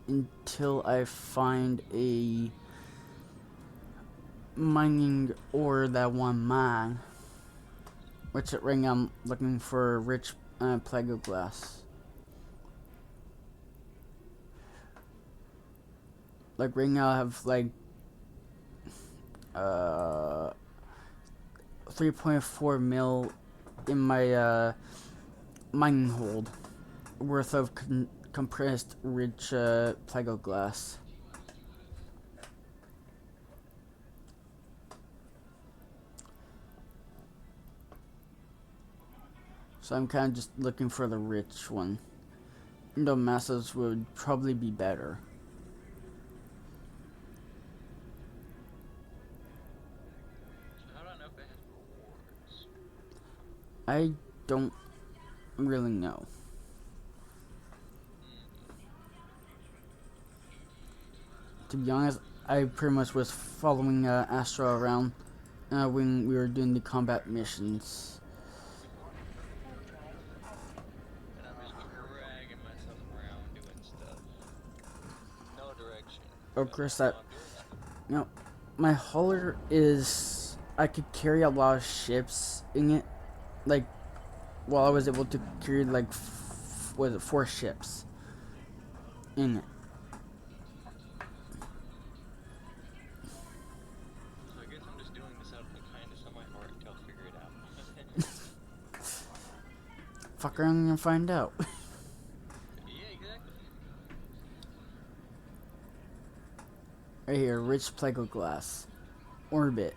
until I find a mining ore that I want to mine. Which right now I'm looking for rich plego glass. Like right now I have like 3.4 mil in my mining hold worth of compressed rich plego glass. So I'm kind of just looking for the rich one. The masses would probably be better. So how do I know if it has rewards? I don't really know. To be honest, I pretty much was following Astro around when we were doing the combat missions. And I'm just dragging myself around doing stuff. No direction. Of But course, I know that I'm doing stuff. my hauler is I could carry a lot of ships in it. Like, well, I was able to carry like 4 ships in it. So I guess I'm just doing this out of the kindness of my heart until I figure it out. Fuck around and find out. Yeah, exactly. Right here, rich plego glass. Orbit.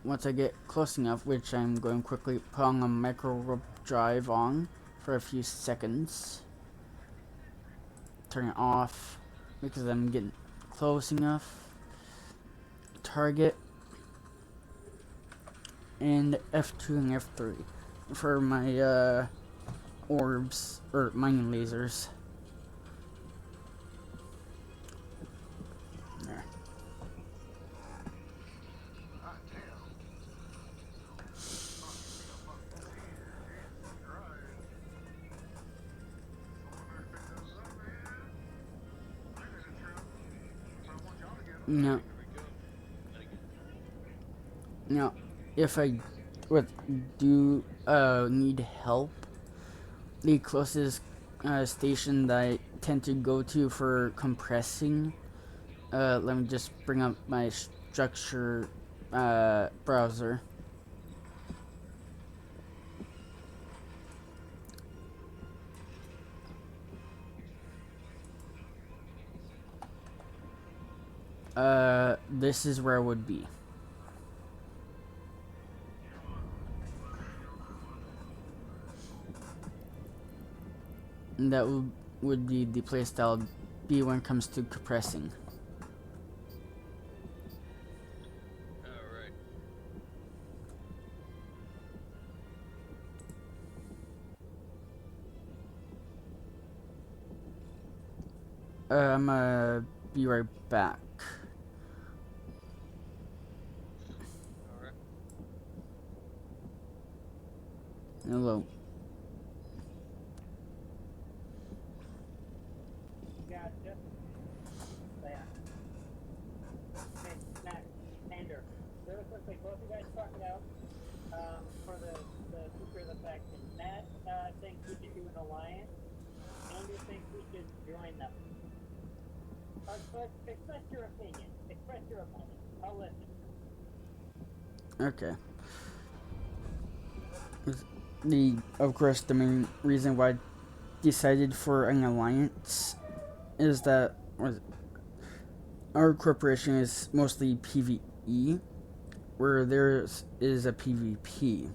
once I get close enough, which I'm going to quickly put on a micro warp drive on for a few seconds. Turn it off because I'm getting close enough. Target and F2 and F3 for my orbs or mining lasers. There. Ah, damn. Oh, you think I'm fucking cheating? Jesus Christ. Someone better pick this up, man. I ain't in a trap. But I want y'all to get them. Now, Here we go. Let it go. now, if I do need help, the closest station that I tend to go to for compressing. Let me just bring up my structure browser. This is where I would be. And that would be the place that I'll be when it comes to compressing. Alright. I'm gonna be right back. Alright. Hello. Gotcha. Yeah. Hey, Matt, Ander, really quickly, both you guys talk it out for the future of the faction. Matt thinks we should do an alliance. Ander thinks we should join them. Express your opinion. Express your opinion. I'll listen. Okay. Of course, the main reason why I decided for an alliance is that our corporation is mostly PvE, where theirs is a PvP.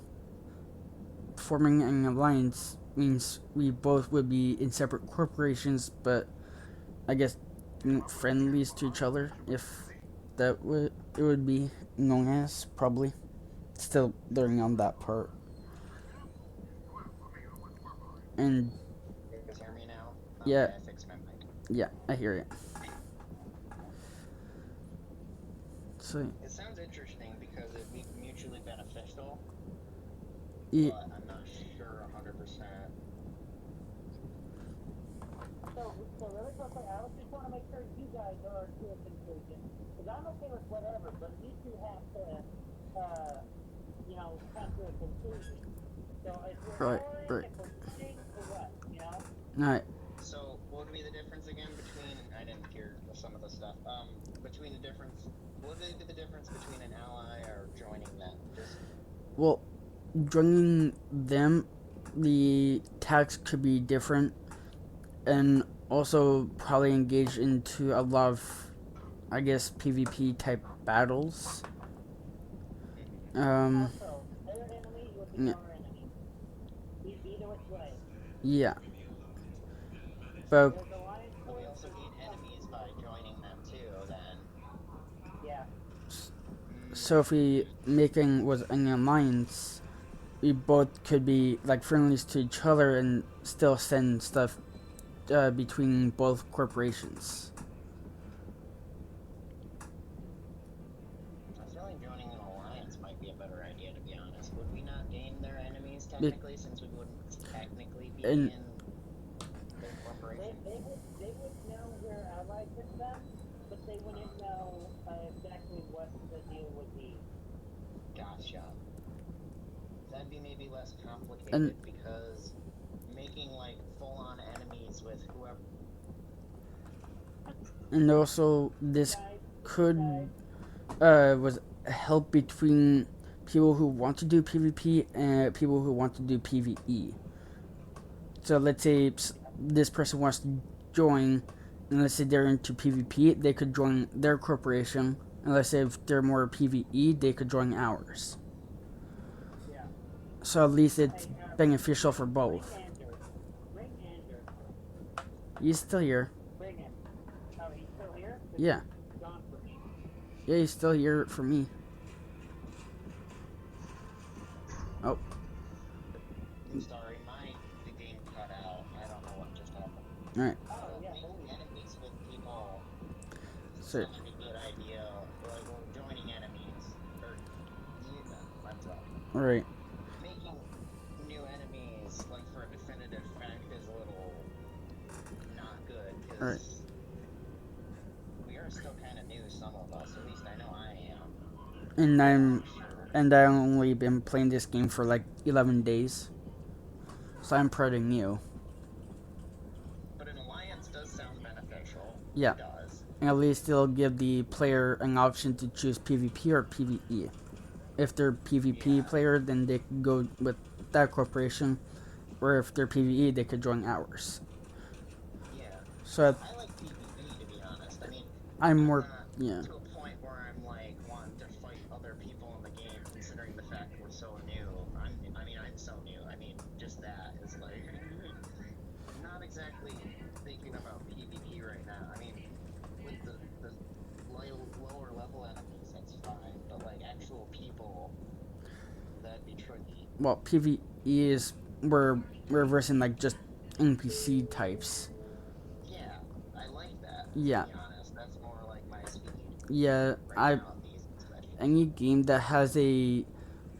Forming an alliance means we both would be in separate corporations, but I guess friendlies to each other, if that would it would be known as, probably. Still learning on that part. And You guys hear me now? yeah, I fixed my mic. yeah, I hear it. So It sounds interesting because it'd be mutually beneficial, yeah, but I'm not sure 100%. So really quickly, I just want to make sure you guys are to a conclusion. Because I'm okay with whatever, but you two have to, come to a conclusion. So if we're right, all in, right. if we're cheating, or what, Alright, So, what would be the difference again between, I didn't hear some of the stuff, between the difference, what would be the difference between an ally or joining them? Just, well, joining them, the tax could be different, and also probably engage into a lot of, I guess, PvP type battles. also, their enemy would be Yeah. our enemy. Either which way. Yeah. But There's alliance but we points. also gain enemies by joining them too, then. Yeah. so if we making was an alliance, we both could be like friendlies to each other and still send stuff between both corporations. I feel like joining an alliance might be a better idea, to be honest. Would we not gain their enemies, technically, since we wouldn't technically be And- in their corporation? They would know we're allies with them, but they wouldn't know exactly what the deal would be. Gotcha. That'd be maybe less complicated And- because making like full-on enemies with whoever. And also this could was help between people who want to do PvP and people who want to do PvE. So let's say this person wants to join, and let's say they're into PvP, they could join their corporation, Unless if they're more PvE, they could join ours. Yeah. So at least it's Hey, beneficial for ring both. Andrew. Ring Andrew. He's still here. Ring him. Oh, he's still here? 'Cause Yeah. he's gone for me. Yeah, he's still here for me. Oh, I'm sorry, the game cut out. I don't know what just happened. alright. Oh, yeah. Making enemies with people So, sounds like a good idea. Like, or joining enemies. Or, I'm sorry. alright. Making new enemies, like, for a definitive fact is a little not good, Alright. because we are still kind of new, some of us. At least I know I am. And I only been playing this game for like 11 days. So I'm pretty new. But an alliance does sound beneficial. Yeah. It does. And at least it'll give the player an option to choose PvP or PvE. If they're PvP player, then they can go with that corporation. Or if they're PvE, they could join ours. Yeah. So I like PvP, to be honest. I mean, I'm more, not yeah. to a point where I'm like wanting to fight other people in the game, considering the fact we're so new. I'm so new. I mean, just that is like not exactly thinking about PvP right now. I mean, with the lower level enemies, that's fine, but like actual people, that'd be tricky. Well, PvE is we're versing like just NPC types. Yeah, I like that. Yeah. To be honest, that's more like my speed. Yeah, Right now, these especially. any game that has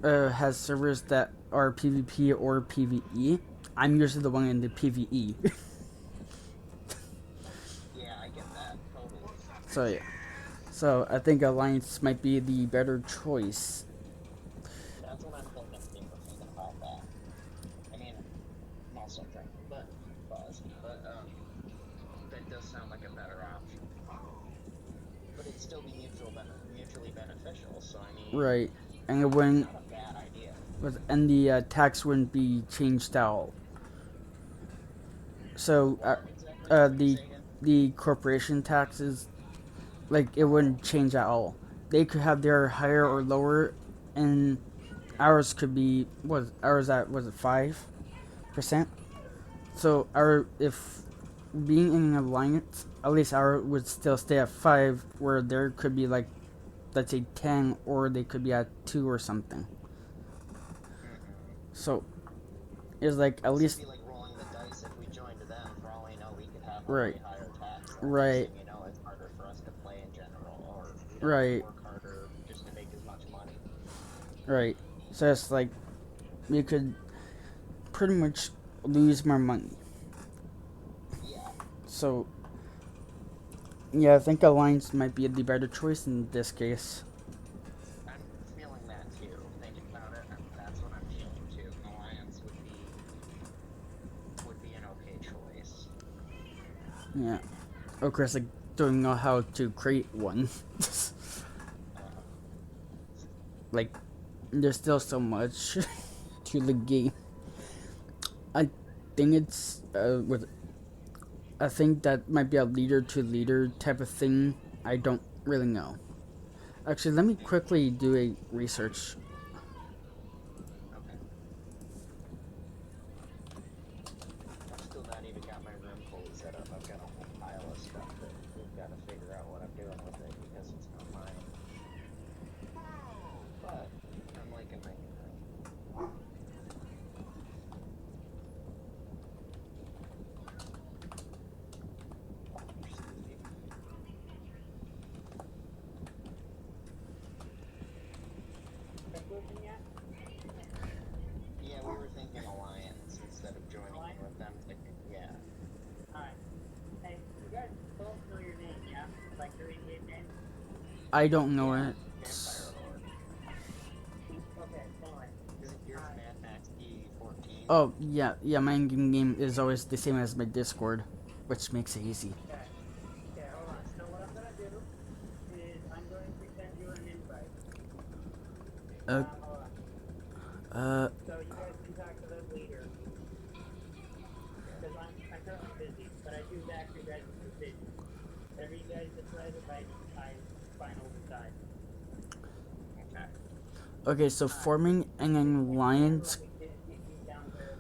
has servers that are PvP or PvE, I'm usually the one in the PvE. Yeah, I get that totally. So yeah. So I think Alliance might be the better choice. That's what I'm thinking about that. I mean, I'm also drinking, but that does sound like a better option. But it'd still be mutually beneficial. So I mean, Right. And it wouldn't, not a bad idea. and the tax wouldn't be changed out. So the corporation taxes, like it wouldn't change at all. They could have their higher or lower, and ours could be was ours at was it 5%? So if being in an alliance, at least ours would still stay at 5, where there could be like, let's say 10, or they could be at 2 or something. So it's like at least. It'd be like rolling the dice. If we joined them, for all we know, we could have a Right. way higher tax. Right. You know, it's harder for us to play in general, or Right. work harder just to make as much money. Right. So it's like we could pretty much lose more money. Yeah. So yeah, I think Alliance might be the better choice in this case. I'm feeling that too. Thinking about it, that's what I'm feeling too. An alliance would be an okay choice. Yeah. Of course, I don't know how to create one. Like, there's still so much to the game. I think it's I think that might be a leader to leader type of thing. I don't really know. Actually, let me quickly do a research. Okay. I've still not even got my room fully set up. I've got a whole pile of stuff that we've got to figure out what I'm doing with it because it's not mine. But I'm liking my new room. Conclusion yet? Yeah, we were thinking alliance instead of joining in with them. Yeah. Alright. Hey, you guys both know your name, yeah? Like your in-game name? I don't know Yeah, it. Vampire Lord. Okay, anyway. Isn't yours Mad Max D14? Oh yeah. My in-game name is always the same as my Discord, which makes it easy. Okay. Okay, hold on. So what I'm gonna do is I'm going to send you an invite. Hold on. So you guys can talk to the leader. Because I'm currently busy, but I do back your guys' decision. Whatever you guys decide, I final side. Okay. Okay, so forming an alliance. Down there.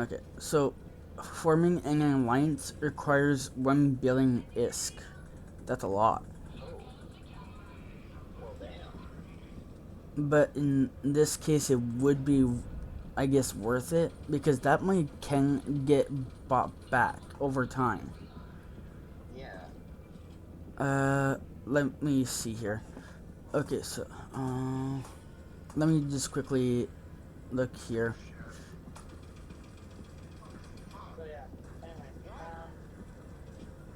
Okay, so forming an alliance requires 1 billion ISK. That's a lot. Oh. Well, damn. But in this case, it would be, I guess, worth it because that money can get bought back over time. Yeah. Let me see here. Okay, so, let me just quickly look here. So yeah. Anyway,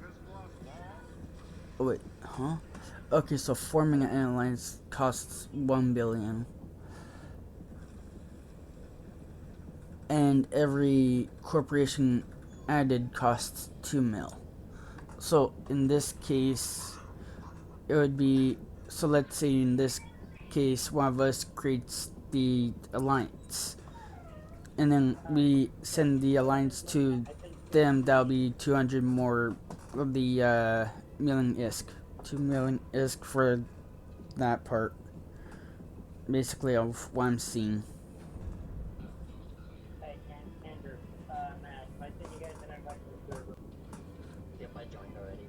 Guess we lost Wall? Oh, wait, huh? Okay, so forming an alliance costs 1 billion. And every corporation added costs 2 mil. So in this case, it would be, so let's say in this case, one of us creates the alliance. And then we send the alliance to them, that'll be 200 more of the million ISK. 2 million ISK for that part. Basically, of what I'm seeing. hey, Andrew, Matt, I sent you guys an invite to the server. Yep, I joined already.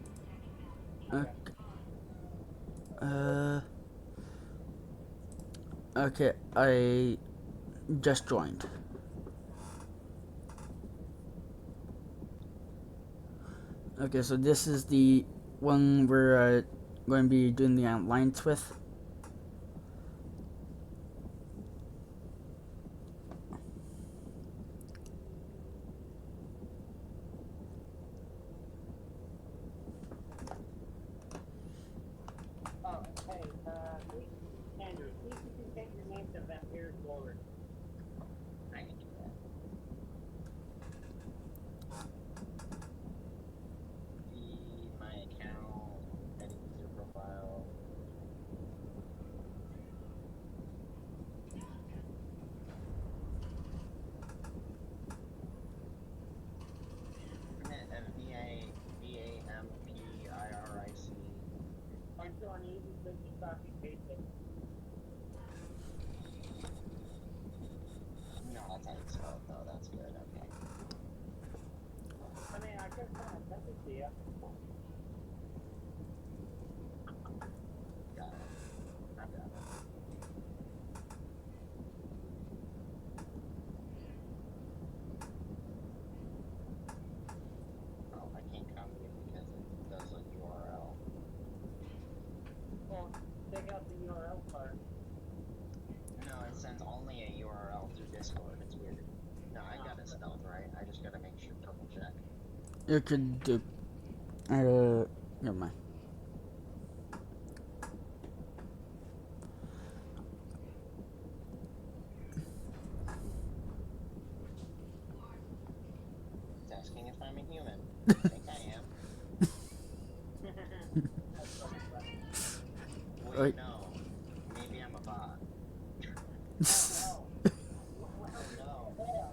Okay, I just joined. Okay, so this is the one we're going to be doing the alliance with. Oh, hey, Andrew, see if you can change your name to Vampire Lord. I can do that. My account, edit user profile. VAMPIRIC. I'm so uneasy, so just copy paste it. No, that's how you spell it though. That's good. Okay. I mean, I could kind of send it to you. Got it. I got it. Oh, I can't copy it because it does a URL. Well, take out the URL part. No, it sends only a URL through Discord. It's weird. No, I got it spelled right. I just gotta make sure, double check. You could do. Never mind. It's asking if I'm a human. I think I am. Wait, Right. no. Maybe I'm a bot. Oh no.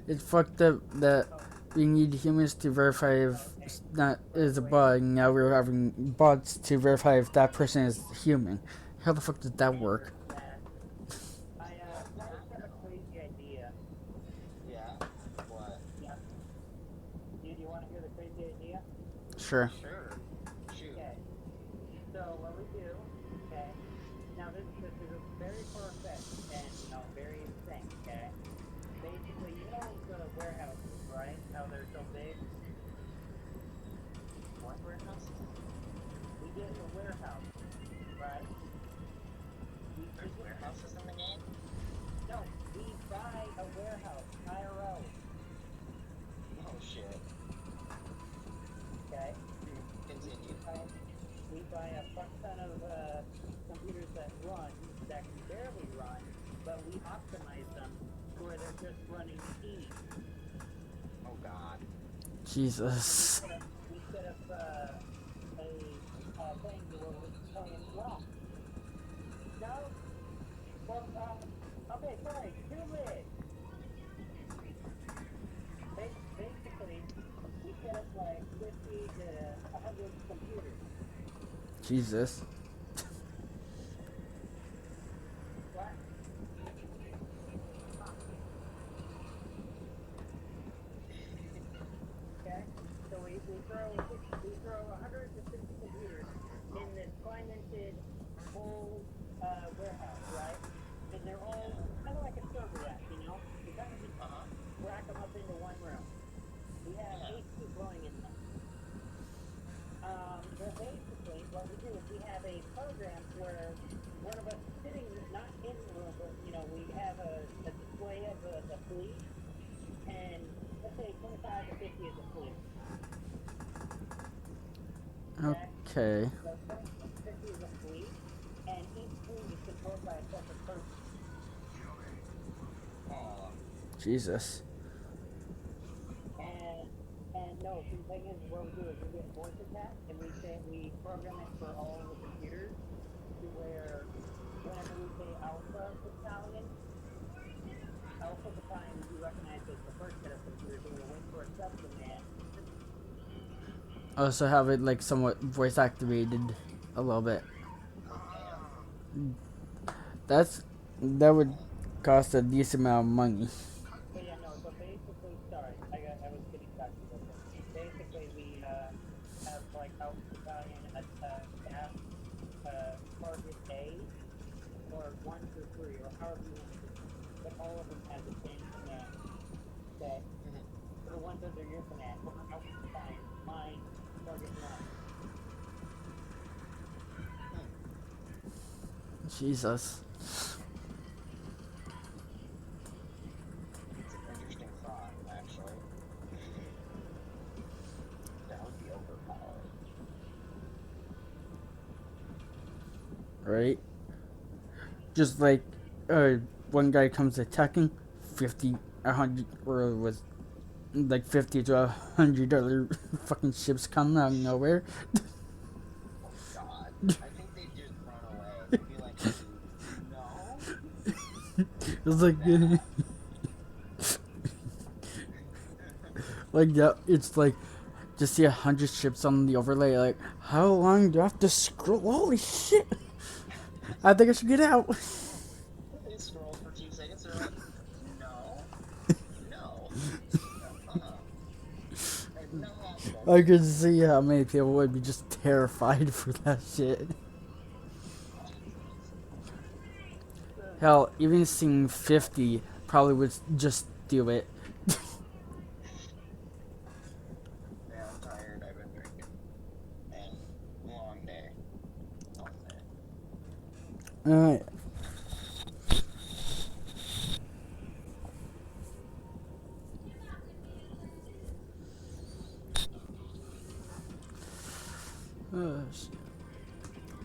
It's fucked up that we need humans to verify if that is a bot, and now we're having bots to verify if that person is human. How the fuck did that work? I just have a crazy idea. Yeah? What? Do you want to hear the crazy idea? Sure. Sure. Shoot. Okay. So what we do, okay? Now this is a very far-fetched and very insane, okay? Basically, you know the warehouses, right? How they're so big. What warehouses? We get a warehouse, right? There's warehouses in the game? No, we buy a warehouse, IRL. Oh shit. Okay. Continue. We buy a fuck ton of computers that can barely run, but we optimize them to where they're just running teeny. Oh god. Jesus. We set up a thing where we're playing well. No? Well, okay, sorry, stupid. Basically, we set up like 50 to 100 computers. Jesus. What? Okay. So we throw 150 computers in this client-inted whole warehouse, right? And they're all kind of like a server rack, you know. We kind of just rack them up into one room. We have Yeah. 8 going in there. Well, basically, what we do is we have a program where one of us is sitting, not in the room, but we have a display of the fleet, and let's say 25 to 50 is the fleet. Okay, Okay. so 25 to 50 is a fleet, and each fleet is controlled by a separate person. Oh, Jesus. And no, see, the thing is, what we do is we get voice attached, and we program it for all of the computers to where whenever we say Alpha Battalion, you recognize it the first set of computers, and we'll wait for a sub command. Also have it like somewhat voice activated a little bit. oh damn. That would cost a decent amount of money. So yeah, no. So basically, sorry, I was getting back to this. Basically, we have like Alpha Battalion task target A or 1 through 3 or however you want to do it. But all of them have the same command. Okay. So the ones under your command, Alpha Battalion, mine, target 1. Jesus. It's an interesting thought, actually. That would be overpowered. Right? Just like one guy comes attacking, 50, 100, or was like 50 to 100 other fucking ships come out of nowhere. Oh god. I think they'd just run away. They'd be like, no? It's like like that. It's like just see 100 ships on the overlay. Like, how long do I have to scroll? Holy shit! I think I should get out. They scroll for 2 seconds, they're like, no? No. I'm not happening. I could see how many people would be just terrified for that shit. Hell, even seeing 50 probably would just do it. Yeah, I'm tired. I've been drinking. And long day. Long day. Alright.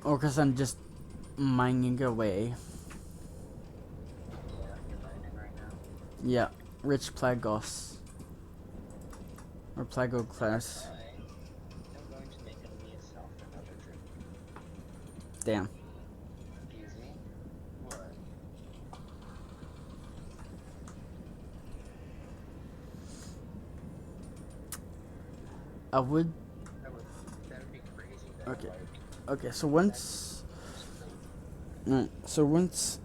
Or because I'm just mining away. Yeah, you're mining right now. Yeah, rich Plagos. Or Plago class. I'm going to make myself another drink. Damn. Easy. What? I would. That would be crazy though. Okay. Like, Okay, so once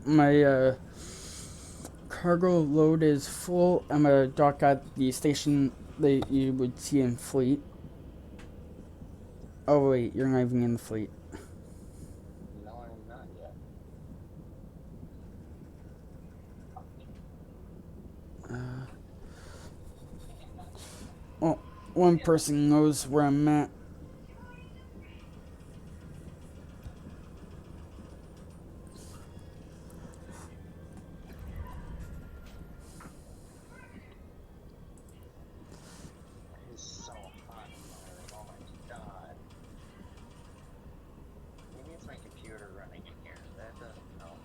my cargo load is full, I'm gonna dock at the station that you would see in fleet. Oh wait, you're not even in the fleet. no, I'm not yet. Well, one person knows where I'm at. It is so hot in here. Oh my god. Maybe it's my computer running in here. That doesn't help.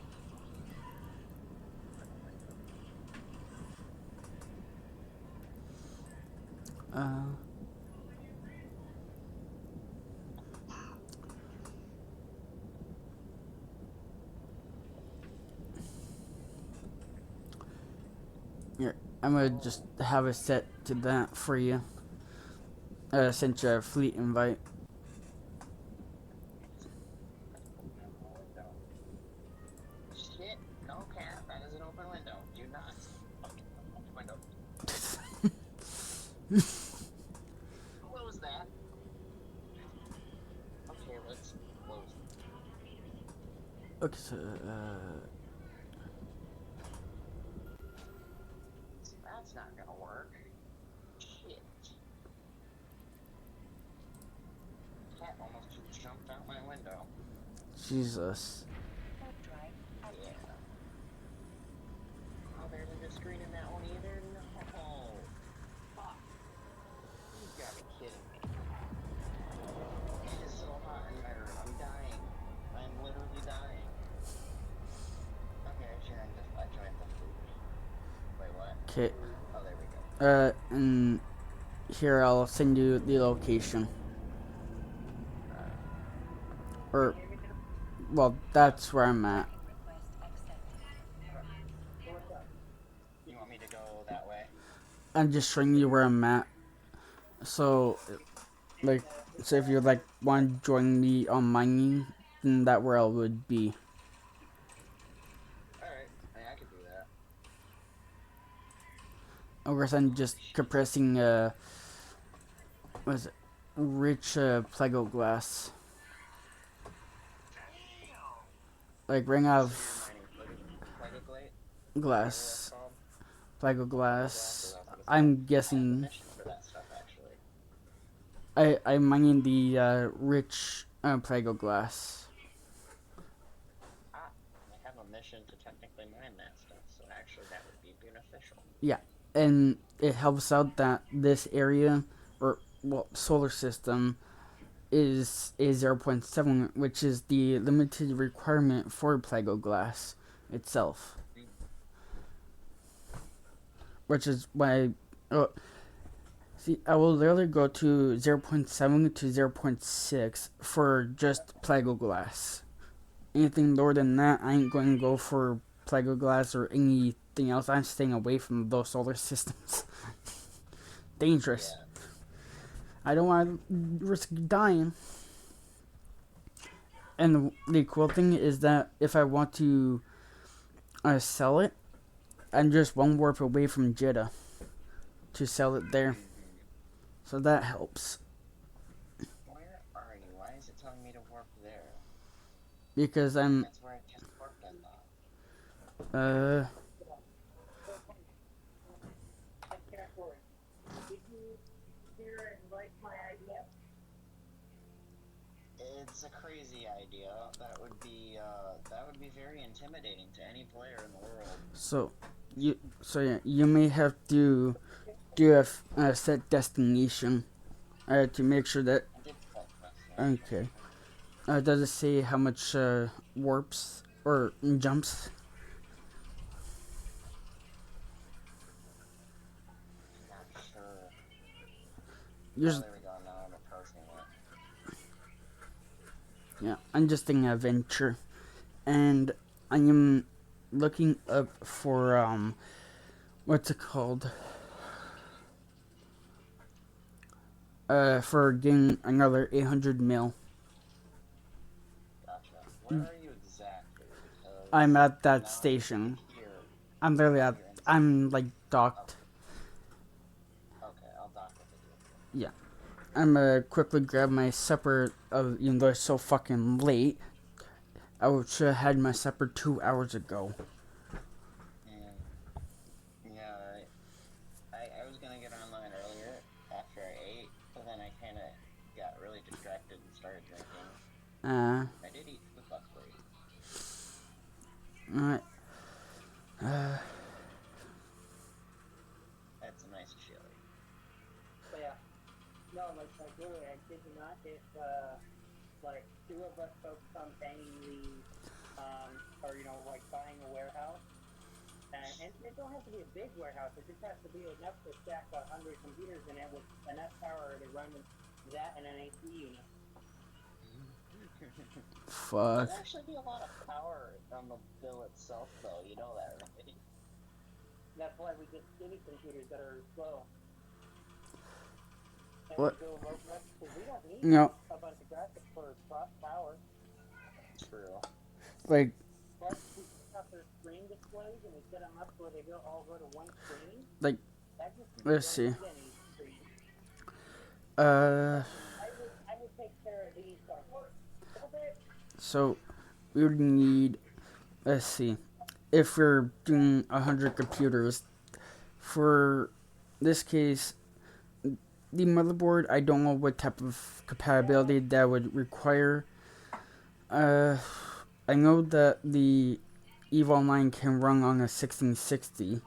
Here, I'm gonna just have it set to that for you. Sent you a fleet invite. Close that. Okay, let's close. Okay, so That's not gonna work. Shit. Cat almost just jumped out my window. Jesus. Warp drive active. Yeah. Oh, there isn't a screen in that one either? No. Fuck. You gotta be kidding me. It is so hot in there. I'm dying. I'm literally dying. Okay, I joined the food. Wait, what? Okay. Oh, there we go. And here I'll send you the location. Or, well, that's where I'm at. Request accepted. You want me to go that way? I'm just showing you where I'm at. So, like, so if you like want to join me on mining, then that where I would be. Alright, I could do that. Of course, I'm just compressing what is it? Rich Plego glass. Like ring So of you're mining Plego-glade? Whatever that's glass. called? Plego Plego-glass? glass. Is that what it's I'm called? I have a guessing mission for that stuff, actually. I'm mining the rich Plego glass. Ah, I have a mission to technically mine that stuff, so actually that would be beneficial. Yeah, and it helps out that this area, or well, solar system, is a 0.7, which is the limited requirement for Plego glass itself. Which is why, see, I will literally go to 0.7 to 0.6 for just Plego glass. Anything lower than that, I ain't going to go for Plego glass or anything else. I'm staying away from those solar systems. Dangerous. Yeah. I don't want to risk dying. And the cool thing is that if I want to sell it, I'm just one warp away from Jeddah to sell it there. So that helps. Where are you? Why is it telling me to warp there? Because I'm That's where I just warped, I thought. Did you hear and like my idea? It's a crazy idea. That would be very intimidating to any player in the world. so you may have to do a set destination to make sure that I did that question. okay. Does it say how much warps or jumps? I'm not sure. Yours, Oh, there we go. Now I'm approaching it. yeah, I'm just thinking adventure, and I am looking up for what's it called? For getting another 800 mil. Gotcha. Where are you exactly? Because I'm at that now station. Here. I'm literally at. I'm like docked. Okay, I'll dock with you. Yeah. I'm gonna quickly grab my supper. Even though it's so fucking late, I should have had my supper 2 hours ago. Yeah, I was gonna get online earlier after I ate, but then I kind of got really distracted and started drinking. I did eat food, luckily. Alright. That's a nice chili. So yeah. No, like really, I did not. If like two of us focus on paying the or like buying a warehouse, and it don't have to be a big warehouse. It just has to be enough to stack 100 computers in it with enough power to run that and an AC unit. Fuck. There'd actually be a lot of power on the bill itself, though. You know that, right? That's why we get skinny computers that are slow. And What? we build low pressure because we don't need No. a bunch of graphics for power. True. Like, Plus, we cut their screen displays and we set them up where they all go to one screen. Like, That just let's see. doesn't need any screen. Uh, I would take care of these ones. Okay. so we would need, let's see, if we're doing 100 computers, for this case, the motherboard, I don't know what type of compatibility that would require. Uh, I know that the EVE Online can run on a 1660,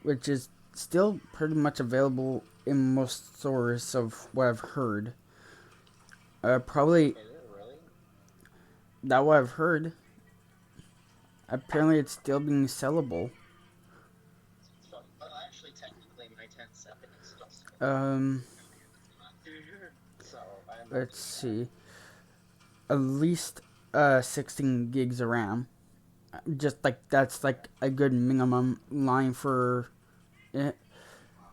which is still pretty much available in most stores of what I've heard. Probably Is it really? that what I've heard. Apparently, it's still being sellable. So, well, actually, technically, my 1070 is still Um, so I'm not let's too bad. see, at least 16 gigs of RAM. Just like that's like a good minimum line for it.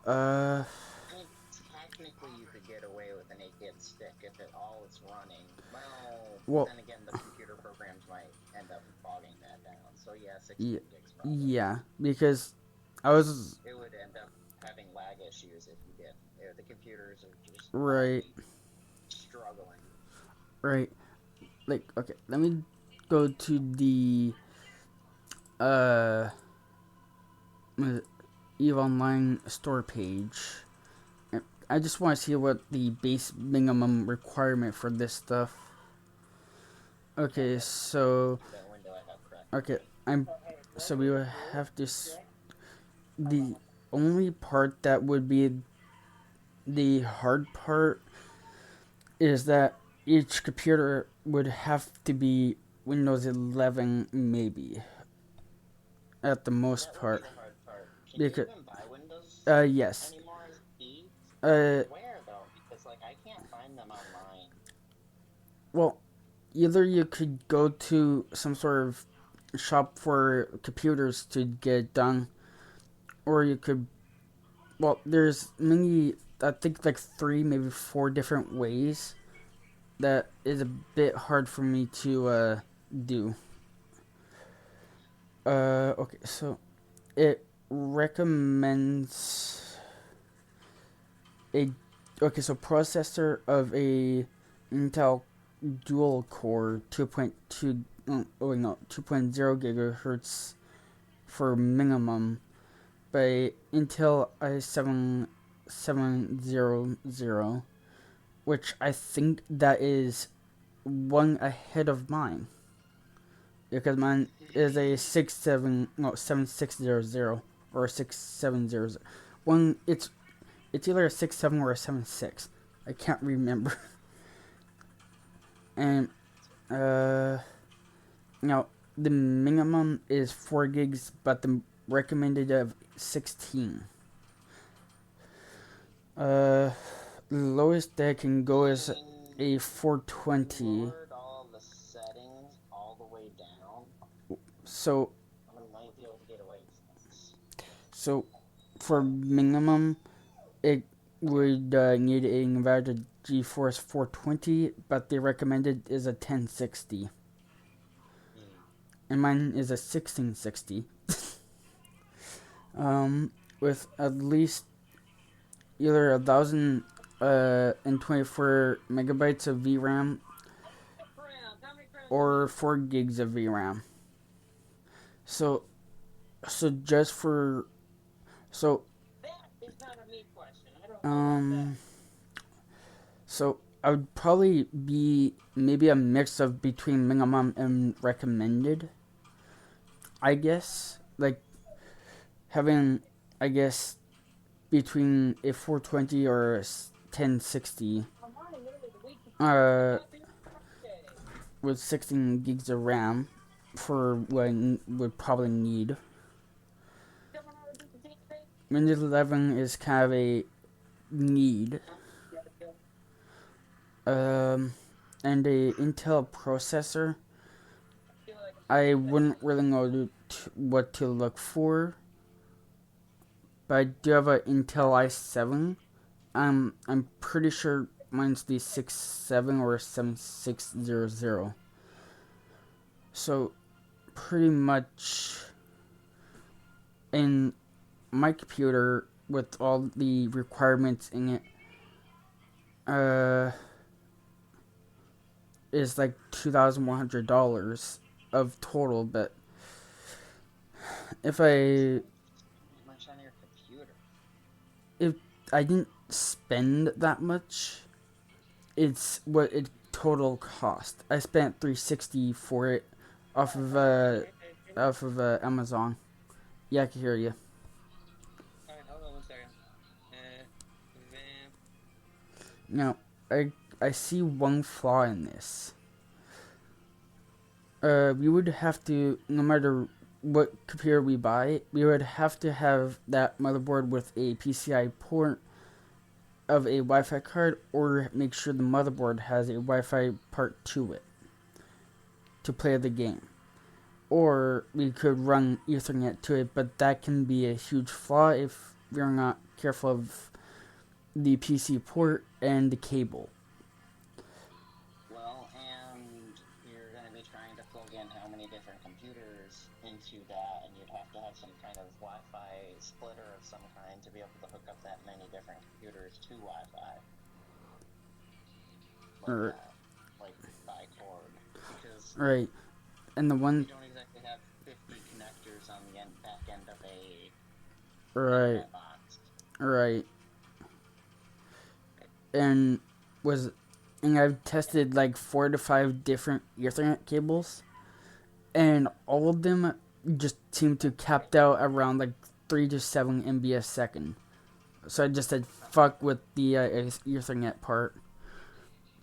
Uh, I mean, technically, you could get away with an 8 gig stick if it all is running. Well, well, then again, the computer programs might end up bogging that down. So yeah, 16 yeah, gigs probably. yeah, because I was It would end up having lag issues if you did. The computers are just right, already struggling. right. Like, okay, let me go to the uh Eve Online store page. I just want to see what the base minimum requirement for this stuff. Okay, Okay, so that window I have correct. okay, I'm Okay. so we would have this. The only part that would be the hard part is that each computer would have to be Windows 11, maybe at the most That would be part. the hard part. Can you Because even buy Windows yes, anymore as P? uh, Where though? Because like I can't find them online. well, either you could go to some sort of shop for computers to get it done, or you could. Well, there's many. I think like three, maybe four different ways that is a bit hard for me to do. Okay, so it recommends a okay, so processor of a Intel dual core 2.2 oh no 2.0 gigahertz for minimum by Intel i7 700, which I think that is one ahead of mine because mine is a 7600 or 6700. One it's either a 67 or a 76. I can't remember. And now the minimum is 4 gigs, but the recommended of 16. The lowest that can go is a 420. Lowered all the settings all the way down. So I might be able to get away with this. so for minimum, it would need a Nvidia GeForce 420, but the recommended is a 1060. And mine is a 1660. With at least either 1,024 megabytes of VRAM or 4 gigs of VRAM. So, so just for so That is not a me question. I don't know about that. um so I would probably be maybe a mix of between minimum and recommended. I guess like having I guess between a 420 or a 1060 uh with 16 gigs of RAM for what I would probably need. Windows 11 is kind of a need. And a Intel processor, I wouldn't really know what to look for. But I do have an Intel i7. I'm pretty sure mine's the 67 or 7600. So pretty much in my computer with all the requirements in it, uh, is like $2,100 of total. But if I Not much on your computer. if I didn't spend that much, it's what it total cost. I spent $360 for it off of Amazon. Yeah, I can hear you. Alright, hold on one second. Vamp. Now, I see one flaw in this. We would have to, no matter what computer we buy, we would have to have that motherboard with a PCI port of a Wi-Fi card, or make sure the motherboard has a Wi-Fi part to it to play the game. Or we could run Ethernet to it, but that can be a huge flaw if we're not careful of the PC port and the cable. Well, and you're going to be trying to plug in how many different computers into that, and you'd have to have some kind of Wi-Fi splitter of some kind to be able to hook up that many different computers to Wi-Fi. Or, Like by cord. Because right. And the you one, don't exactly have 50 connectors on the back end of a right, internet box. right. And I've tested like 4 to 5 different Ethernet cables, and all of them just seem to capped out around like 3 to 7 MB a second. So I just said fuck with the Ethernet part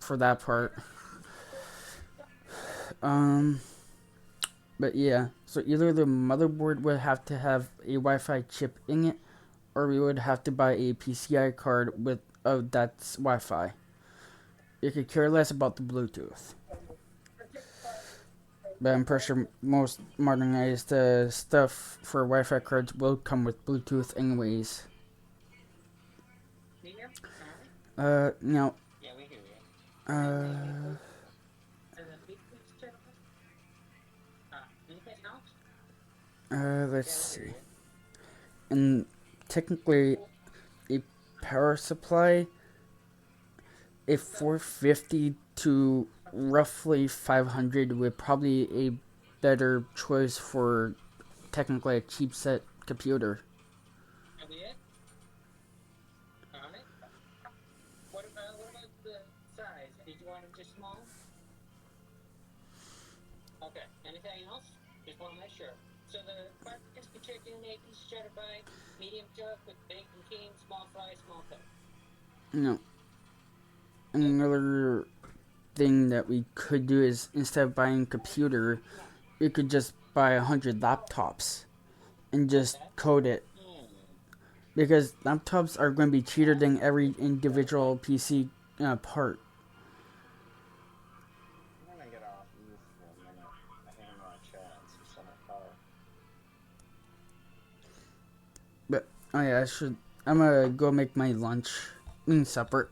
for that part. Um, but yeah, so either the motherboard would have to have a Wi-Fi chip in it, or we would have to buy a PCI card with that's Wi-Fi. You could care less about the Bluetooth. But I'm pretty sure most modernized stuff for Wi-Fi cards will come with Bluetooth anyways. Now, Yeah, we hear you. uh, Anything else? let's see. And technically, a power supply, a 450 to roughly 500 would probably a better choice for technically a cheap set computer. That be it? Alright. What about the size? Did you want them just small? Okay. Anything else? Just want to make sure. So the fried crispy chicken, 8-piece cheddar pie, medium chuck with bacon king, small fry, small coke. No. Another thing that we could do is instead of buying a computer, we could just buy 100 laptops and just code it. Because laptops are going to be cheaper than every individual PC part. I'm gonna get off these for a minute. I think I'm gonna chat and see some car. But, oh yeah, I'm gonna go make my lunch. Supper.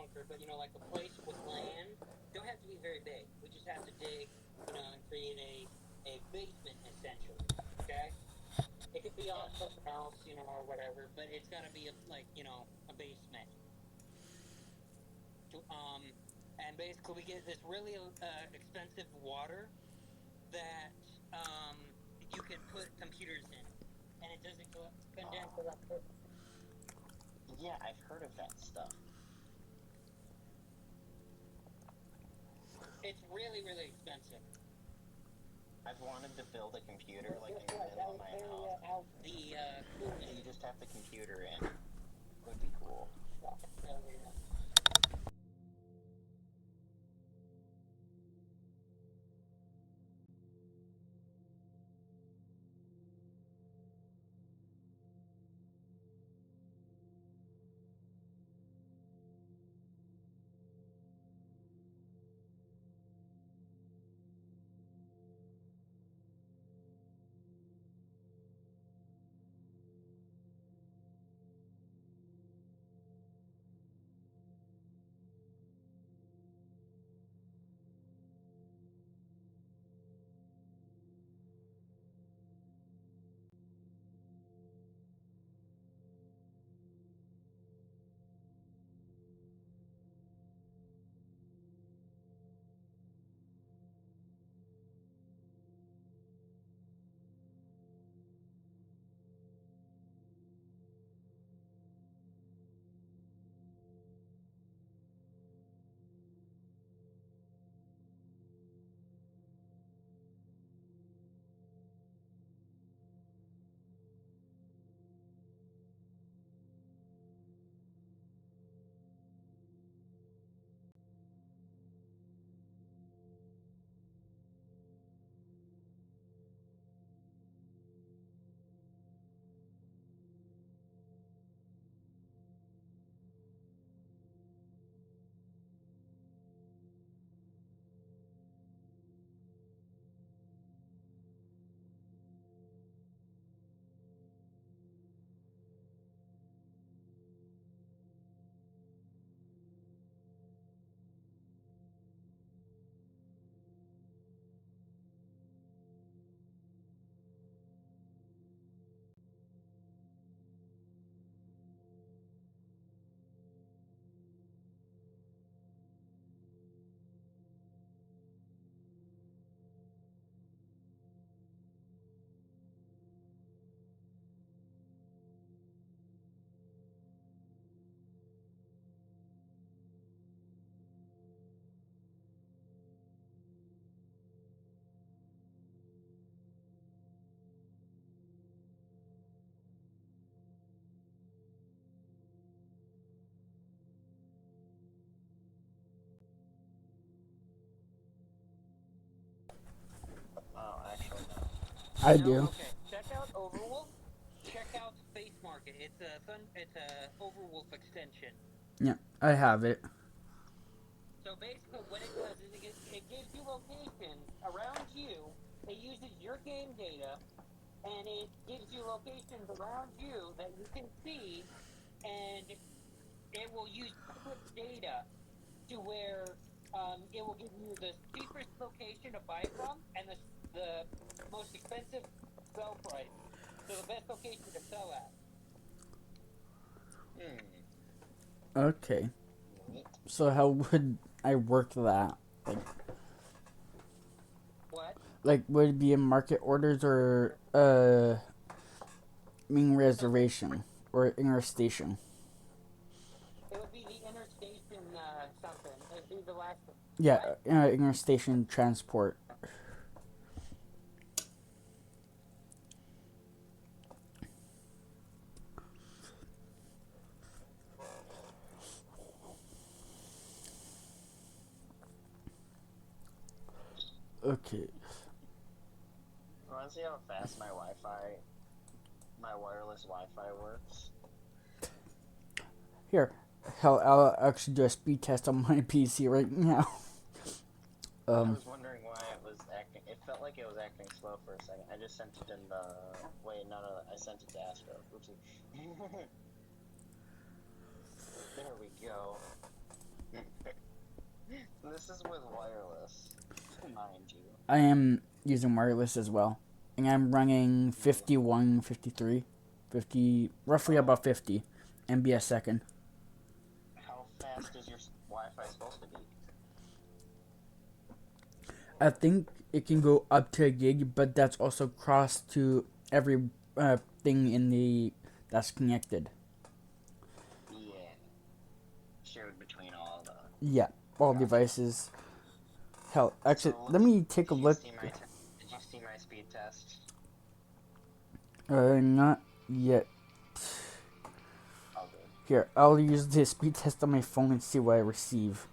bunker, but like a place with land. Don't have to be very big. We just have to dig, and create a basement essentially. Okay. It could be on something else, or whatever, but it's got to be a basement. And basically we get this really expensive water that you can put computers in, and it doesn't condense electricity. Yeah, I've heard of that stuff. It's really, really expensive. I've wanted to build a computer like in the middle of my house. So you just have the computer in. Would be cool. Oh, actually, no. I No? do. Okay. Check out Overwolf. Check out Space Market. It's a Overwolf extension. Yeah, I have it. So basically, what it does is it gives you locations around you. It uses your game data, and it gives you locations around you that you can see, and it will use public data to where it will give you the cheapest location to buy from and the most expensive sell price. So the best location to sell at. Okay. Neat. So how would I work that? What? Like would it be in market orders or mean reservation or interstation? It would be the interstation something. It would be the last one. Yeah, What? interstation transport. Okay. Want to see how fast my wireless Wi-Fi works? Here, hell, I'll actually do a speed test on my PC right now. I was wondering why it was acting. It felt like it was acting slow for a second. I just sent it in the. Wait, no, I sent it to Astro. Oopsie. There we go. This is with wireless, mind you. I am using wireless as well. And I'm running 51, 53, 50, roughly about 50 MB a second. How fast is your Wi-Fi supposed to be? I think it can go up to a gig, but that's also crossed to every thing in the that's connected. Yeah. Shared between all the... Yeah, all Gotcha. devices. Hell, actually, So let me take a look. Did you see my speed test? Not yet. Oh, good. Here, I'll use the speed test on my phone and see what I receive.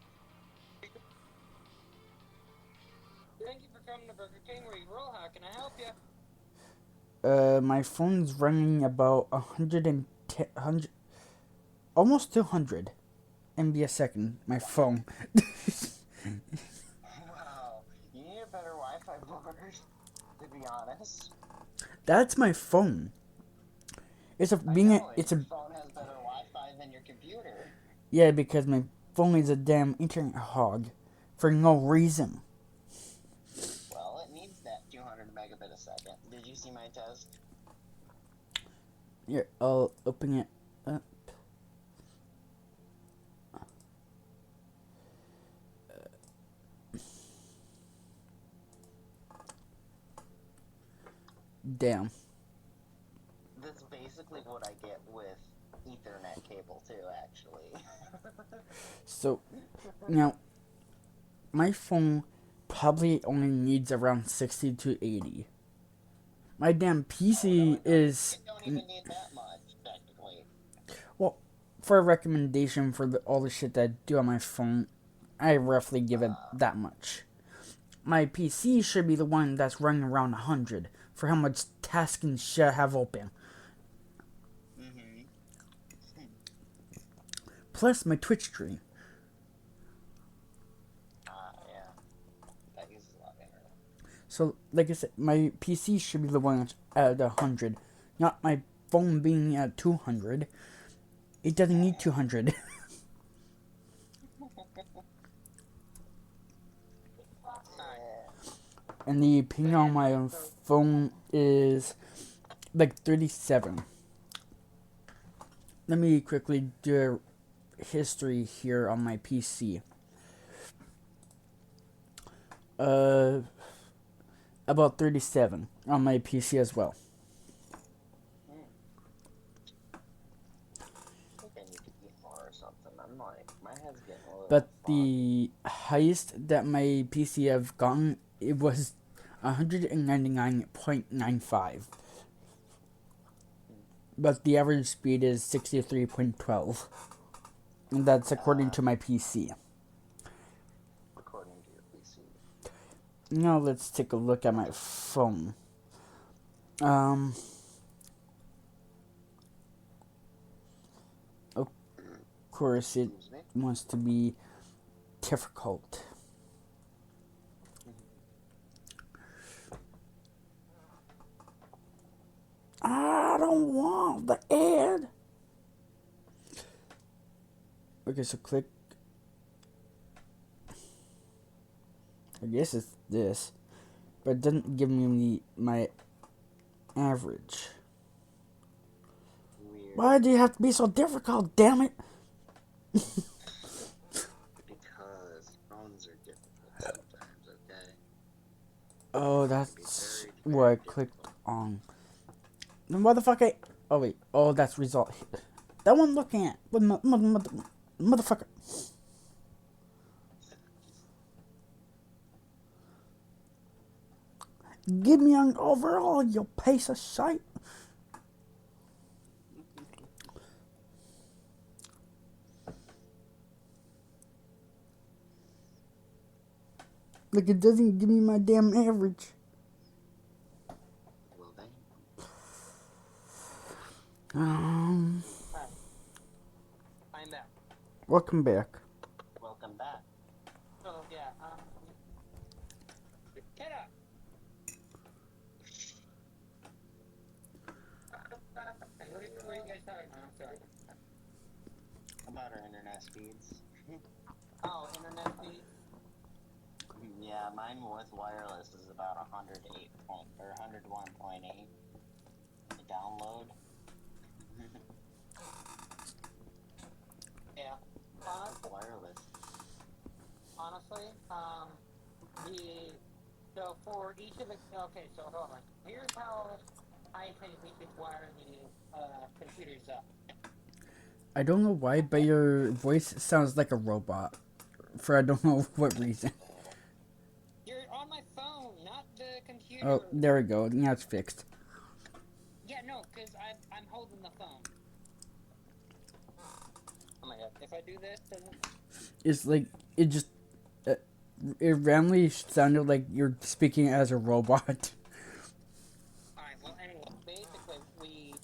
Thank you for coming to Burger King where you roll. How can I help you? My phone's running about 100, almost 200 MB a second. My phone. Wow. You need a better Wi-Fi board, to be honest. That's my phone. It's a I being know, a, it's your a phone has better Wi-Fi than your computer. yeah, because my phone is a damn internet hog for no reason. Well, it needs that 200 megabit a second. Did you see my test? Here, I'll open it up. Damn. That's basically what I get with Ethernet cable too, actually. So now my phone probably only needs around 60 to 80. My damn PC is You don't even need that much, technically. well for a recommendation for all the shit that I do on my phone. I roughly give it that much. My PC should be the one that's running around 100 for how much tasking shit I have open. Mm-hmm. Plus my Twitch stream. Yeah. That uses a lot of internet. So, like I said, my PC should be the one that's at 100, not my phone being at 200. It doesn't need 200. And the ping on my phone is like 37. Let me quickly do a history here on my PC. About 37 on my PC as well. I think I need to eat more or something. I'm like, my head's getting a little But foggy. the highest that my PC have gotten, it was 199.95. But the average speed is 63.12. And that's according to my PC. According to your PC. Now let's take a look at my phone. Of course, it Excuse me. wants to be difficult. I don't want the ad. Okay, so click. I guess it's this, but it doesn't give me my average. Weird. Why do you have to be so difficult? Damn it! Because phones are difficult sometimes, okay? Oh, that's what I clicked on. The motherfucker. Oh wait. Oh, that's result. That one I'm looking at. Motherfucker. Give me an overall, you piece of shit. Like it doesn't give me my damn average. Well, then. Um. I'm back. Welcome back. Welcome back. Oh, yeah. Get up. What are you guys talking about? I'm sorry. About our internet speeds. Oh, internet speed. Yeah, mine with wireless is about 108 point or 101.8. The download. Yeah. Honestly, Wireless. honestly, the so for each of the okay, so hold on. Here's how I think we should wire the computers up. I don't know why, but your voice sounds like a robot. For I don't know what reason. You're on my phone, not the computer. Oh, there we go. Now it's fixed. Yeah, no, because I'm holding the phone. Oh my god, if I do this, then It's like it just uh, it randomly sounded like you're speaking as a robot. alright, well anyway, basically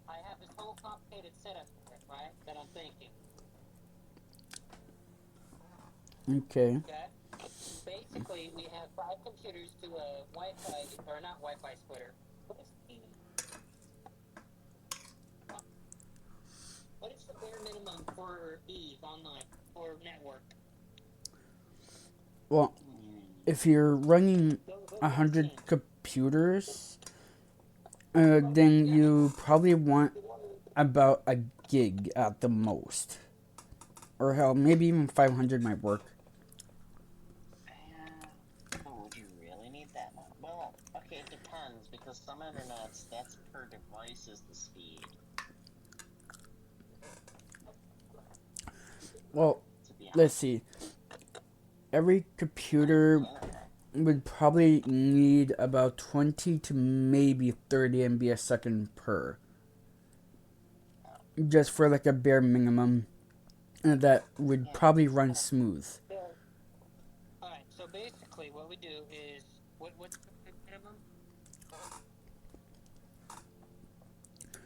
I have this whole complicated setup here, right, that I'm thinking. Okay. Okay? Basically we have 5 computers to a Wi-Fi or not Wi-Fi splitter. What is the bare minimum for Eve online or network? Well, if you're running Go 100 change. computers, then you probably want about a gig at the most, or hell, maybe even 500 might work. Would you really need that much? Well, okay, it depends because some internets that's per device is the speed. Well, To be let's honest, see. Every computer would probably need about 20 to maybe 30 MB a second per. Just for like a bare minimum that would probably run smooth. So, alright, so basically what we do is what's the minimum?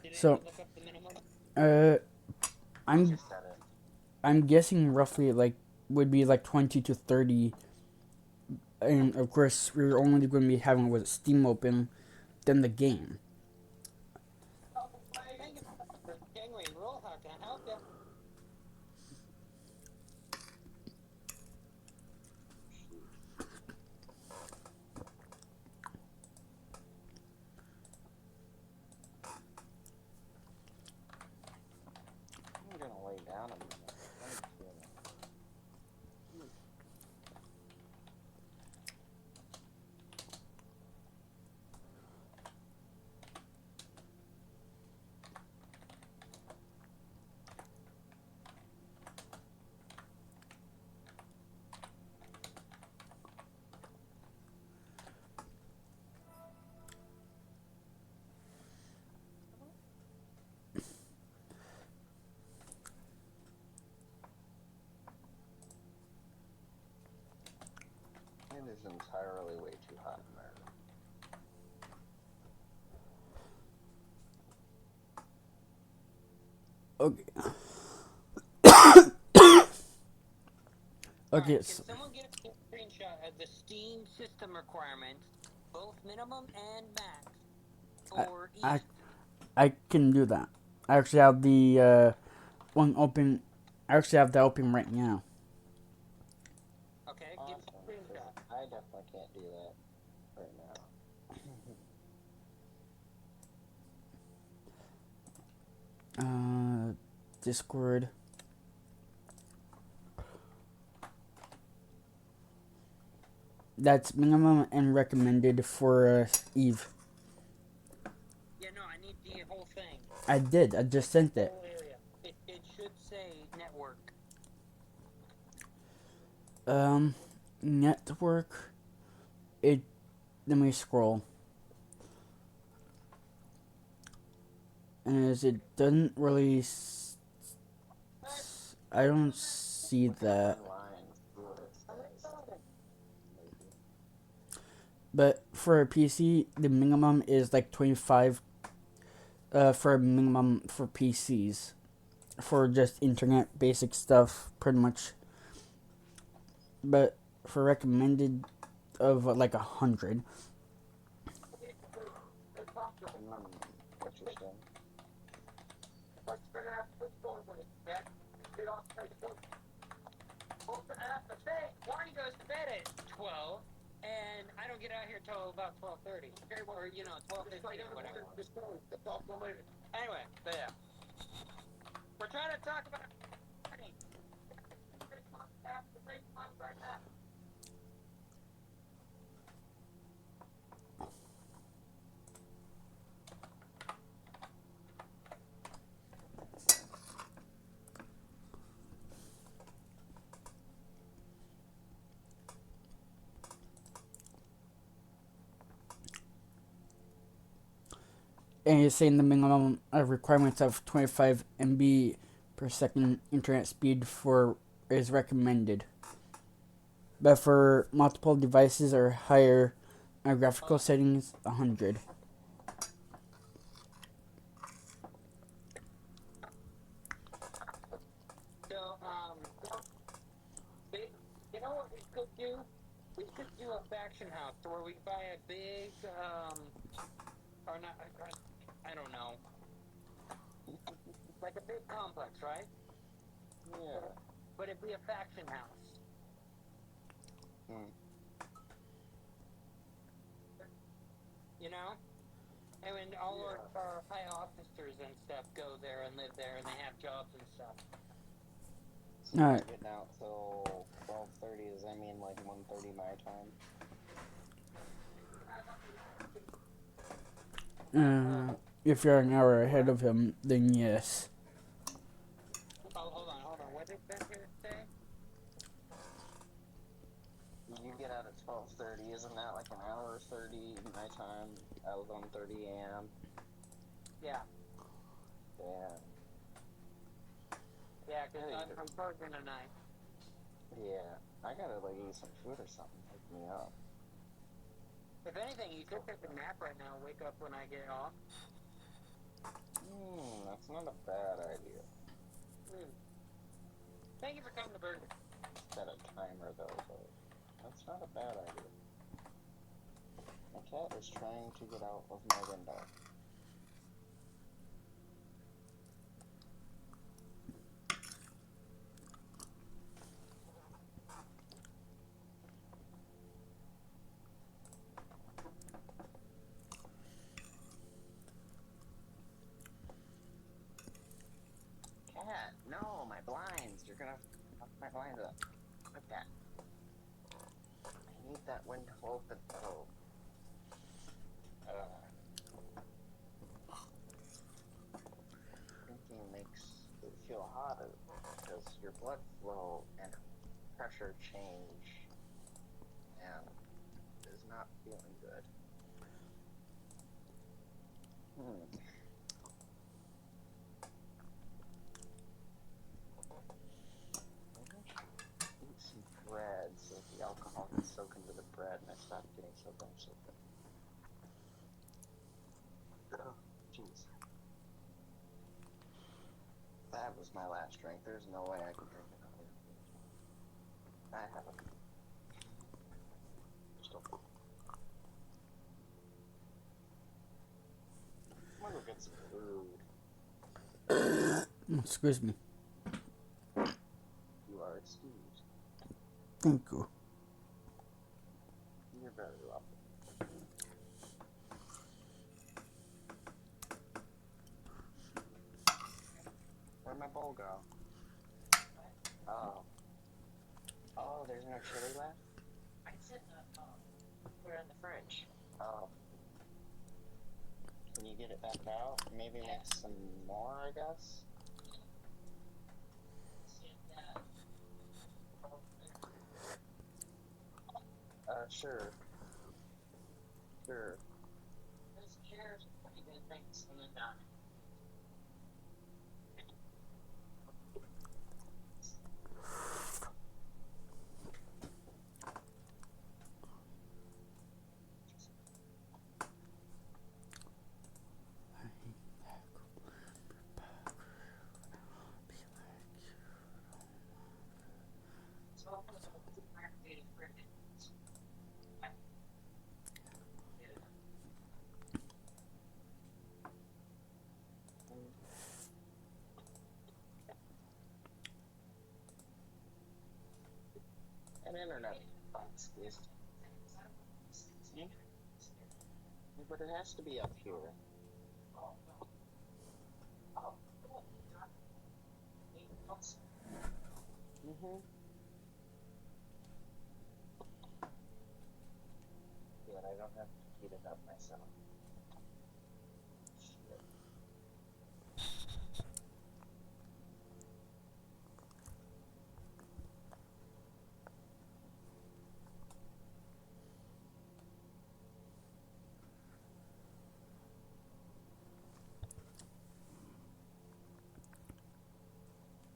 Did So, anyone look up the minimum? I'm just said it. I'm guessing roughly like would be like 20 to 30, and of course we're only going to be having with Steam open, then the game. Thank you for January roll. How can I help you? I'm gonna lay down a minute. It is entirely way too hot in there. Okay. Okay. Alright, can someone get a screenshot of the Steam system requirements, both minimum and max, for I each? I can do that. I actually have the one open. I actually have that open right now. Okay, give me a screenshot. I definitely can't do that right now. Discord. That's minimum and recommended for Eve. Yeah, no, I need the whole thing. I did. I just sent it. Whole area. It should say network. Network. It. Let me scroll. As it doesn't really. I don't see that. But for a PC, the minimum is like 25. For a minimum for PCs, for just internet basic stuff, pretty much. But for recommended of like 100. Interesting. Well, the thing, Barney goes to bed at 12, and I don't get out here till about 12:30. Or, 12:15 or whatever. Anyway, but yeah. We're trying to talk about Barney. Right now. And it's saying the minimum requirements of 25 MB per second internet speed for is recommended. But for multiple devices or higher graphical settings, 100. So, you know what we could do? We could do a faction house where we buy a big, or not, I don't know. Like a big complex, right? Yeah. But it'd be a faction house. You know? And when all our high officers and stuff go there and live there and they have jobs and stuff. So you're getting out till 12:30, does that mean like 1:30 my time? If you're an hour ahead of him, then yes. Oh, hold on. What did Ben here say? You get out at 12:30, isn't that like an hour 30 my time? 11:30 a.m. Yeah. Yeah. Yeah, because I'm working tonight. Yeah. I gotta like eat some food or something. Wake me up. If anything, you could take a nap right now. Wake up when I get off. That's not a bad idea. Thank you for coming to Burger. Set a timer though, but that's not a bad idea. My cat is trying to get out of my window. Cat, no, my blinds. You're gonna fuck my blinds up. Look at that. I need that window open though. Drinking makes it feel hotter because your blood flow and pressure change and is not feeling good. Eat some bread so the alcohol can soak into the bread and I stop getting so sick. Oh, jeez. That was my last drink. There's no way I can drink another. I haven't. I'm gonna go get some food. Excuse me. You are excused. Thank you. You're very welcome. Where'd my bowl go? Oh, there's no chili left? I said put it in the fridge. Oh. Can you get it back out? Maybe make some more, I guess? Sure. Sure. Those chairs are pretty good things in the diner. internet box is. But it has to be up here. Mm-hmm. But I don't have to heat it up myself. Shit.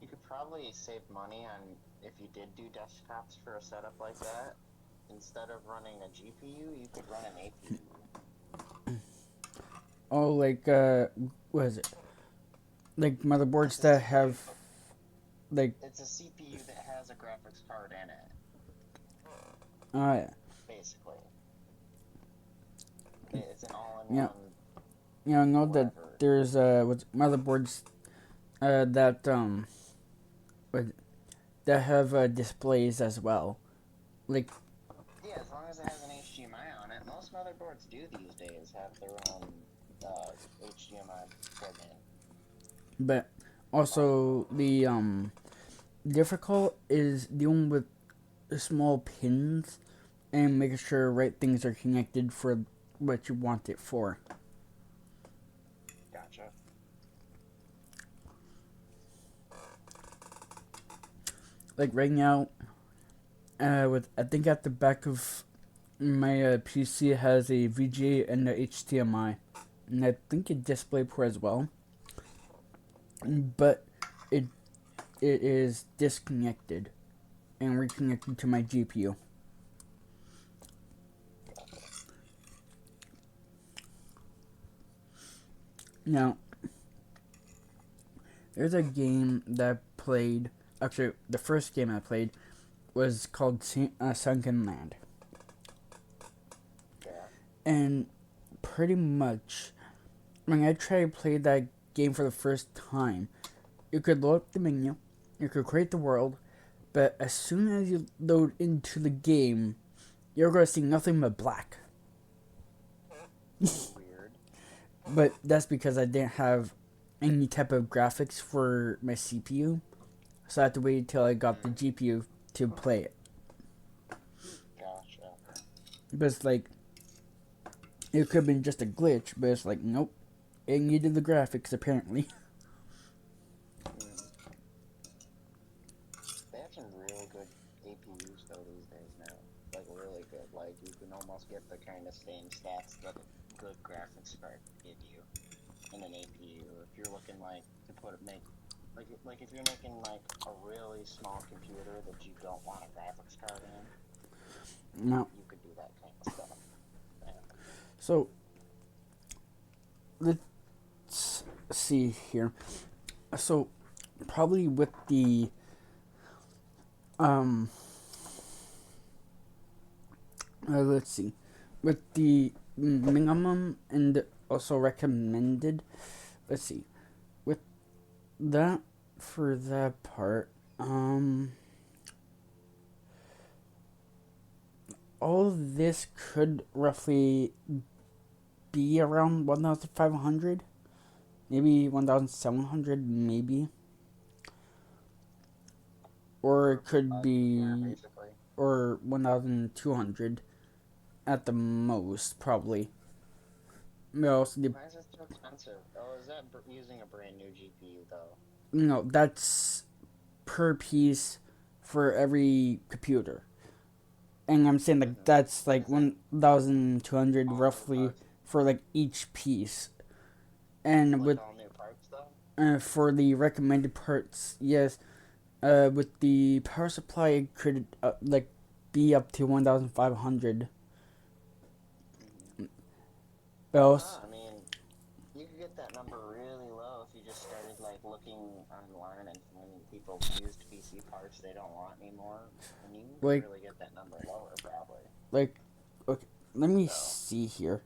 You could probably save money on if you did do desktops for a setup like that. Instead of running a GPU, you could run an APU. Oh, like what is it? Like motherboards It's a that CPU, have like it's a CPU that has a graphics card in it, yeah. basically. It's an Yeah. all-in-one I know that whatever. there's with motherboards that that have displays as well. Like Yeah, as long as it has an HDMI on it. Most motherboards do these days have their own HDMI plug in. but also the difficult is dealing with the small pins and making sure right things are connected for what you want it for. Gotcha. Like right now, with I think at the back of my PC has a VGA and a HDMI, and I think a DisplayPort as well. But it is disconnected and reconnected to my GPU. Now, there's a game that I played. Actually, the first game I played was called Sunken Land. Yeah. And pretty much, when I tried to play that game for the first time, you could load up the menu, you could create the world, but as soon as you load into the game, you're going to see nothing but black. Weird. But that's because I didn't have any type of graphics for my CPU, so I had to wait until I got the GPU to play it. Gotcha. But it's like, it could have been just a glitch, but it's like, nope, it needed the graphics apparently. They have some real good APUs though these days now. Like really good. Like you can almost get the kind of same stats that a good graphics card give you in an APU. If you're looking like to like if you're making like a really small computer that you don't want a graphics card in, No. you could do that kind of stuff. Yeah. So, let's see here. So, probably with the let's see, with the minimum and also recommended. Let's see, with that for that part, all of this could roughly be around 1,500, maybe 1,700, maybe. Or it could be, Yeah, basically. or 1,200 at the most, probably. Why is it so expensive? Oh, is that using a brand new GPU though? No, that's per piece for every computer. And I'm saying like that's like 1,200 roughly for like each piece. And Like with all new parts though? for the recommended parts, yes. With the power supply, it could like be up to 1,500. Else, I mean, you could get that number really low if you just started like looking online and finding people used PC parts they don't want anymore, and you can like really get that number lower probably. like okay, let me see here.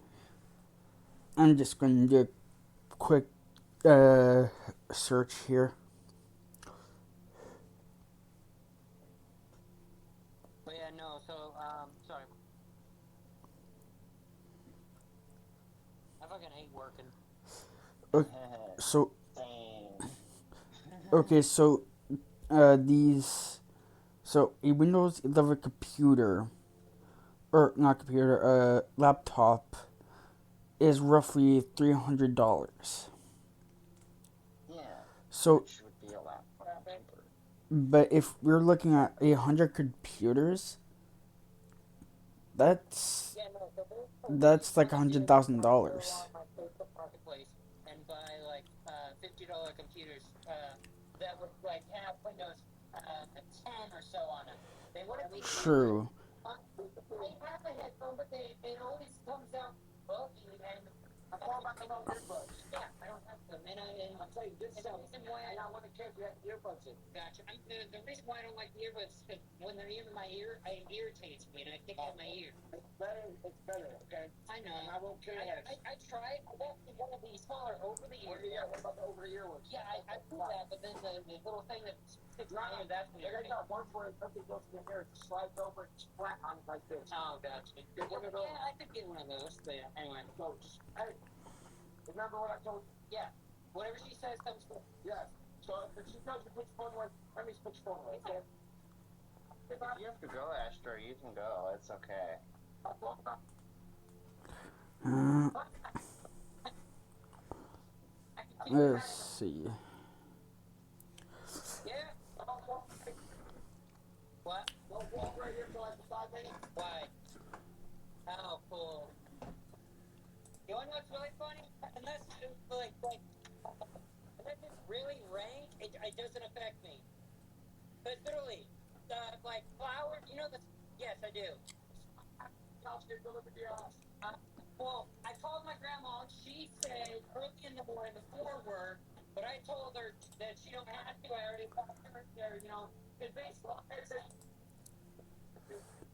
I'm just going to do a quick search here. But yeah, Okay, so Same. okay, so these so a Windows 11 computer or not computer, laptop is roughly $300. Yeah, So, which would be a lot fucking cheaper. but if we're looking at 100 computers, that's Yeah, no, so that's like last year I was trying to go $100,000. on my Facebook marketplace and buy like $50 computers that would like have Windows 10 or so on it. They would have been True. they have a headphone, but it always comes out bulky and I call my own earbuds. Yeah, I don't have them, and I'll tell you this sounds. I got one that can't have earbuds in. Gotcha. The reason why I don't like the earbuds is because when they're in my ear, it irritates me, and I think of my ear. It's better, okay? I know. I won't care. I tried. I got one of the smaller over the ear. Yeah, what about the over the ear ones? Yeah, I do that, but then the little thing that sticks in my ear, that's me. I got one for it. Something goes in your ear, it slides over, it's flat on it like this. Oh, gotcha. Get one of those. Yeah, I could get one of those. But yeah, anyway. So just, hey, remember what I told you? Yeah. Whatever she says comes through. Yes. So if she tells you which phone one, let me switch phone one, okay? If you have to go, Astro, you can go. It's okay. Uh, let's see. Yeah. What? Don't walk right here for like 5 minutes. Why? Oh, cool. You want to know what's really funny? Unless unless it's really rain, it doesn't affect me. But literally, like flowers, you know the. Yes, I do. House get delivered to your house. Well, I called my grandma. She said early in the morning before work, but I told her that she don't have to. I already talked to her there, you know. Because basically, I said,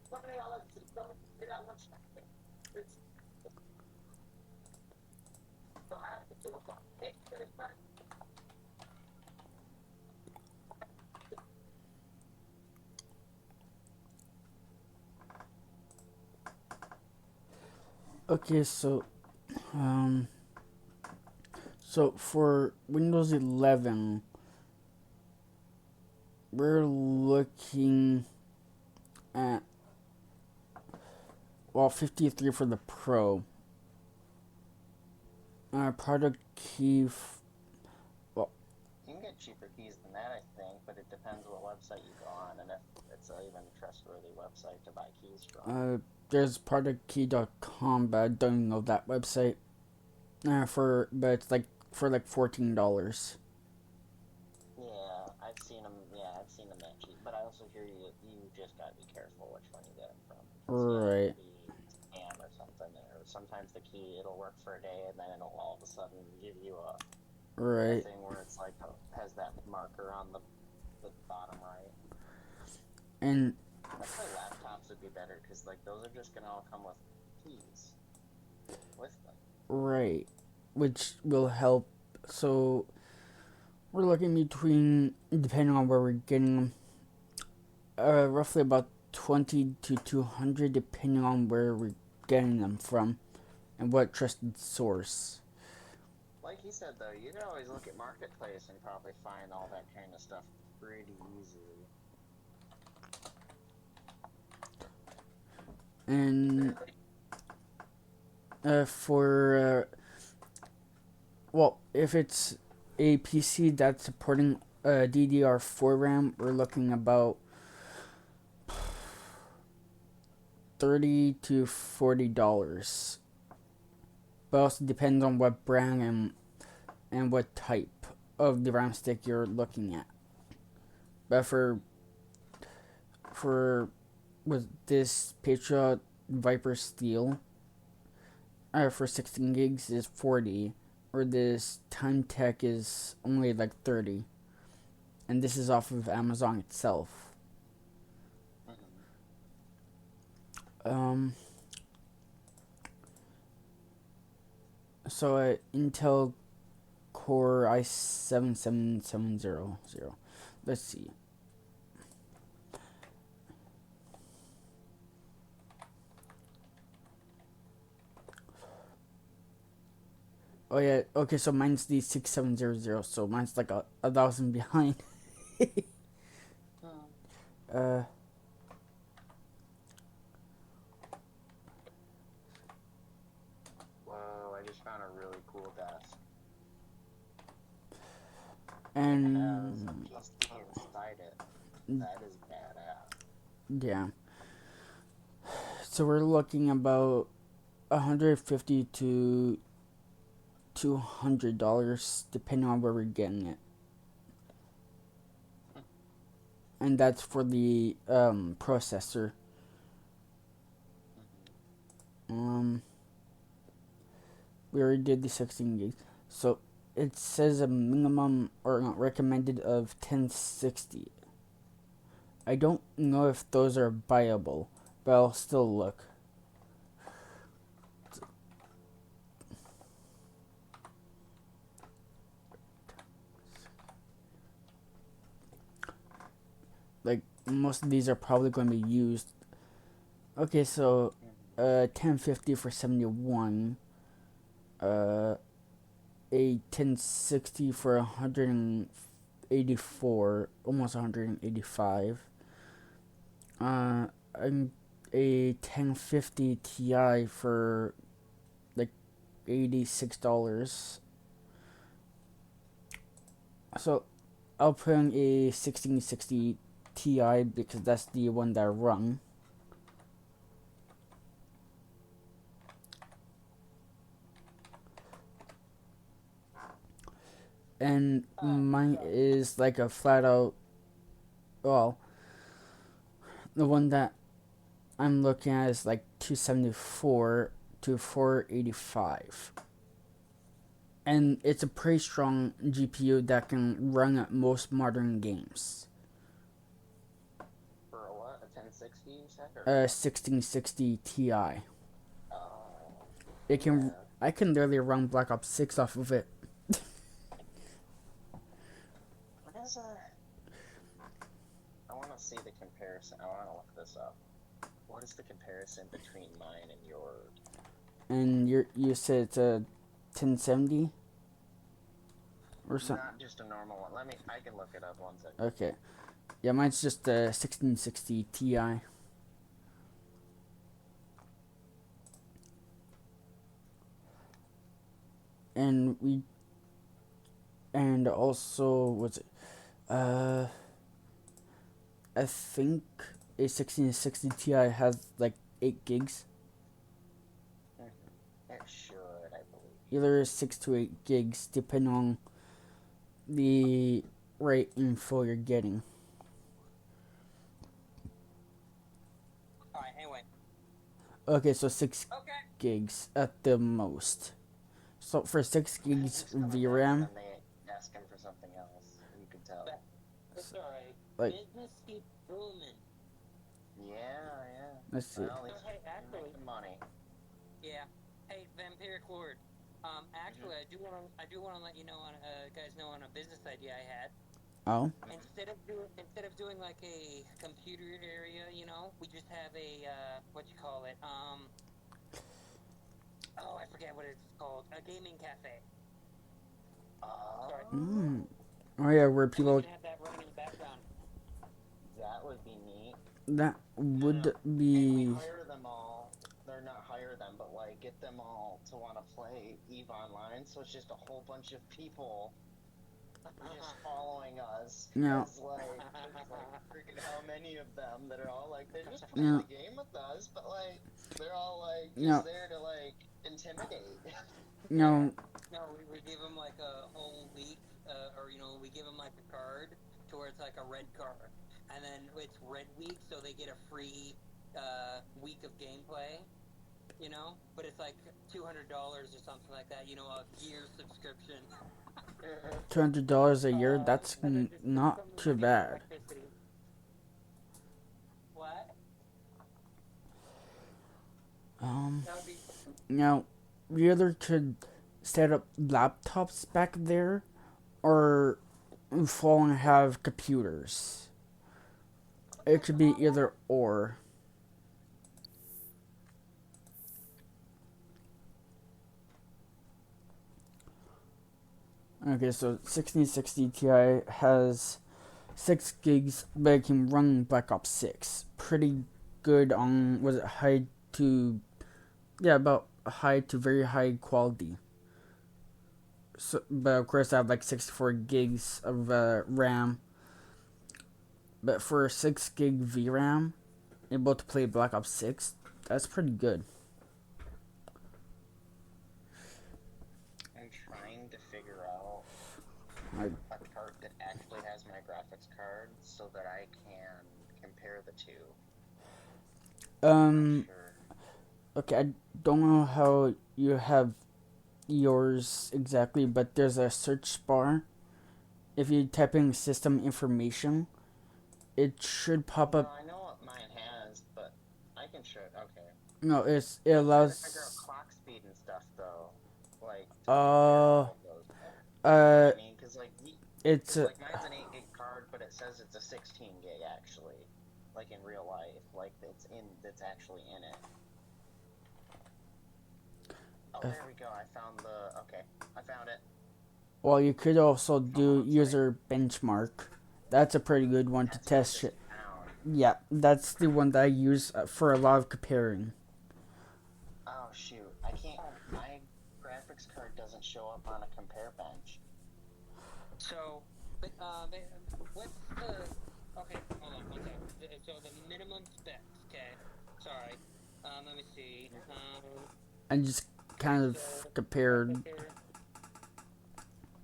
somebody else is coming to get out lunch. It's so I have to do it. Okay, um, so for Windows 11, we're looking at 53 for the Pro. Product key. Well, You can get cheaper keys than that, I think, but it depends what website you go on and if it's even a trustworthy website to buy keys from. there's productkey.com, but I don't know that website. But it's like for like $14. Yeah, I've seen them. Yeah, I've seen them that cheap. But I also hear you. You just gotta be careful which one you get them from. Right. Be scam or something. Or sometimes the key it'll work for a day and then it'll all of a sudden give you a Right. thing where it's like has that marker on the bottom right. And That's why laptops would be better because like those are just gonna all come with keys with them. right, which will help. So we're looking between, depending on where we're getting them, roughly about 20 to 200, depending on where we're getting them from and what trusted source. Like he said though, you can always look at Marketplace and probably find all that kind of stuff pretty easily. And well, if it's a PC that's supporting DDR4 RAM, we're looking about $30 to $40. But also depends on what brand and what type of the RAM stick you're looking at. But for with this Patriot Viper Steel, for 16 gigs is 40, or this Time Tech is only like 30, and this is off of Amazon itself. So Intel Core i7-7700. Let's see. Oh yeah. Okay, so mine's the 6700. So mine's like a thousand behind. Hmm. uh. Whoa, I just found a really cool desk. It has a And PC inside it. That is badass. yeah. So we're looking about 150 to $200 depending on where we're getting it. And that's for the processor. Mm-hmm. We already did the 16 gigs. So it says a minimum or not recommended of 1060. I don't know if those are viable, but I'll still look. Like most of these are probably going to be used. Okay, so 1050 for 71. A 1060 for 184, almost 185. I'm a 1050 Ti for like $86. So I'll put in a 1660 Ti because that's the one that I run. And mine is like a flat out, well, the one that I'm looking at is like 274 to 485. And it's a pretty strong GPU that can run most modern games. For a what? A 1060 you said? Or 1660 Ti. Oh, It can. yeah. I can literally run Black Ops 6 off of it. What is a... I want to see the comparison. I want to look this up. What is the comparison between mine and yours? And you said it's a 1070 or something. Not just a normal one. I can look it up one second. Okay. Yeah, mine's just a 1660 Ti. And also what's it? I think a 1660 Ti has like 8 gigs. It should, I believe. Either 6 to 8 gigs, depending on the rate info you're getting. Alright, anyway. Okay, so 6 Okay. gigs at the most. So for 6 gigs It's coming back, VRAM, and they asking for something else. You can tell. It's alright. like, Business keeps booming. Yeah. let's see. Well, at least Hey, you're actually, making money. yeah. Hey, Vampiric Lord. Actually, I do want to let you know on, guys know on a business idea I had. Oh, Instead of doing like a computer area, you know, we just have a what you call it? Oh, I forget what it's called. A gaming cafe. Sorry. oh yeah, where And we people can have that running in the background. That would be neat. that would And we be hire them all. They're not hire them, but like get them all to want to play EVE Online. So it's just a whole bunch of people just following us. No. It's like freaking how many of them that are all like they're just playing the game with us, but like they're all like just there to like intimidate. no. No, we give them like a whole week, or you know, we give them like a card to where it's like a red card, and then it's Red Week, so they get a free week of gameplay, you know. But it's like $200 or something like that, you know, a year subscription. $200 a year. That's not too bad. What? That would be. Now, we either could set up laptops back there, or full and have computers. It could be either or. Okay, so 1660 Ti has 6 gigs, but it can run Black Ops 6. Pretty good on, was it high to, yeah, about high to very high quality. So, but of course I have like 64 gigs of RAM. But for 6 gig VRAM, able to play Black Ops 6, that's pretty good. I'm trying to figure out I, a card that actually has my graphics card so that I can compare the two. I'm not sure. okay, I don't know how you have yours exactly, but there's a search bar. If you type in system information, it should pop No, up. I know what mine has, but I can show it. Okay. No, it I'm trying to figure out allows. clock speed and stuff, though. Like, to compare Uh, all of those. You know what uh, I mean? Because, it's like mine's an 8 gig card, but it says it's a 16 gig, actually. Like, in real life. Like, that's actually in it. Oh, there we go. I found I found it. well, you could also do Website. user benchmark. That's a pretty good one to That's what I test just shit. found. Yeah, that's the one that I use for a lot of comparing. Oh, shoot. I can't. My graphics card doesn't show up on a compare bench. So, what's the? Okay, hold on one second. So the minimum specs. Okay, sorry. Let me see. I just kind of So compared.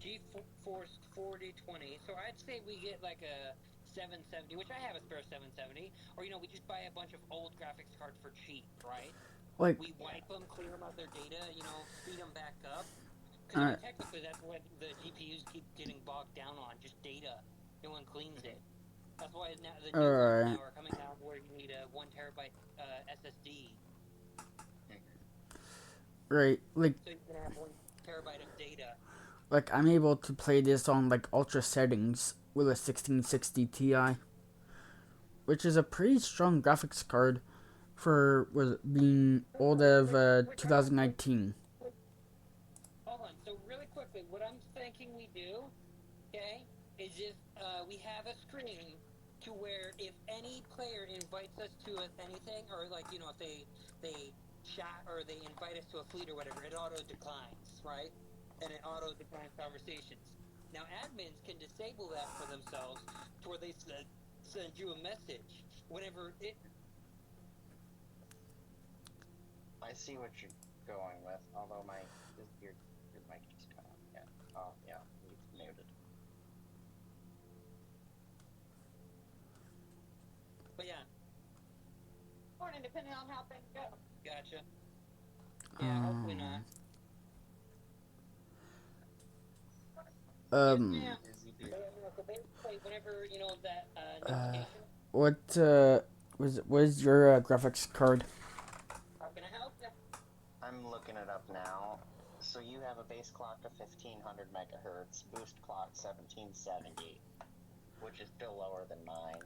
GeForce 4020. So I'd say we get like a 770, which I have a spare 770, or we just buy a bunch of old graphics cards for cheap, right? Like, We wipe them, clear them of their data, speed them back up. Because technically, that's what the GPUs keep getting bogged down on, just data. No one cleans it. That's why now the new ones now are coming out where you need a 1 terabyte SSD. right, like, So you can have 1 terabyte of data. like I'm able to play this on like ultra settings with a 1660 Ti, which is a pretty strong graphics card for being old of 2019. Hold on. So really quickly, what I'm thinking we do, okay, is if we have a screen to where if any player invites us to anything, or if they chat or they invite us to a fleet or whatever, it auto declines, right? And it auto declines conversations. Now admins can disable that for themselves to where they send you a message whenever it. I see what you're going with, although your mic just cut off. Yeah. Oh, yeah. It's muted. But yeah. Morning, depending on how things go. Gotcha. Yeah, hopefully not. Yes, ma'am. So basically, whenever that notification. What is your graphics card? How can I help you? I'm looking it up now. So you have a base clock of 1500 megahertz, boost clock 1770, which is still lower than mine.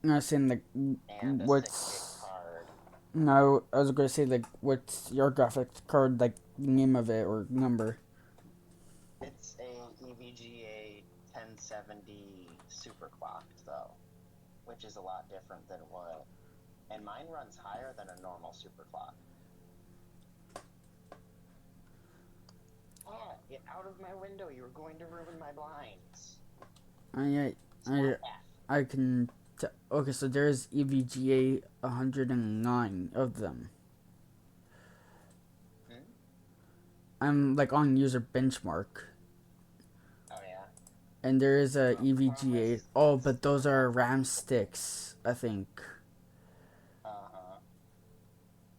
I'm not saying like And a what's 6 gig card. no. I was gonna say like what's your graphics card, like name of it or number. It's a EVGA 1070 super clock, though, which is a lot different than what. And mine runs higher than a normal super clock. Oh, get out of my window! You're going to ruin my blinds. I can. Okay, so there's EVGA 109 of them. I'm like on user benchmark. Oh yeah. And there is a EVGA. Oh, but those are RAM sticks, I think.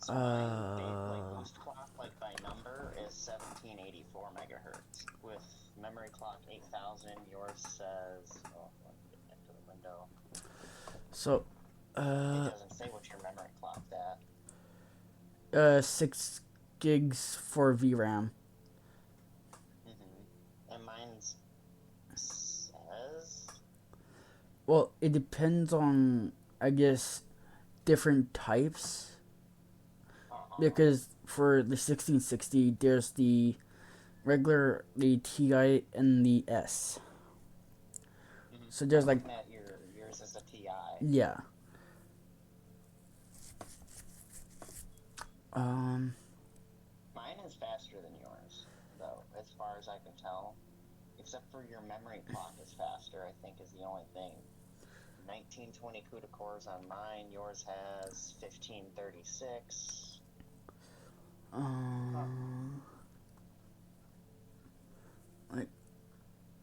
So my boost clock, like by number, is 1784 megahertz with memory clock 8000. Yours says, oh, let me get back to the window. So, it doesn't say what your memory clock's at. 6 gigs for VRAM. And mine's says. Well, it depends on, I guess, different types. Because for the 1660, there's the regular, the TI, and the S. So there's like, Looking at yours is a TI. yeah. Um, Mine is faster than yours, though, as far as I can tell. Except for your memory clock is faster, I think, is the only thing. 1920 CUDA cores on mine. Yours has 1536. like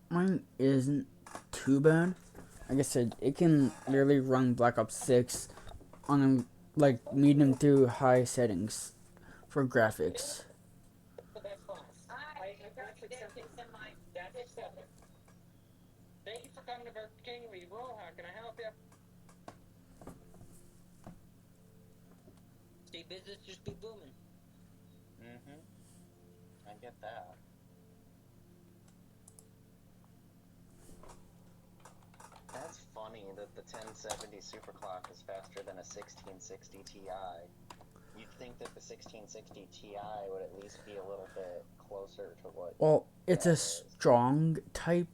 mine isn't too bad. Like I said, it can literally run Black Ops 6 on like medium to high settings for graphics. But that's fine. That's accepted. That's accepted. Thank you for coming to Burger King. We will. How can I help you? See, business just be booming. I get that. That's funny that the 1070 superclock is faster than a 1660 Ti. You'd think that the 1660 Ti would at least be a little bit closer to what. Well, it's a that is. strong type,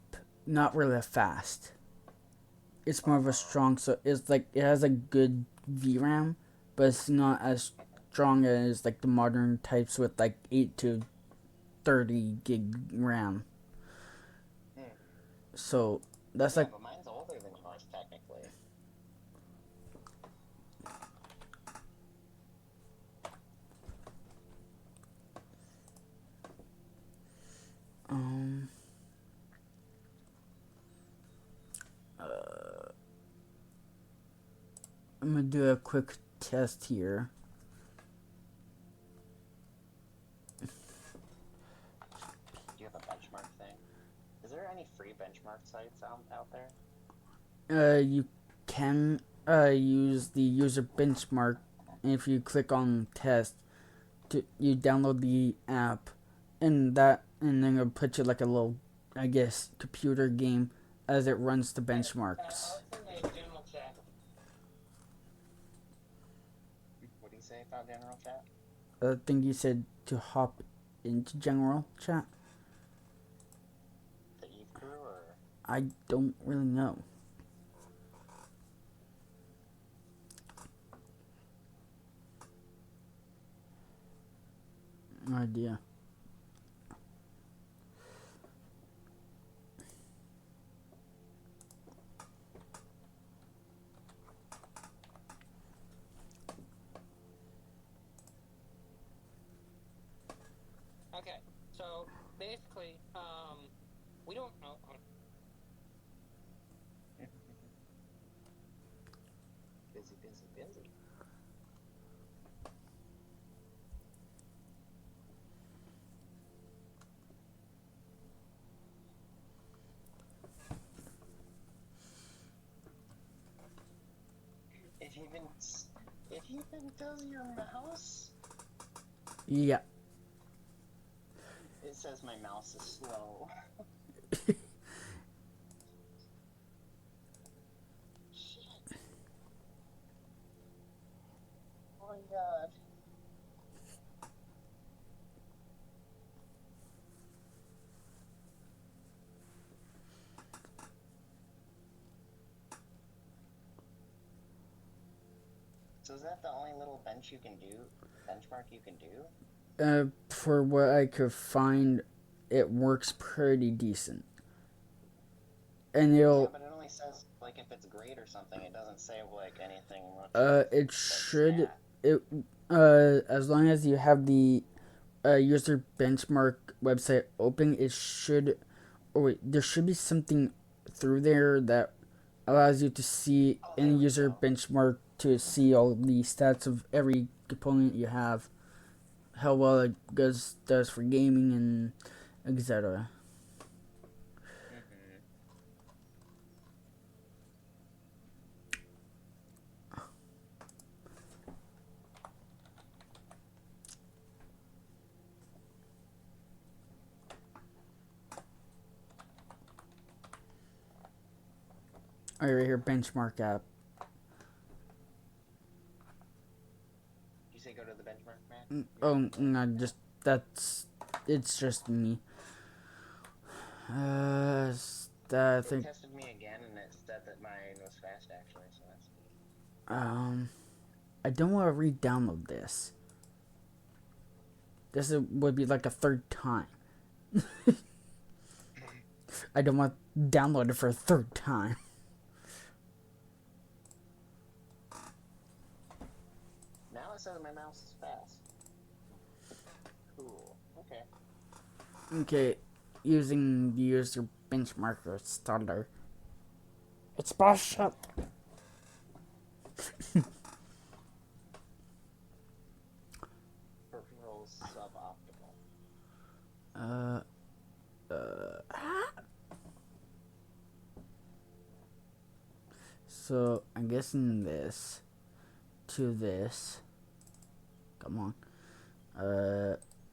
not really a fast. It's more of a strong, so it's like it has a good VRAM, but it's not as strong as like the modern types with like 8 to 30 gig RAM. So that's Yeah, like but mine's older than yours, technically. um I'm gonna do a quick test here. Do you have a benchmark thing? Is there any free benchmark sites out there? You can use the user benchmark, and if you click on test, you download the app, and then it'll put you like a little, I guess, computer game as it runs the benchmarks. What do you say about general chat? I think you said to hop into general chat. The Eve crew, or? I don't really know. No idea. Okay, so basically, we don't know. Busy. It even does your mouse? Yeah. It says my mouse is slow. Shit. Oh my god. So is that the only little benchmark you can do? For what I could find, it works pretty decent. And Yeah, but it only says like if it's great or something. It doesn't say like anything much. It should as long as you have the user benchmark website open, it should. Oh wait, there should be something through there that allows you to see in user benchmark to see all the stats of every component you have, how well it does for gaming and etc. All right, right here, benchmark app. You say go to the benchmark, man? Oh, no, it's just me. I It think tested me again, and it said that mine was fast actually, so that's good. I don't want to re-download this. Would be like a third time. I don't want to download it for a third time. Now it says my mouse is fast. Cool. Okay. Okay, using the user benchmarker starter. It's partial. Peripherals suboptimal. So I'm guessing this to this. Come on.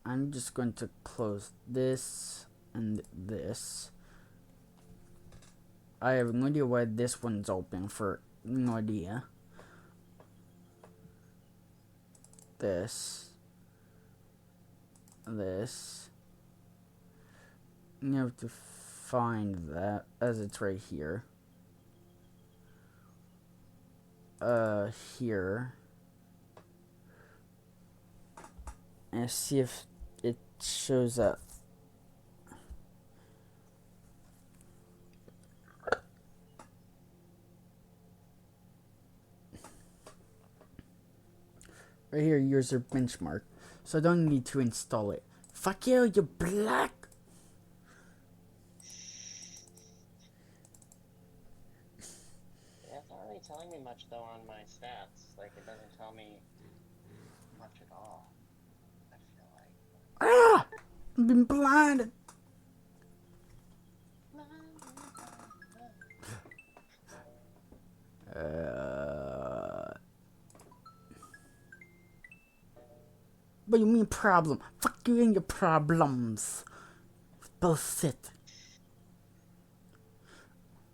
I'm just going to close this and this. I have no idea why this one's open for no idea. This. You have to find that as it's right here. Here. And see if it shows up. Right here, user benchmark. So I don't need to install it. Fuck you, you black. Yeah, it's not really telling me much though on my stats. Like it doesn't tell me much at all. I feel like. Ah! I've been blinded. What do you mean problem? Fuck you and your problems. Bullshit.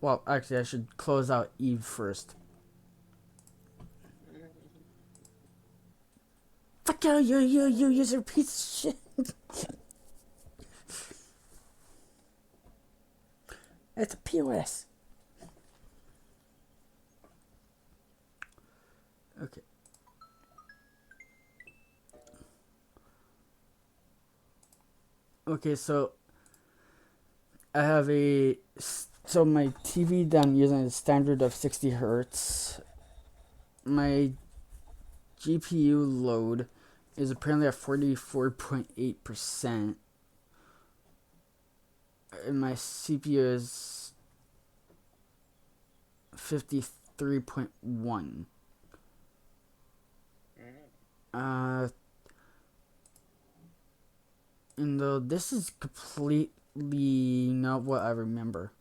Well, actually, I should close out Eve first. Fuck you, you user piece of shit. It's a POS. Okay. Okay, so I have my TV that I'm using is standard of 60 hertz. My GPU load is apparently at 44.8%. And my CPU is 53.1. And though this is completely not what I remember.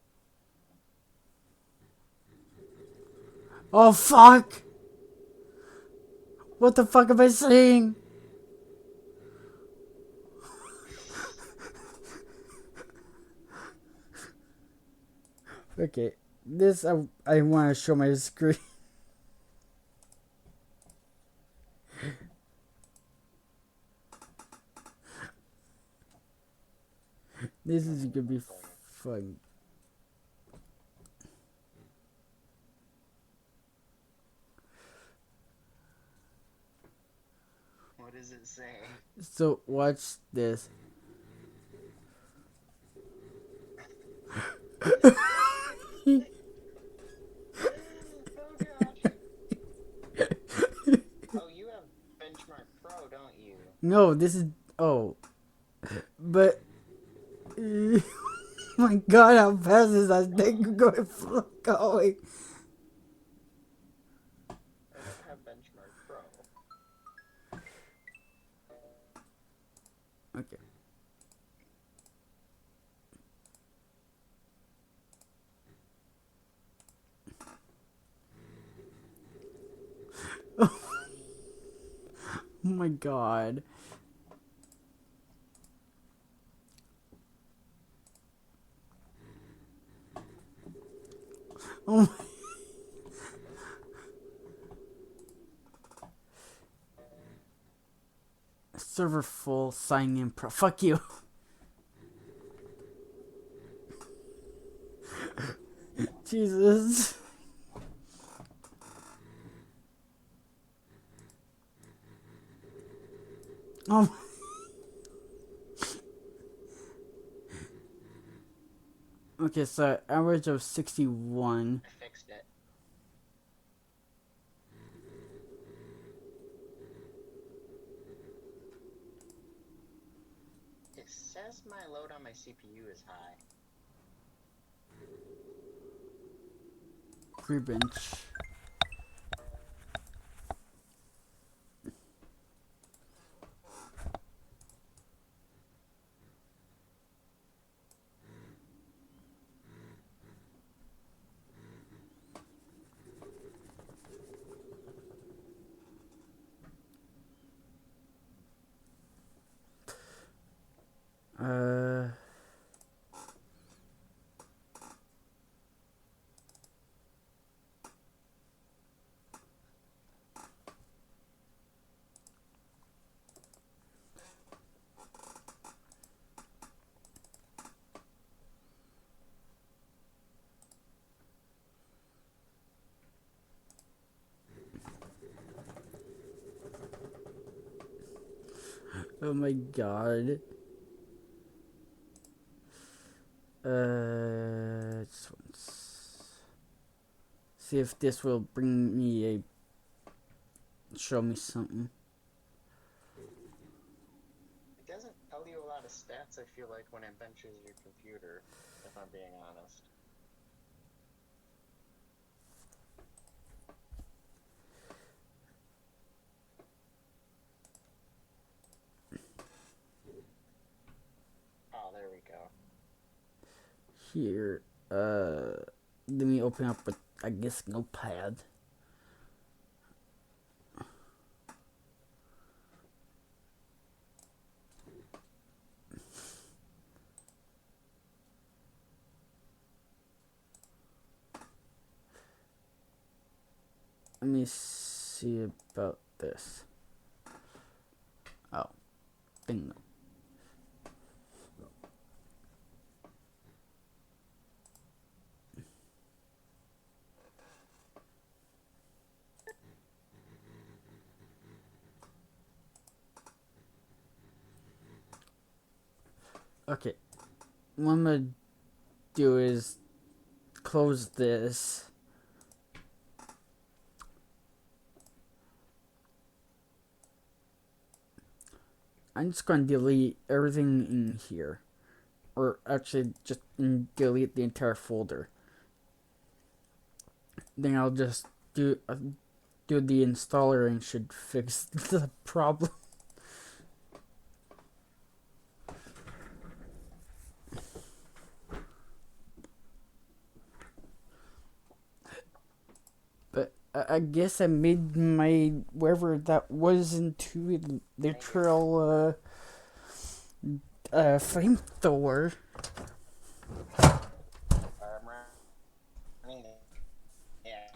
Oh fuck! What the fuck am I saying? Okay, this I want to show my screen. This is gonna be fun. What does it say? So watch this. Oh gosh. Oh, you have Benchmark Pro, don't you? No, this is but my god, how fast is that thing going? I don't have Benchmark Pro. Okay. Oh my god. Oh my. Server full, sign in pro. Fuck you. Jesus. Oh. Okay, so average of 61. I fixed it. It says my load on my CPU is high. Pre-bench. Uh, oh my god. See if this will bring me a. Show me something. It doesn't tell you a lot of stats, I feel like, when it benches your computer, if I'm being honest. Oh, there we go. Here, let me open up with, I guess, Notepad. Let me see about this. Oh, bingo. Okay, what I'm gonna do is close this. I'm just gonna delete everything in here. Or actually, just delete the entire folder. Then I'll just do the installer and should fix the problem. But I guess I made my wherever that was into a literal flamethrower. Yeah.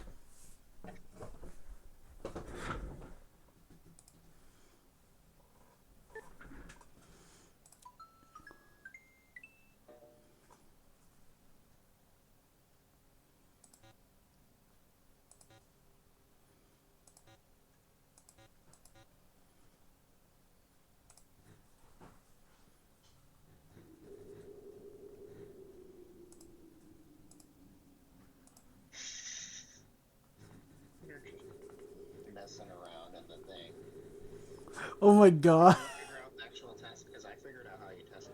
You're just messing around in the thing. Oh my god. Did you figure out the actual test? Because I figured out how you test it.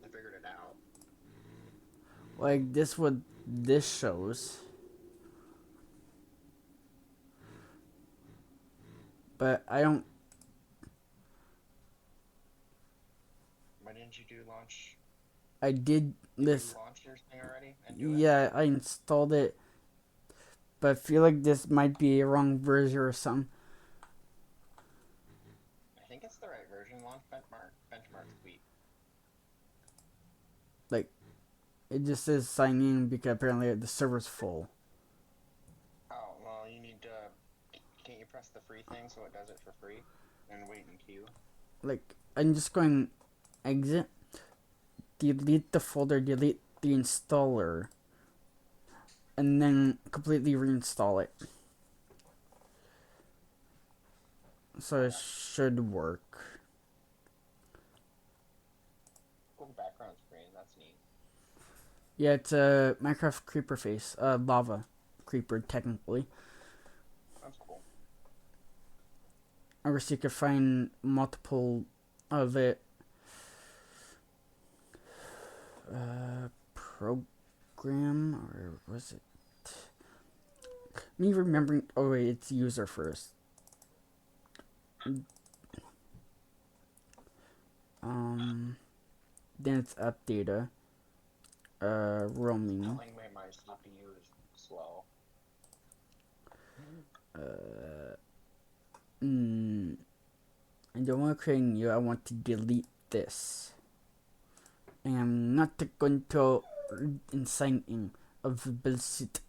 I figured it out. Like this what this shows. But I don't. Why didn't you do launch? I did this. You launch your thing already and do it? Yeah, I installed it. But I feel like this might be a wrong version or something. I think it's the right version. Launch benchmark tweet. Like, it just says sign in because apparently the server's full. Oh, well, you need to... Can't you press the free thing so it does it for free? And wait in queue? Like, I'm just going exit. delete the folder, delete the installer, and then completely reinstall it. So it should work. Cool background screen. That's neat. Yeah, it's a Minecraft creeper face, lava creeper technically. That's cool. I wish you could find multiple of it. Program, or was it? Me remembering. Oh wait, it's user first. Then it's app data. Roaming. Telling me my CPU is slow. I don't want to create new. I want to delete this. And I'm not going to sign in of bullshit.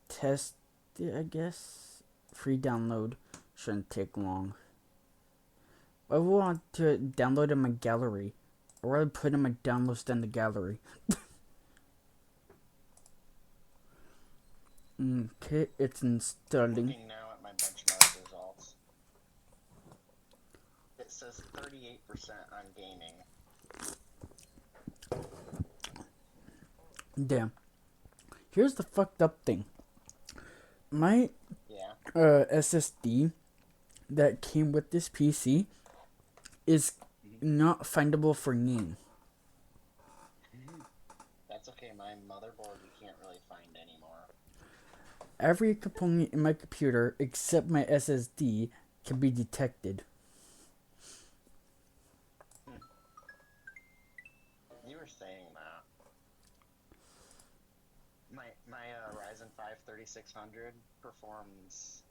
Test it, I guess. Free download. Shouldn't take long. I want to download in my gallery. I'd rather put in my downloads than the gallery. Okay, it's installing. Looking now at my benchmark results. It says 38% on gaming. Damn. Here's the fucked up thing. My SSD that came with this PC is not findable for name. That's okay, my motherboard you can't really find anymore. Every component in my computer except my SSD can be detected. You were saying that. My Ryzen 5 3600 performs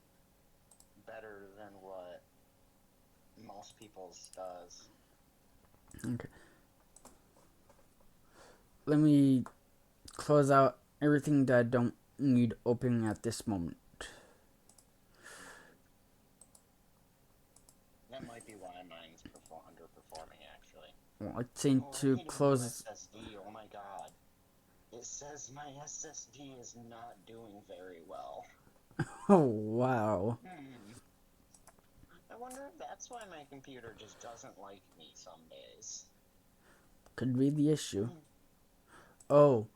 better than what most people's does. Okay. Let me close out everything that I don't need opening at this moment. That might be why mine's underperforming, actually. Well, I'd say to close. SSD, oh my god. It says my SSD is not doing very well. Oh, wow. I wonder if that's why my computer just doesn't like me some days. Could be the issue. Oh,